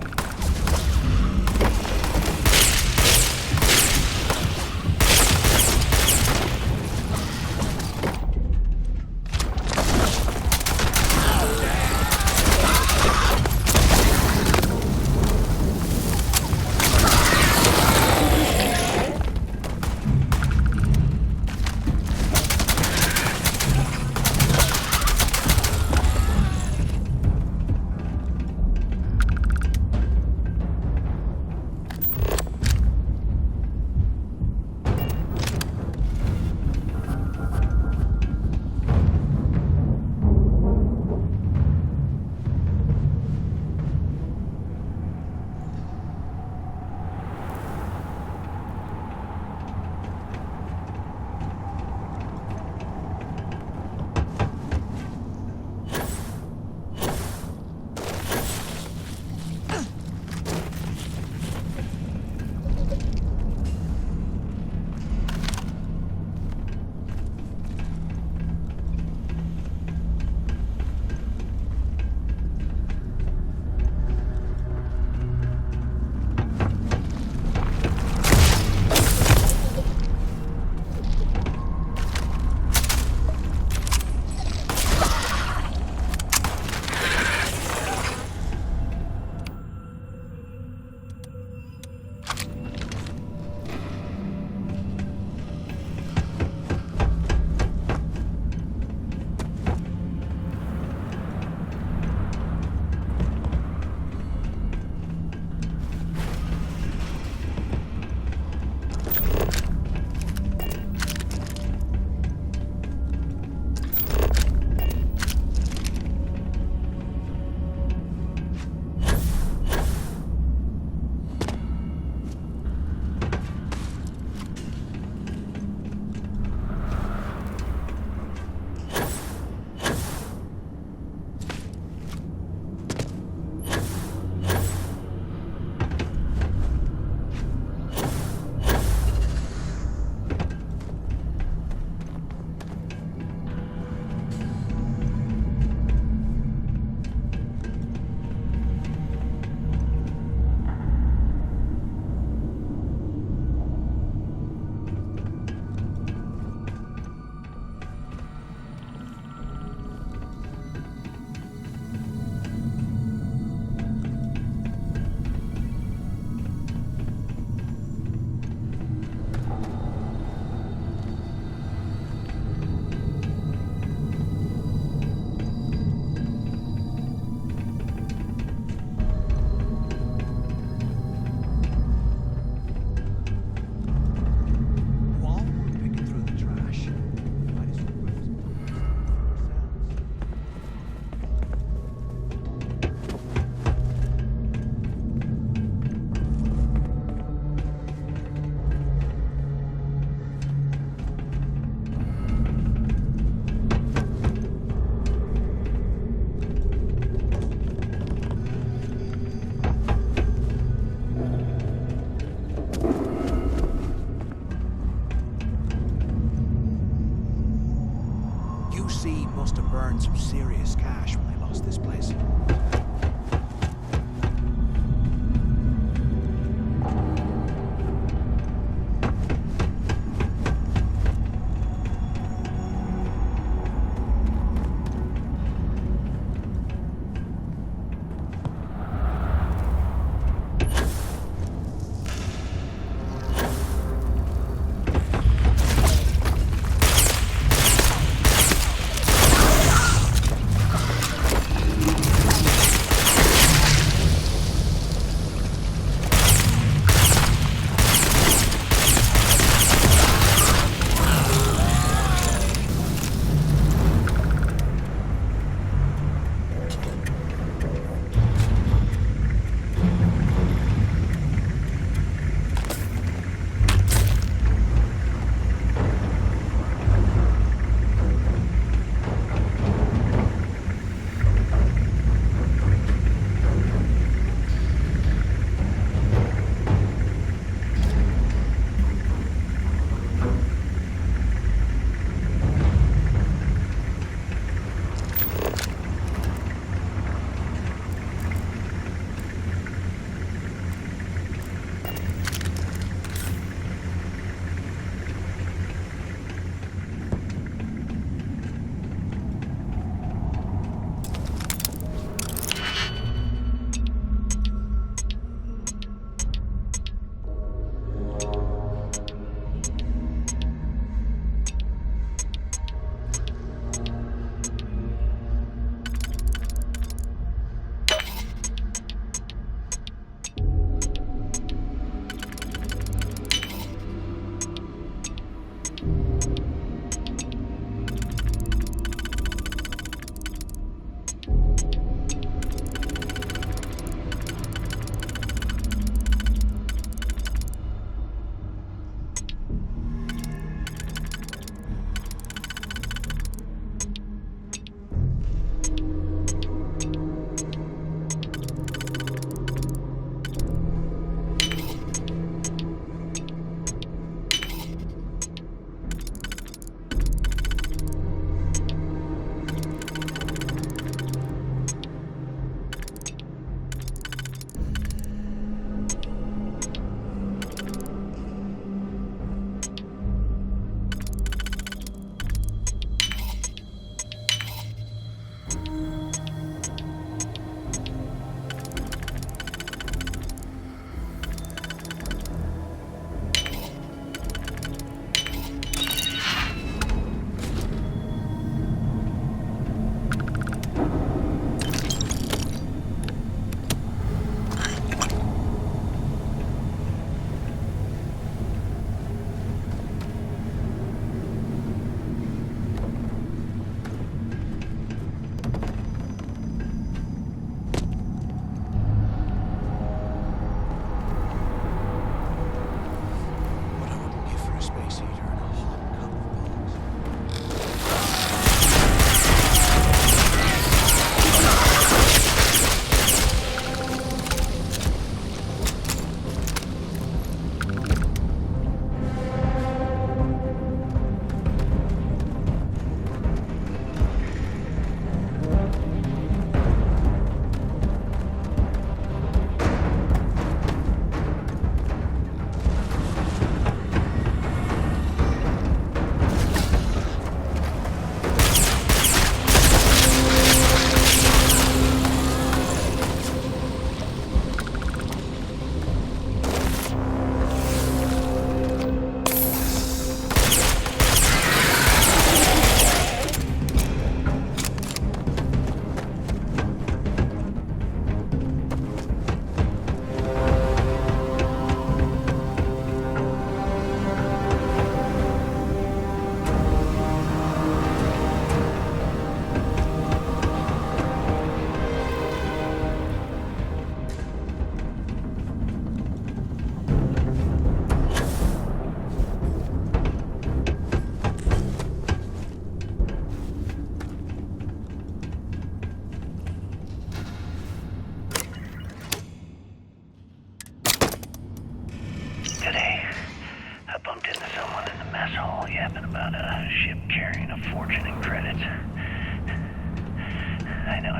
some serious cash when they lost this place.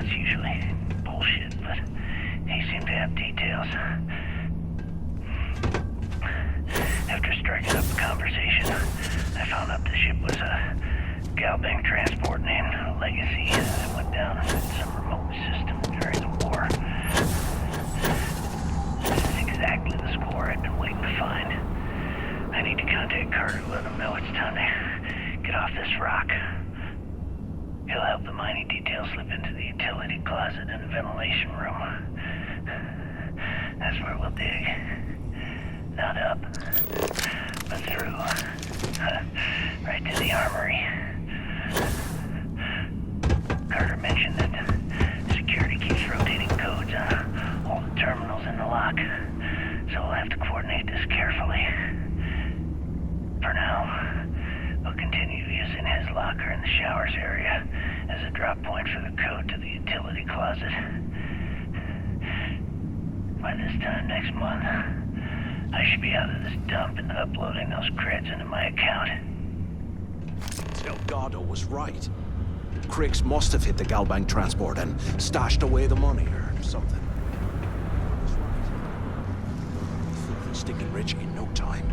it's usually bullshit, but he seemed to have details. After striking up a conversation, I found out the ship was a Galbank transport named Legacy that went down in some remote system during the war. This is exactly the score I've been waiting to find. I need to contact Carter to let him know it's time to get off this rock. He'll help the mining details slip into the utility closet in the ventilation room. That's where we'll dig. Not up, but through. Right to the armory. Carter mentioned that security keeps rotating codes on all the terminals in the lock, so we'll have to coordinate this carefully. For now, we'll continue using his locker in the showers area as a drop point for the code to the utility closet. By this time next month, I should be out of this dump and uploading those creds into my account. Delgado was right. Criggs must have hit the Galbank transport and stashed away the money or something. That's right. We'll be filthy stinking rich in no time.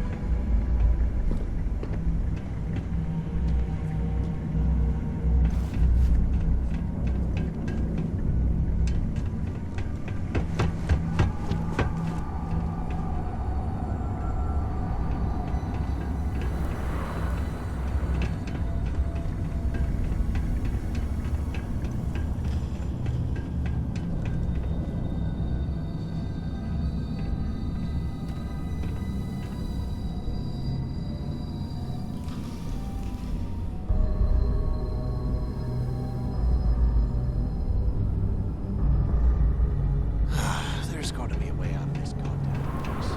There's got to be a way out of this goddamn place.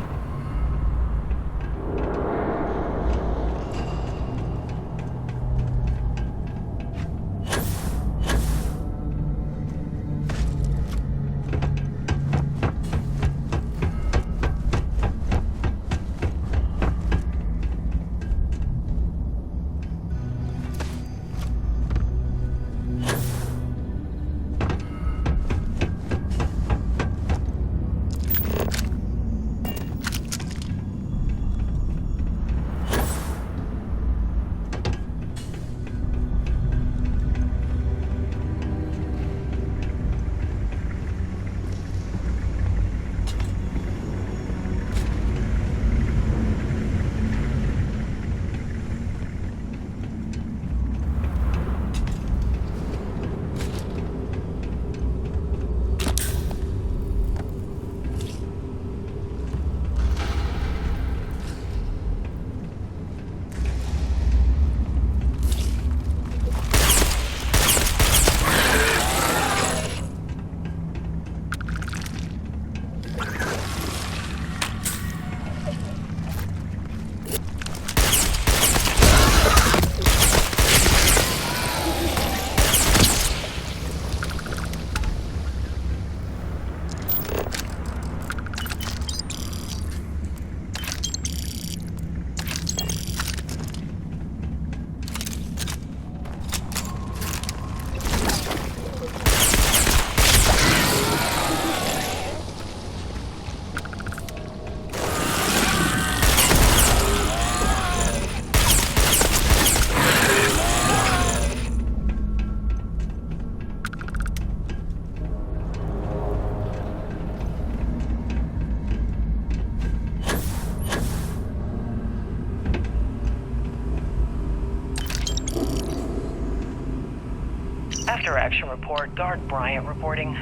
After action report, Guard Bryant reporting.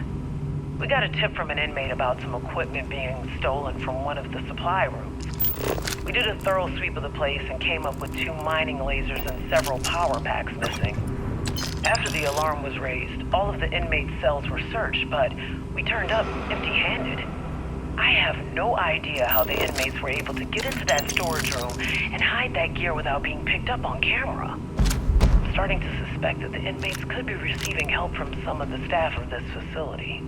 We got a tip from an inmate about some equipment being stolen from one of the supply rooms. We did a thorough sweep of the place and came up with 2 mining lasers and several power packs missing. After the alarm was raised, all of the inmates' cells were searched, but we turned up empty-handed. I have no idea how the inmates were able to get into that storage room and hide that gear without being picked up on camera. I'm starting to suspect that the inmates could be receiving help from some of the staff of this facility.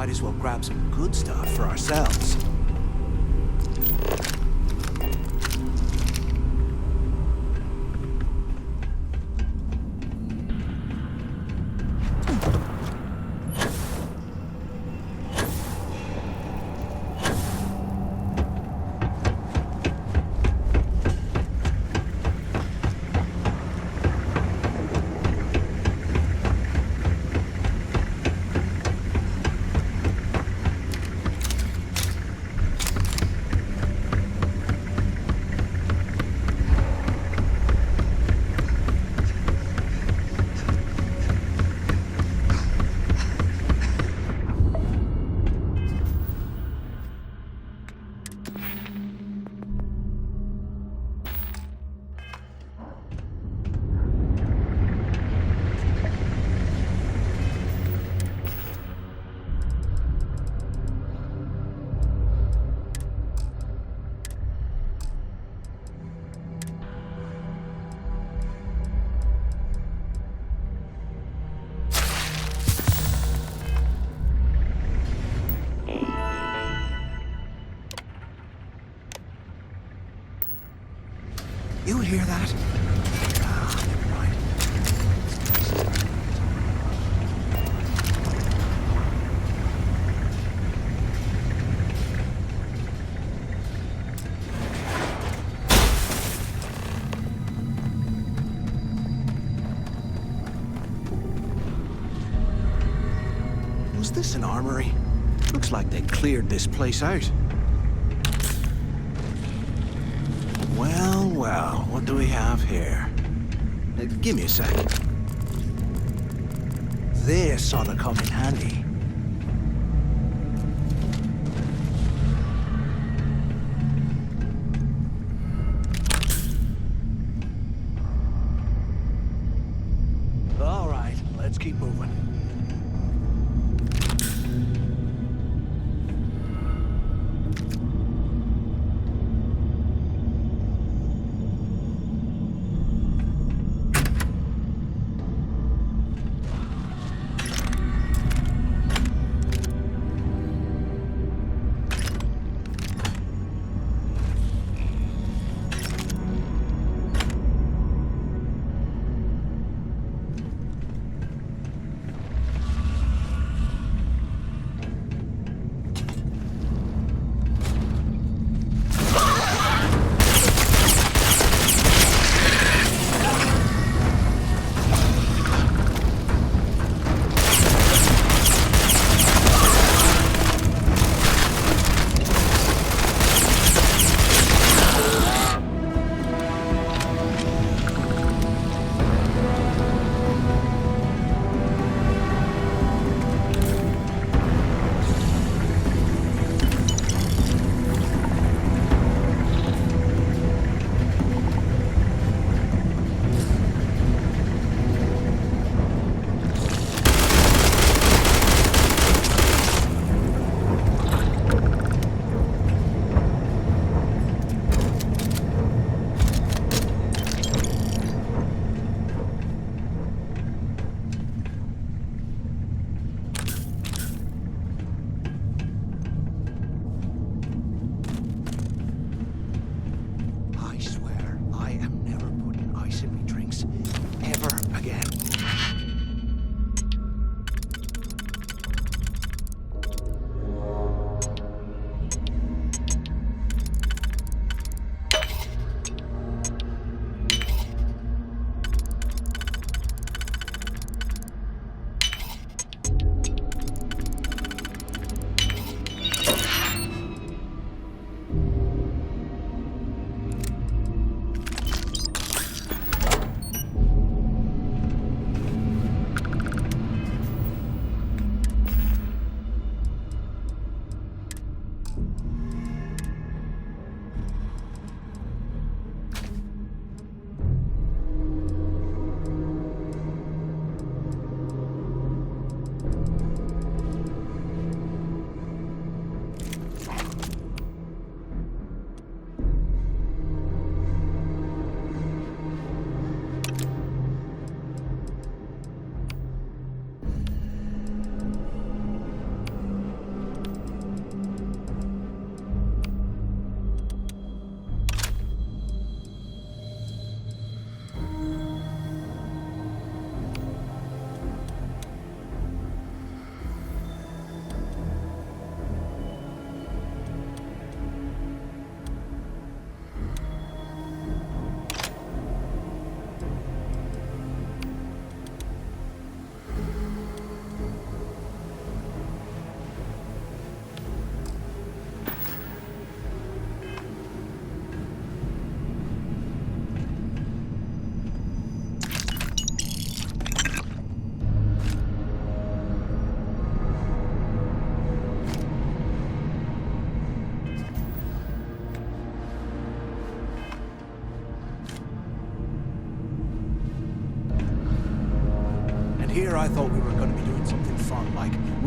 Might as well grab some good stuff for ourselves. You hear that? Ah, never mind. Was this an armory? Looks like they cleared this place out. Well, well, what do we have here? Give me a sec. This ought to come in handy. All right, let's keep moving.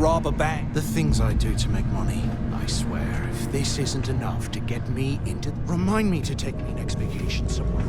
rob a bank. The things I do to make money. I swear, if this isn't enough to get me into... Remind me to take me next vacation somewhere.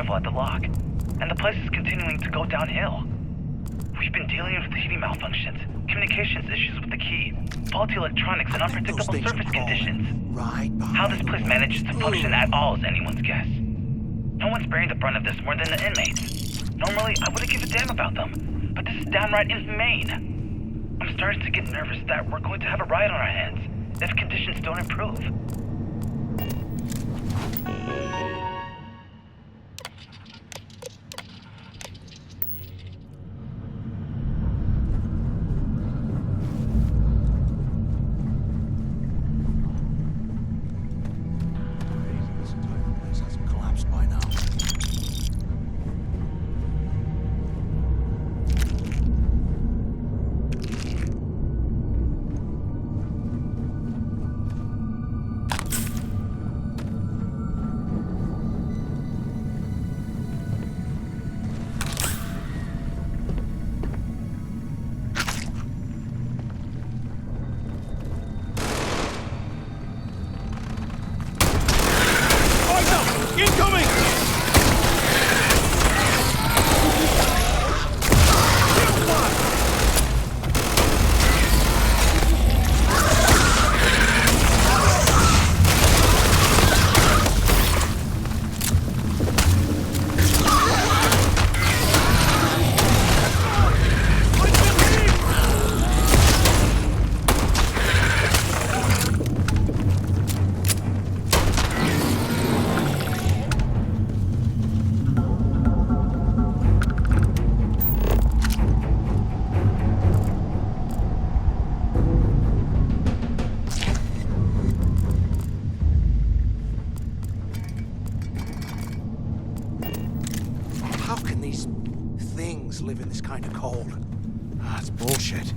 At the lock, and the place is continuing to go downhill. We've been dealing with heating malfunctions, communications issues with the key, faulty electronics, and unpredictable surface conditions. How this place manages to function at all is anyone's guess. No one's bearing the brunt of this more than the inmates. Normally, I wouldn't give a damn about them, but this is downright inhumane. I'm starting to get nervous that we're going to have a riot on our hands if conditions don't improve. Live in this kind of cold. It's bullshit.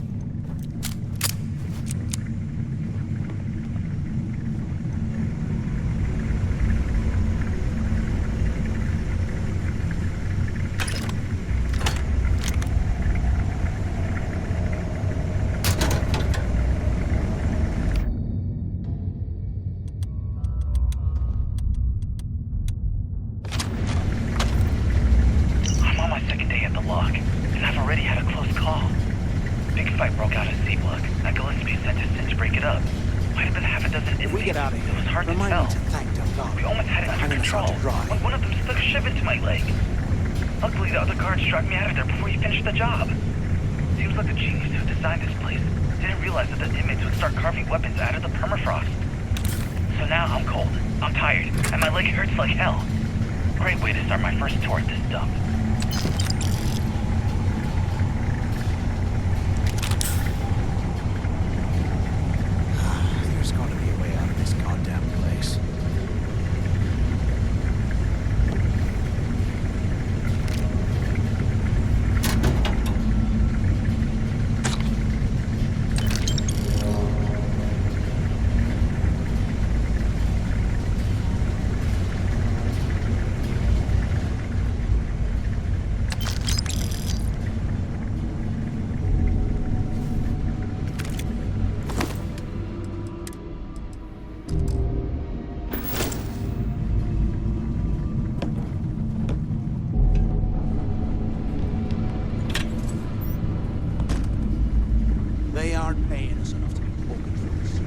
close enough to be poking through the side.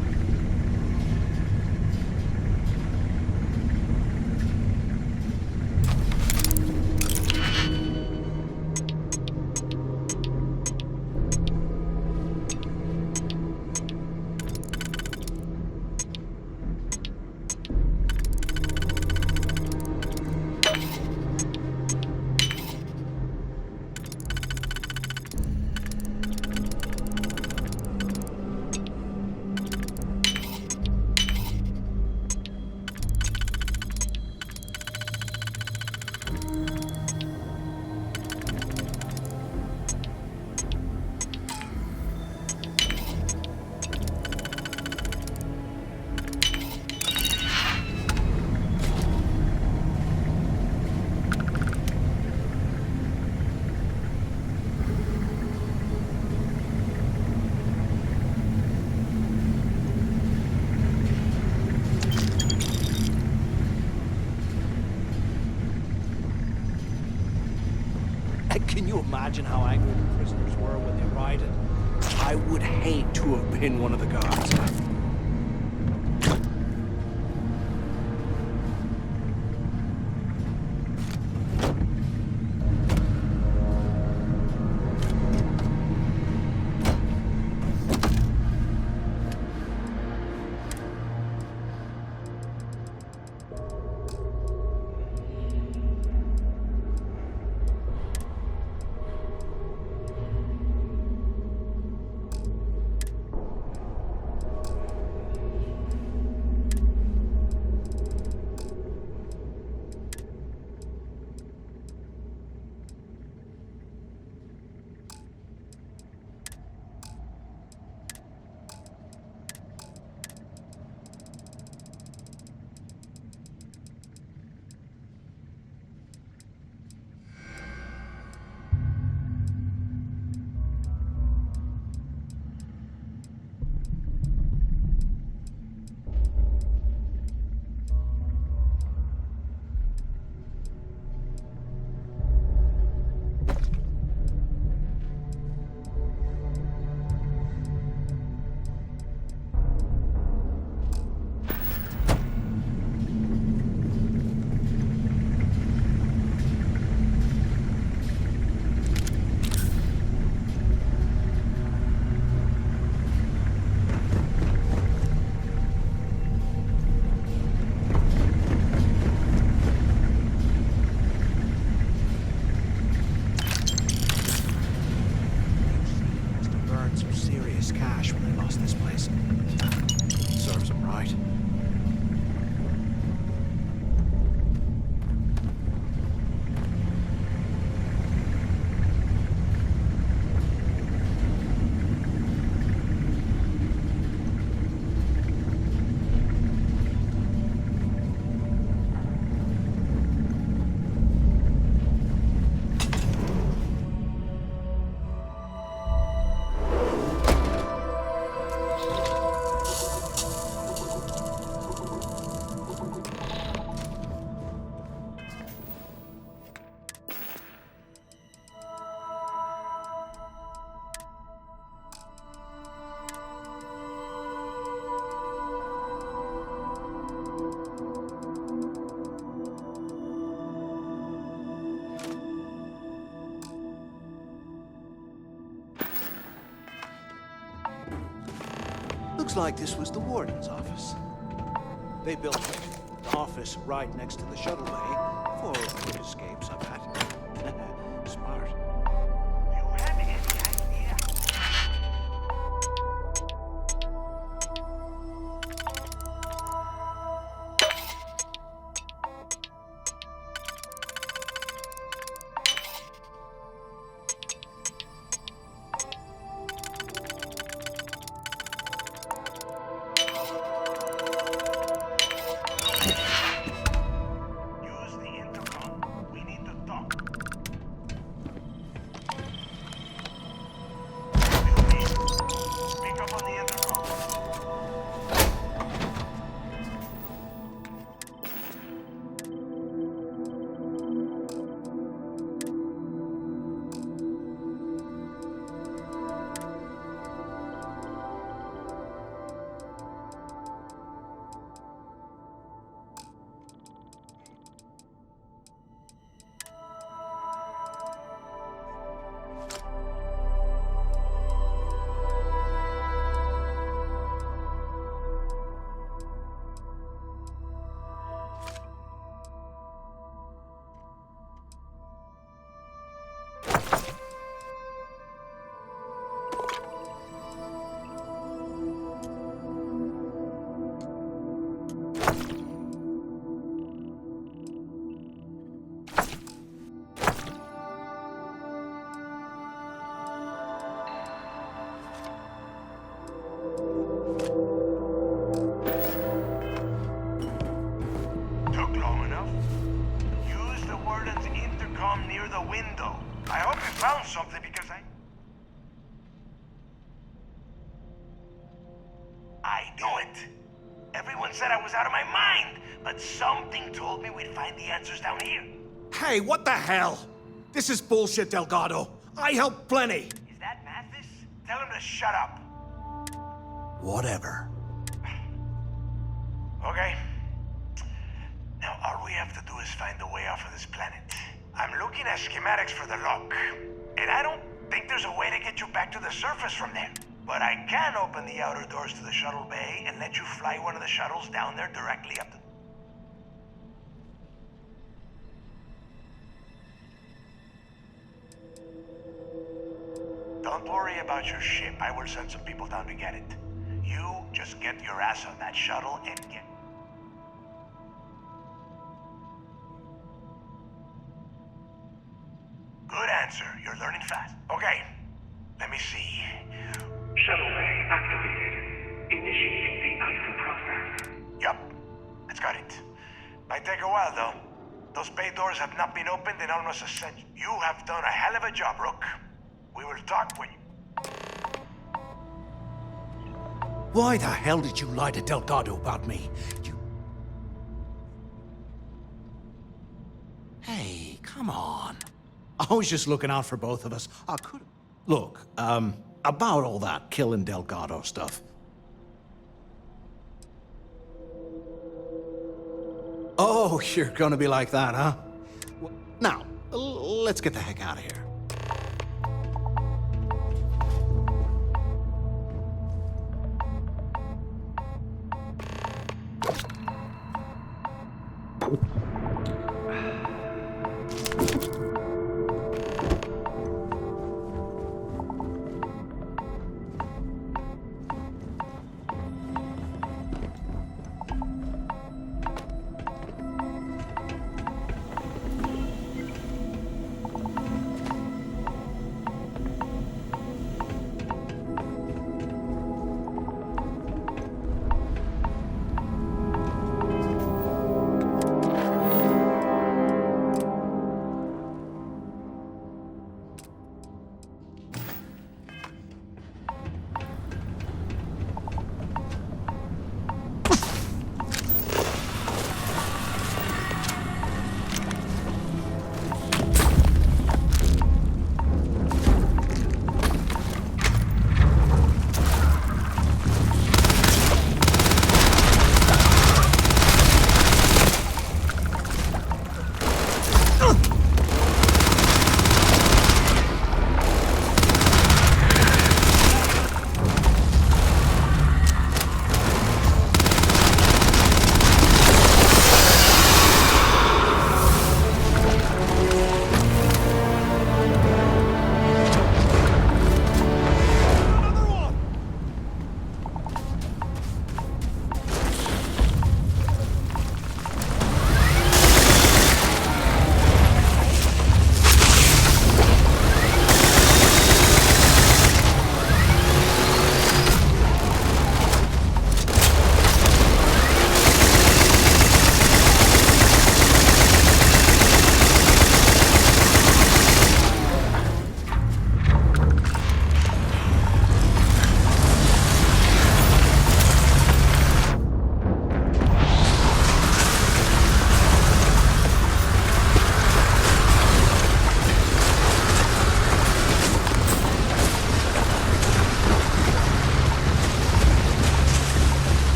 Can you imagine how angry the prisoners were when they rioted? I would hate to have been one of the guards. Cash when they lost this place. Serves them right. Looks like this was the warden's office. They built an office right next to the shuttle bay for quick escapes, I bet. Smart. Use the intercom. We need to talk. Took long enough? Use the warden's intercom near the window. I hope you found something because I knew it. Everyone said I was out of my mind, but something told me we'd find the answers down here. Hey, what the hell? This is bullshit, Delgado. I helped plenty. Is that Mathis? Tell him to shut up. Whatever. Okay. Now all we have to do is find a way off of this planet. I'm looking at schematics for the lock, and I don't think there's a way to get you back to the surface from there. But I can open the outer doors to the shuttle bay and let you fly one of the shuttles down there directly up to... Don't worry about your ship. I will send some people down to get it. You just get your ass on that shuttle and get... Good answer. You're learning fast. Okay, let me see. Shuttle bay activated. Initiating the ISO process. Yup, it's got it. Might take a while, though. Those bay doors have not been opened in almost a century. You have done a hell of a job, Rook. We will talk when you... Why the hell did you lie to Delgado about me? You... Hey, come on. I was just looking out for both of us. I could... Look, about all that killing Delgado stuff. Oh, you're gonna be like that, huh? Now, let's get the heck out of here.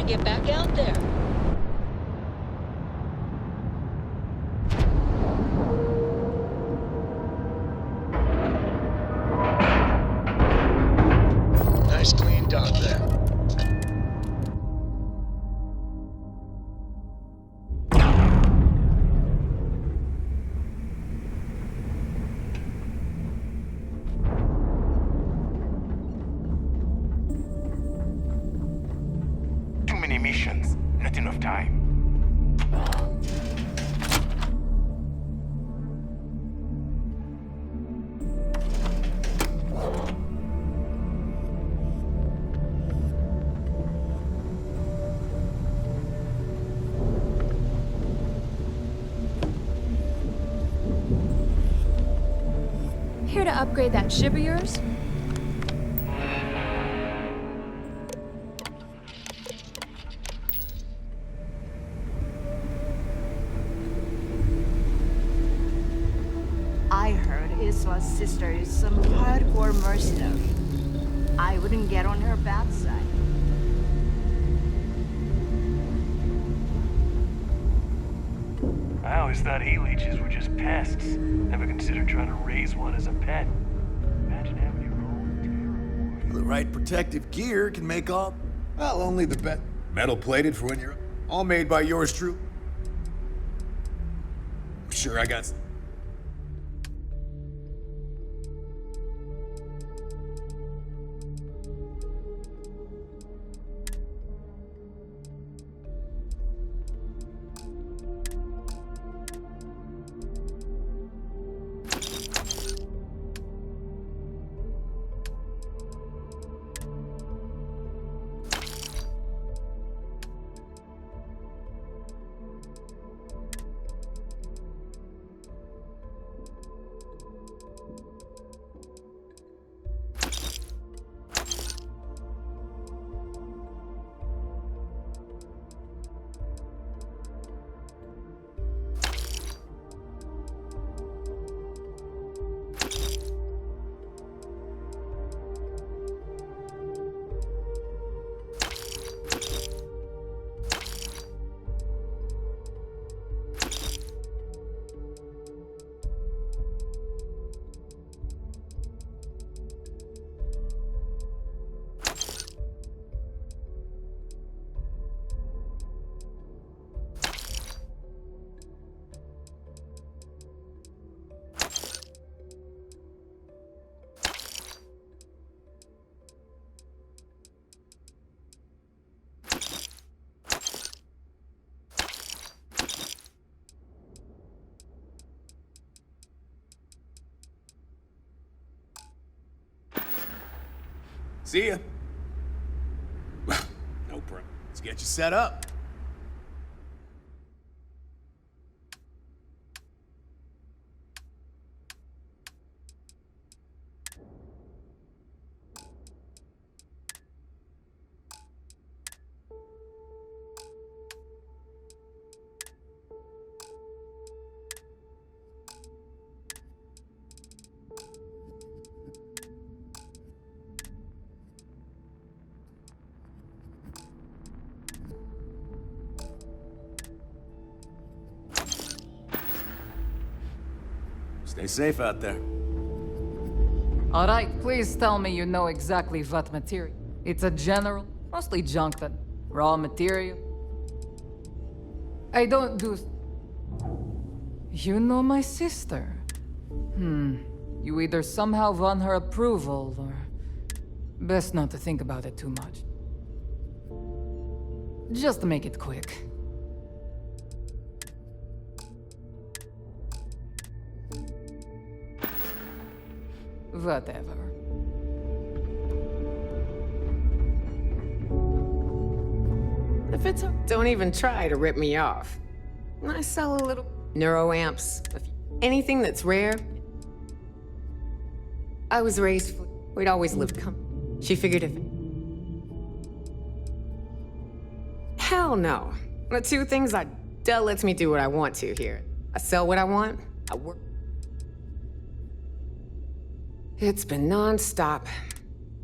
get back out there. Nice clean dock there. Too many missions, not enough time. Here to upgrade that ship of yours? I heard Isla's sister is some hardcore mercenary. I wouldn't get on her bad side. I always thought e-leeches were just pests. Never considered trying to raise one as a pet. Imagine having your own The right protective gear can make all... Well, only the best. Metal plated for when you're... All made by yours truly. I'm sure I got... See ya. Well, no problem. Let's get you set up. Stay safe out there. All right, please tell me you know exactly what material. It's a general, mostly junk then. Raw material. I don't do... You know my sister. You either somehow won her approval, or... Best not to think about it too much. Just to make it quick. Whatever. If it's... Don't even try to rip me off. I sell a little... neuroamps. Anything that's rare. I was raised... We'd always lived She figured if... Hell no. The two things Dell lets me do what I want to here. I sell what I want, I work. It's been non-stop.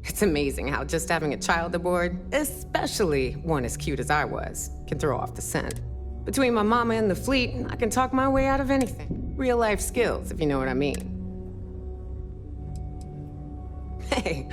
It's amazing how just having a child aboard, especially one as cute as I was, can throw off the scent. Between my mama and the fleet, I can talk my way out of anything. Real life skills, if you know what I mean. Hey.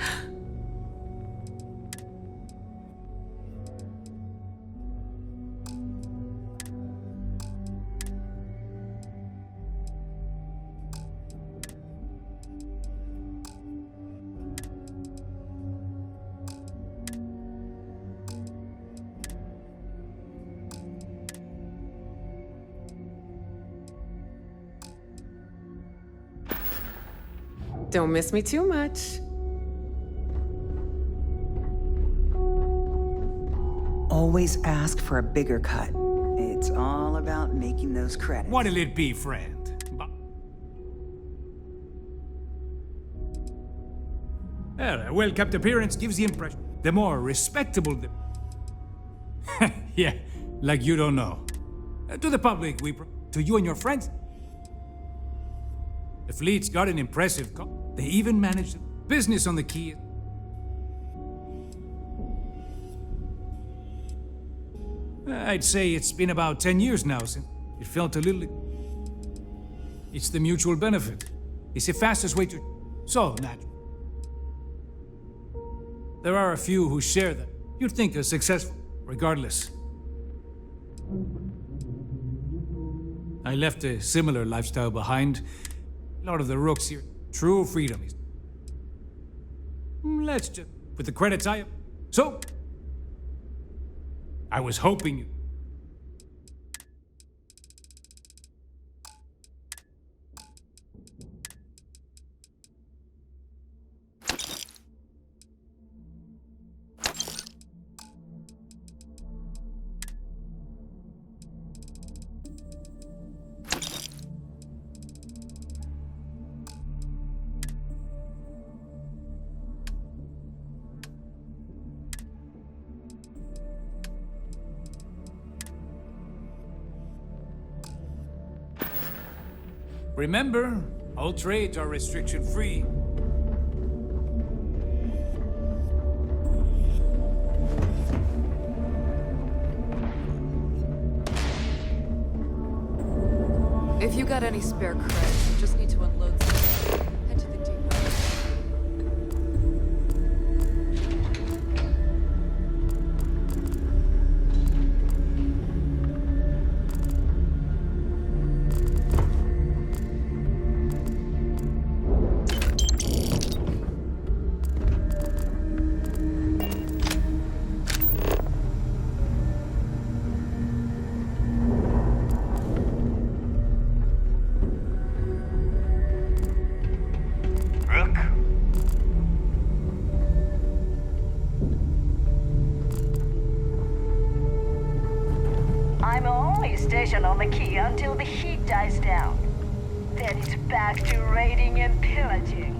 Don't miss me too much. Always ask for a bigger cut. It's all about making those credits. What'll it be, friend? A well-kept appearance gives the impression. The more respectable the... Yeah, like you don't know. To the public, to you and your friends. The fleet's got an impressive They even managed business on the key. I'd say it's been about 10 years now since it felt a little... It's the mutual benefit. It's the fastest way to... So natural. There are a few who share that. You'd think are successful, regardless. I left a similar lifestyle behind. A lot of the rooks here, true freedom. Let's just put the credits I have. So, I was hoping you... Remember, all trades are restriction-free. If you got any spare credits, you just need to unload some. Head to the depot. I'm only stationed on the key until the heat dies down. Then it's back to raiding and pillaging.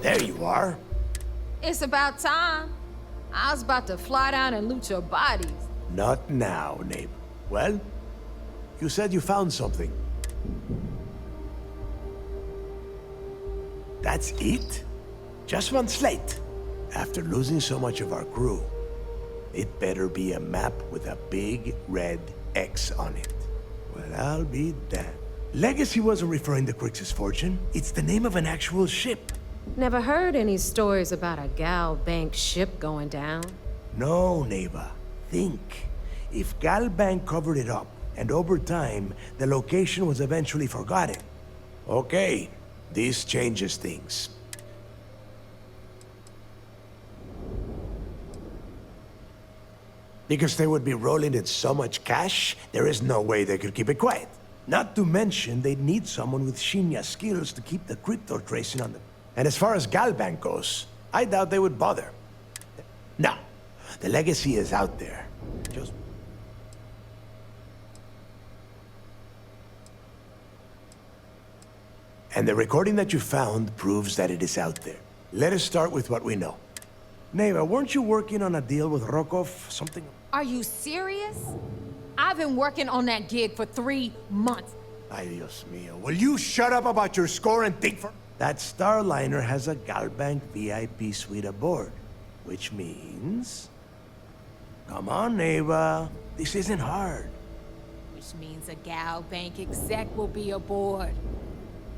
There you are. It's about time. I was about to fly down and loot your bodies. Not now, neighbor. Well, you said you found something. That's it? Just one slate? After losing so much of our crew, it better be a map with a big red X on it. Well, I'll be damned. Legacy wasn't referring to Crix's fortune. It's the name of an actual ship. Never heard any stories about a Gal Bank ship going down. No, neighbor. Think. If Gal Bank covered it up, and over time, the location was eventually forgotten. Okay, this changes things. Because they would be rolling in so much cash, there is no way they could keep it quiet. Not to mention, they'd need someone with Shinya skills to keep the crypto tracing on the... And as far as Galbank goes, I doubt they would bother. No, the legacy is out there. Just... And the recording that you found proves that it is out there. Let us start with what we know. Neva, weren't you working on a deal with Rokov? Something... Are you serious? I've been working on that gig for 3 months. Ay, Dios mío. Will you shut up about your score and think for... That Starliner has a Galbank VIP suite aboard. Which means... Come on, Neva. This isn't hard. Which means a Gal Bank exec will be aboard.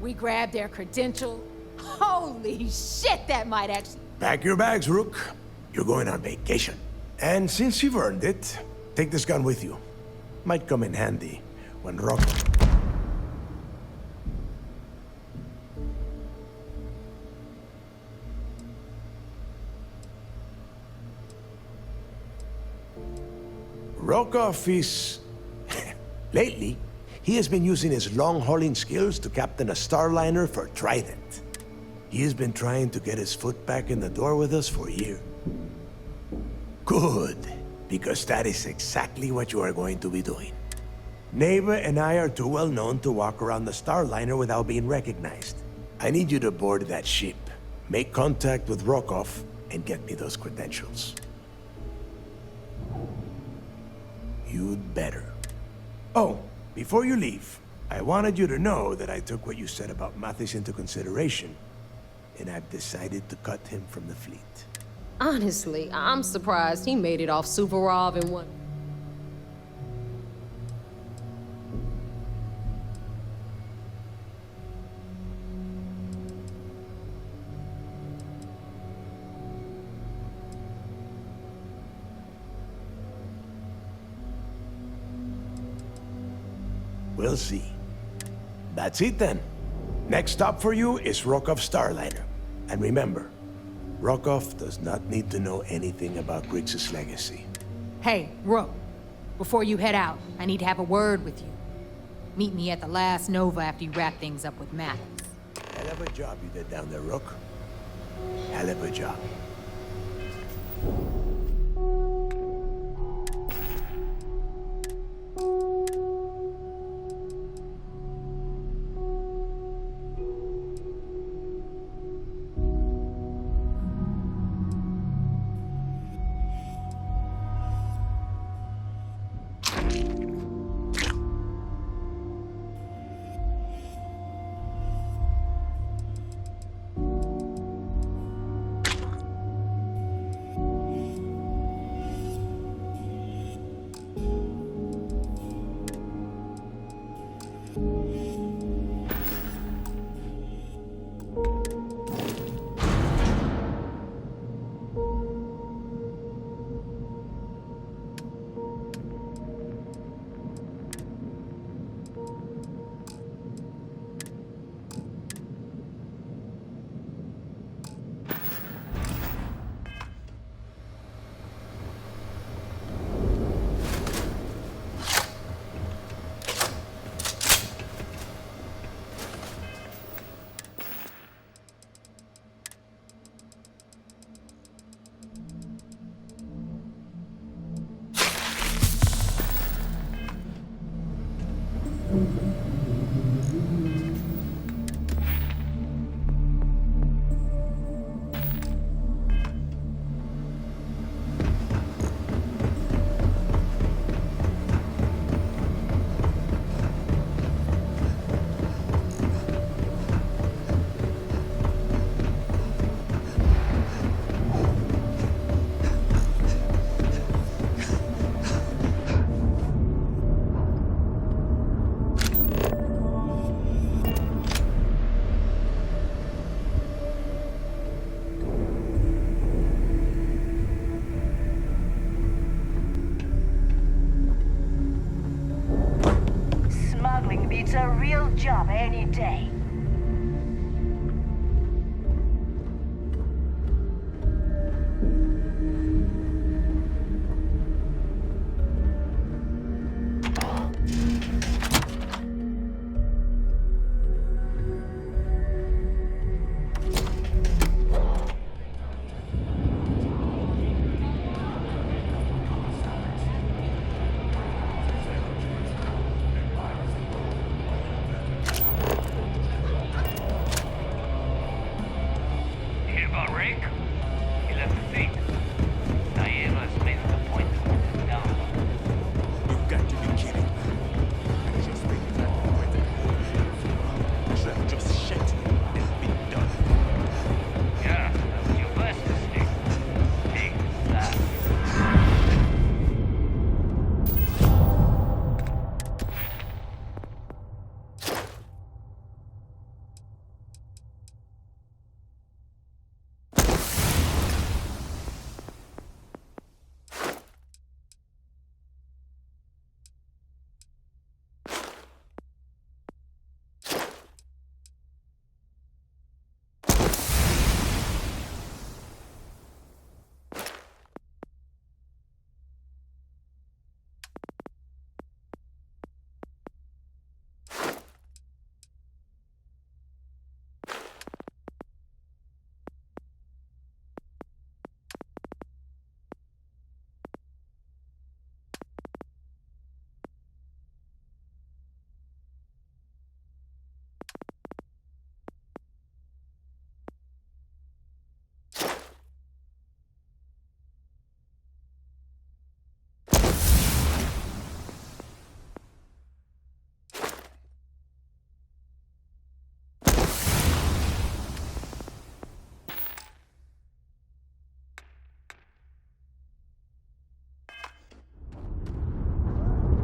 We grab their credential. Holy shit, that might actually... Pack your bags, Rook. You're going on vacation. And since you've earned it, take this gun with you. Might come in handy when Rock... Rokov is... Lately, he has been using his long-hauling skills to captain a Starliner for Trident. He has been trying to get his foot back in the door with us for a year. Good, because that is exactly what you are going to be doing. Neva and I are too well known to walk around the Starliner without being recognized. I need you to board that ship, make contact with Rokov, and get me those credentials. You'd better. Oh, before you leave, I wanted you to know that I took what you said about Mathis into consideration, and I've decided to cut him from the fleet. Honestly, I'm surprised he made it off Suvorov in one. We'll see. That's it then. Next stop for you is Rokov Starliner. And remember, Rokov does not need to know anything about Griggs' legacy. Hey, Rook. Before you head out, I need to have a word with you. Meet me at the last Nova after you wrap things up with Mathis. Hell of a job you did down there, Rook. Hell of a job.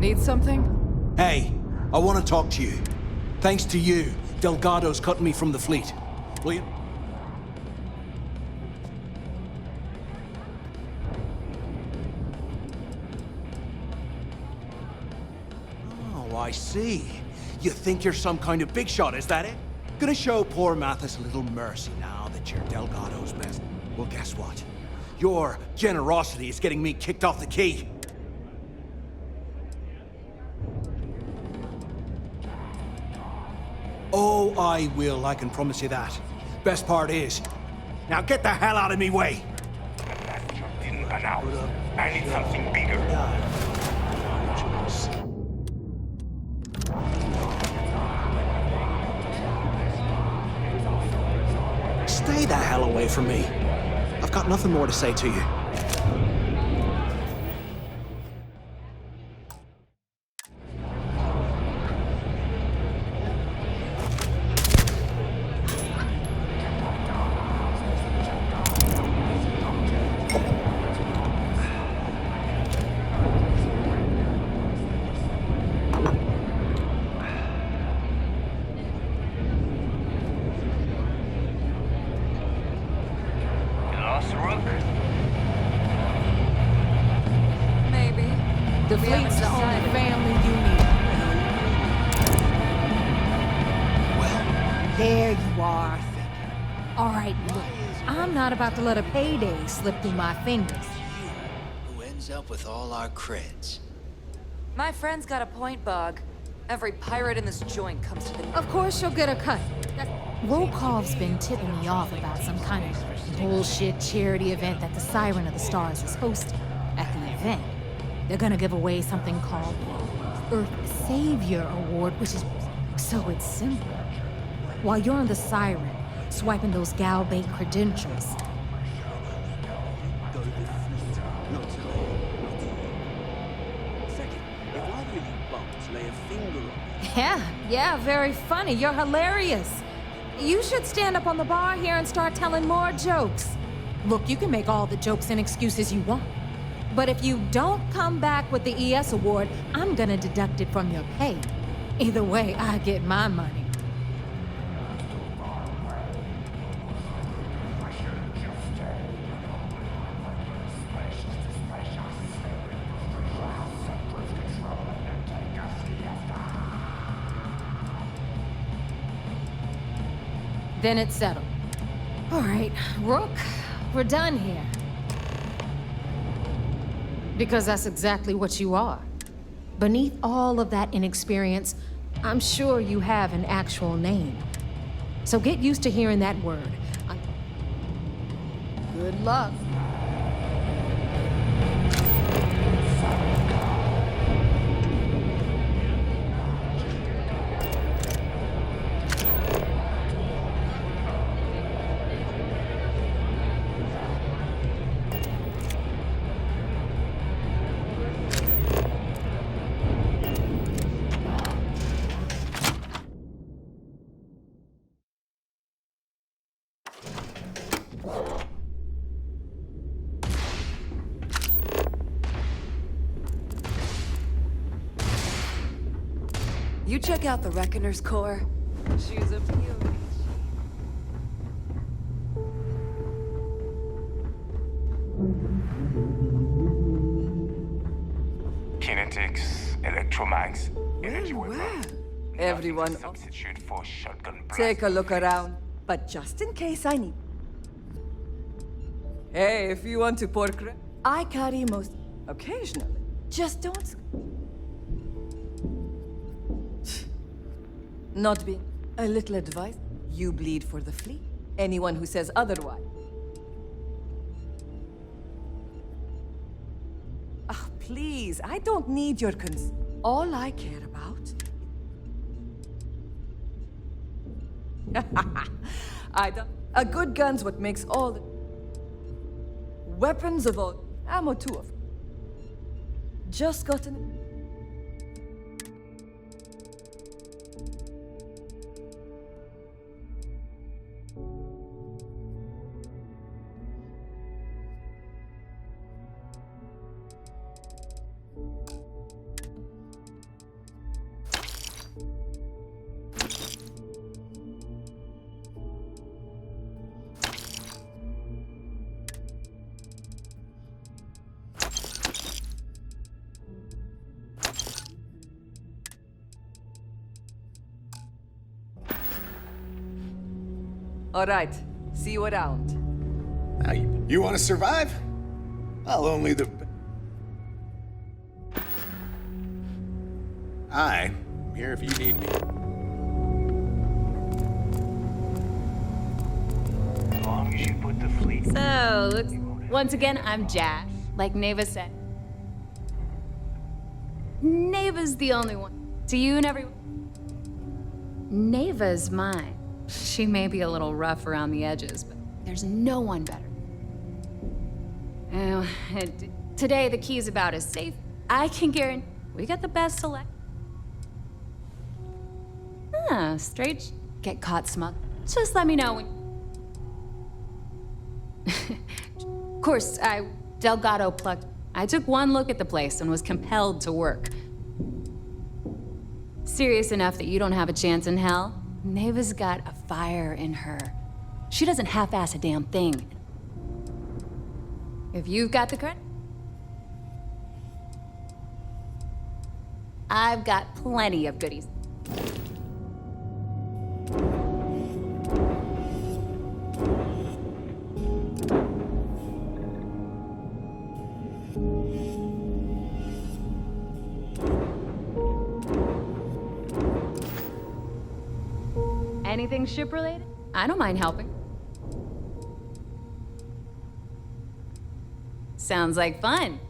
Need something? Hey, I want to talk to you. Thanks to you, Delgado's cutting me from the fleet. Will you? Oh, I see. You think you're some kind of big shot, is that it? Gonna show poor Mathis a little mercy now that you're Delgado's best. Well, guess what? Your generosity is getting me kicked off the key. Oh, I will, I can promise you that. Best part is, now get the hell out of me way! Didn't pan out. I need something bigger. Stay the hell away from me. I've got nothing more to say to you. Maybe. The fleet's the only family you need. Well, there you are. All right, look. I'm not about to let a payday slip through my fingers. Who ends up with all our creds? My friend's got a point, Bug. Every pirate in this joint comes to the... Of course you'll get a cut. Volkov's been tipping me off about some kind of bullshit charity event that the Siren of the Stars is hosting. At the event, they're gonna give away something called the Earth Savior Award, which is... so it's simple. While you're on the Siren, swiping those gal-bait credentials, Yeah, very funny. You're hilarious. You should stand up on the bar here and start telling more jokes. Look, you can make all the jokes and excuses you want. But if you don't come back with the ES award, I'm gonna deduct it from your pay. Either way, I get my money. Then it's settled. All right, Rook, we're done here. Because that's exactly what you are. Beneath all of that inexperience, I'm sure you have an actual name. So get used to hearing that word. Good luck. You check out the Reckoner's core. She's a beauty. Kinetics, electromags, energy weapon. Everyone, Substitute for shotgun blast. take a look around. But just in case I need... Hey, if you want to pour I carry most occasionally. Just don't... Not being... A little advice. You bleed for the fleet. Anyone who says otherwise. Ah, please, I don't need your cons... All I care about... I don't... A good gun's what makes all the... Weapons of all... Ammo too of... Just gotten... All right. See you around. Now, you want to survive? Well, only the... I'm here if you need me. As long as you put the fleet... So, once again, I'm Jack. Like Neva said. Neva's the only one. To you and everyone. Neva's mine. She may be a little rough around the edges, but there's no one better. Today, the key's about as safe. I can guarantee we got the best select. Straight get caught smug. Just let me know when... Of course, Delgado plucked. I took one look at the place and was compelled to work. Serious enough that you don't have a chance in hell? Neva's got a fire in her. She doesn't half-ass a damn thing. If you've got the credit, I've got plenty of goodies. Anything ship-related? I don't mind helping. Sounds like fun.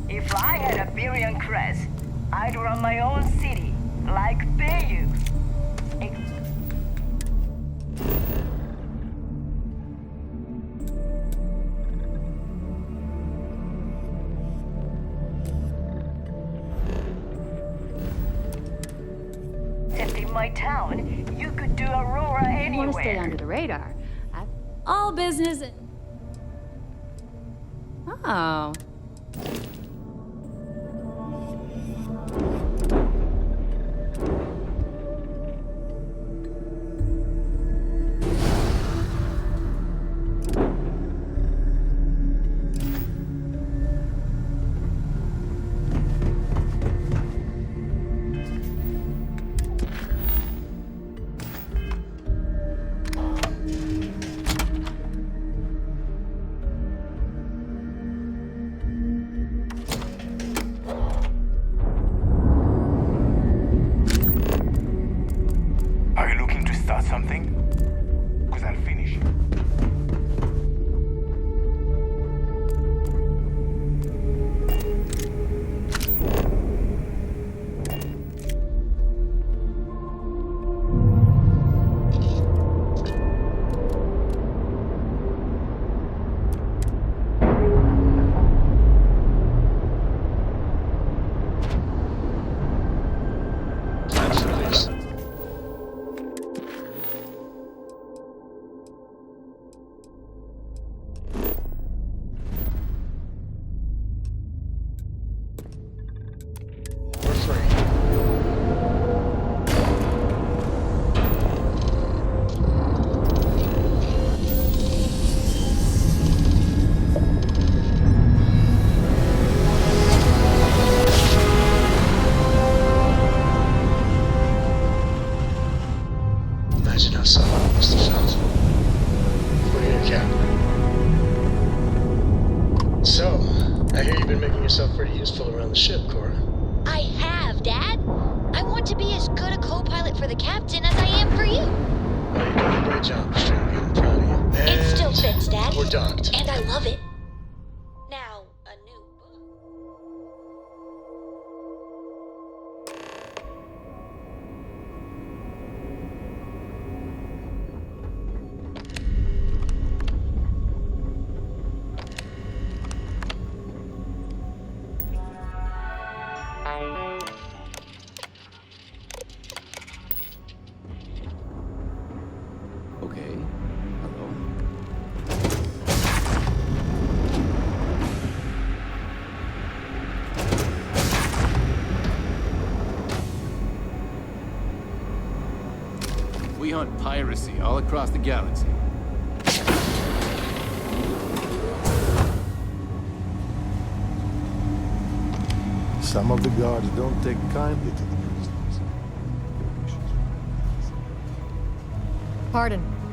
If I had a billion creds, I'd run my own city, like Bayou. Except in my town, you could do Aurora anywhere. I want to stay under the radar. All business. Oh. So, I hear you've been making yourself pretty useful around the ship, Cora. I have, Dad. I want to be as good a co-pilot for the captain as I am for you. Well, you're doing a great job, Stringby. I'm proud of you. And it still fits, Dad. We're docked. And I love it. Now, a new book. Okay. Hello. hunt piracy all across the galaxy. Some of the guards don't take kindly to the prisoners. Pardon.